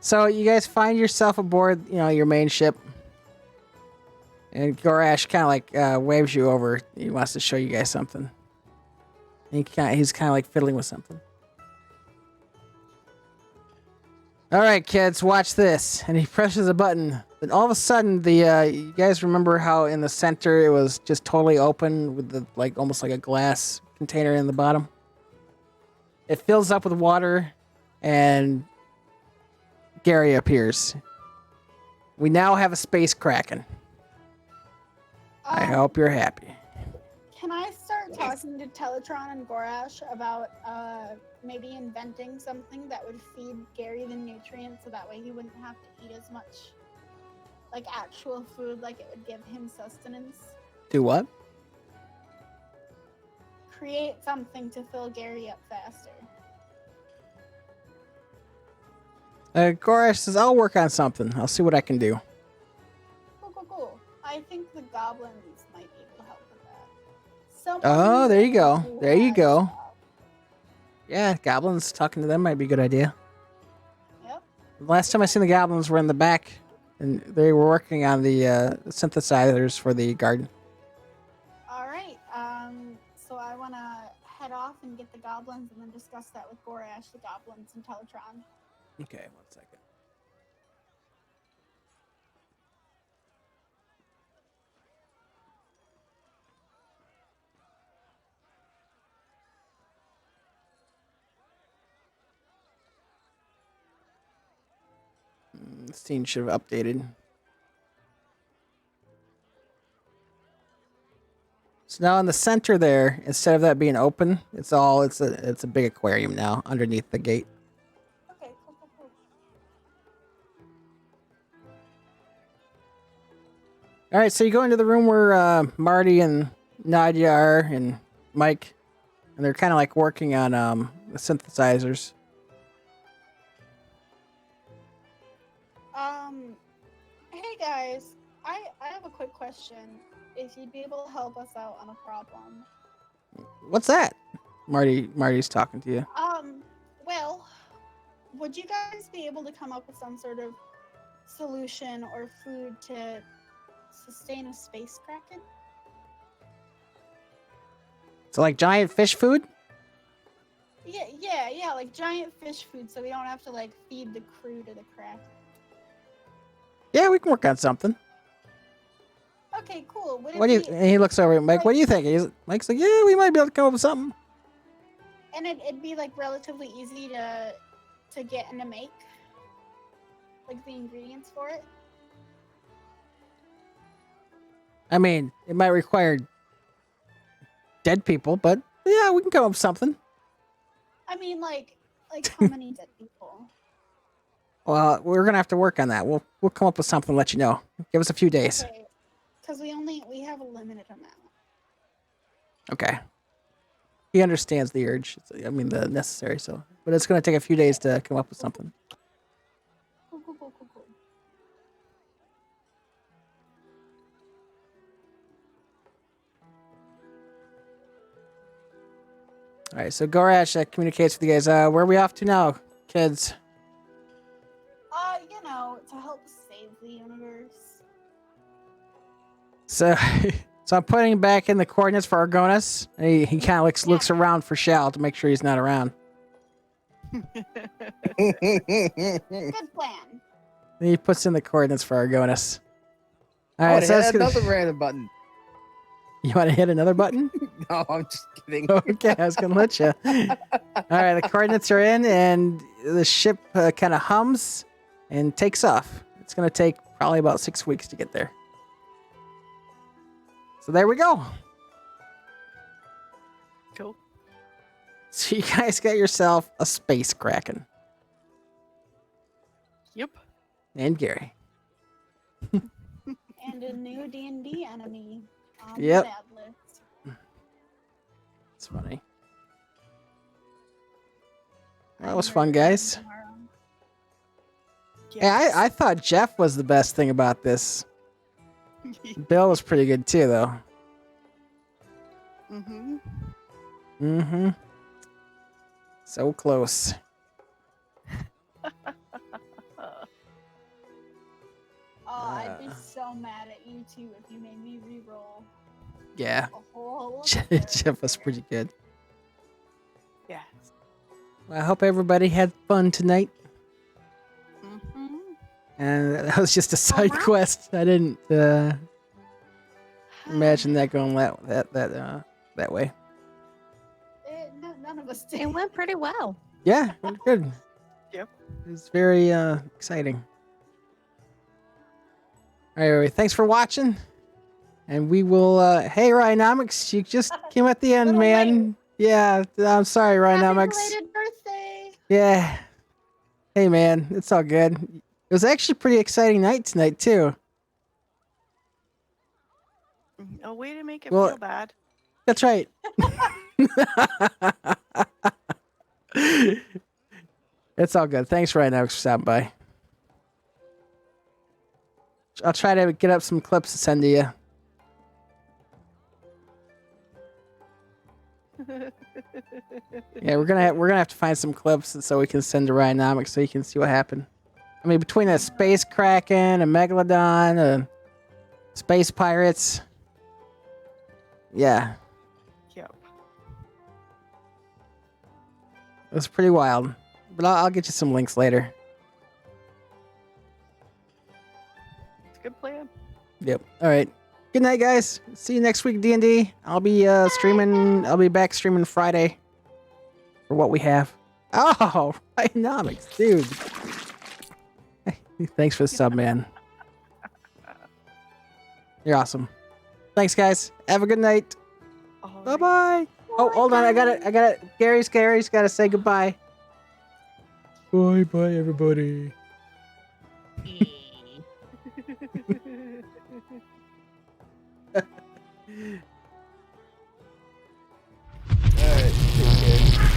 So you guys find yourself aboard, your main ship. And Gorash kind of waves you over. He wants to show you guys something. He's kind of fiddling with something. All right, kids, watch this. And he presses a button. Then all of a sudden, you guys remember how in the center it was just totally open with the almost like a glass container in the bottom? It fills up with water, and Gary appears. We now have a space Kraken. I hope you're happy. Can I start talking to Teletron and Gorash about maybe inventing something that would feed Gary the nutrients so that way he wouldn't have to eat as much actual food, it would give him sustenance? Do what? Create something to fill Gary up faster. Gorash says, I'll work on something. I'll see what I can do. Cool. I think the goblins might be able to help with that. Oh, there you go. There you go. Yeah, goblins, talking to them might be a good idea. Yep. Last time I seen the goblins were in the back, and they were working on the synthesizers for the garden. Alright, so I want to head off and get the goblins and then discuss that with Gorash, the goblins, and Teletron. Okay, 1 second. This scene should have updated. So now in the center there, instead of that being open, it's a big aquarium now underneath the gate. Okay, cool. All right, so you go into the room where Marty and Nadia are, and Mike, and they're kind of like working on the synthesizers. Hey guys, I have a quick question. If you'd be able to help us out on a problem. What's that? Marty's talking to you. Well, would you guys be able to come up with some sort of solution or food to sustain a space kraken? So like giant fish food? Yeah, like giant fish food, so we don't have to like feed the crew to the kraken. Yeah, we can work on something. Okay, cool. Would it What do you? be, And he looks over at Mike. like- What do you think? Mike's like, yeah, we might be able to come up with something. and it'd be like relatively easy to get and to make, like the ingredients for it. I mean, it might require dead people, but yeah, we can come up with something. I mean, like how many dead people? Well, we're gonna have to work on that. We'll come up with something. Let you know. Give us a few days. Okay, because we have a limited amount. Okay. He understands the urge. I mean, the necessary. So, but it's gonna take a few days to come up with something. Cool. All right. So Gorash communicates with you guys. Where are we off to now, kids? To help save the universe. So, so I'm putting back in the coordinates for Argonis. And he kind of looks around for Shal to make sure he's not around. Good plan. And he puts in the coordinates for Argonis. All I right, want so to that's hit gonna, another random button. you want to hit another button? No, I'm just kidding. Okay, I was gonna let you. All right, the coordinates are in, and the ship kind of hums and takes off. It's gonna take probably about 6 weeks to get there. So there we go. Cool. So you guys got yourself a space kraken. Yep. And Gary. And a new D&D enemy on Yep. the bad list. It's funny. That was fun, guys. Tomorrow. Yeah, I thought Jeff was the best thing about this. Bill was pretty good too, though. Mm-hmm. Mm-hmm. So close. I'd be so mad at you two if you made me re-roll Yeah. a whole. Jeff was pretty good. Yeah. Well, I hope everybody had fun tonight. Mm-hmm. And that was just a side quest. I didn't imagine that going that way. None of us did. It went pretty well. Yeah, it was good. Yep. It was very exciting. All right, everybody, thanks for watching. And we will hey Ryanomics, you just came at the end, Little man. late. Yeah, I'm sorry, Happy Ryanomics. belated birthday! Yeah. Hey man, it's all good. It was actually a pretty exciting night tonight too. A way to make it Well- feel bad. That's right. It's all good. Thanks, Ryanomics, for stopping by. I'll try to get up some clips to send to you. Yeah, we're gonna have to find some clips so we can send to Ryanomics so you can see what happened. I mean, between a space kraken, a megalodon, a space pirates. Yeah, Yep. it was pretty wild. But I'll get you some links later. It's a good plan. Yep. All right. Good night, guys. See you next week, D&D. I'll be streaming. I'll be back streaming Friday for what we have. Oh, Ryanomics, dude. Thanks for the sub, man. You're awesome. Thanks, guys. Have a good night. All Bye right. bye. Oh, hold on. I gotta. Gary's gotta say goodbye. Bye bye, everybody. Alright, take care.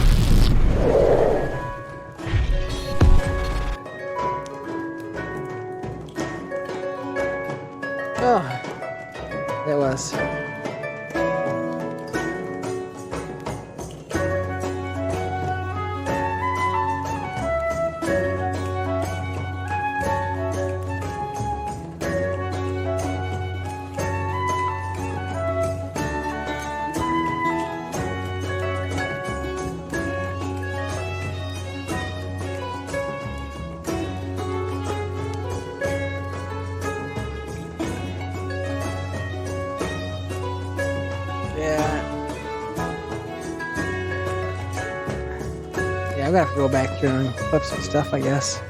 Oh, it was. Yeah, I'm gonna have to go back here and flip some stuff, I guess.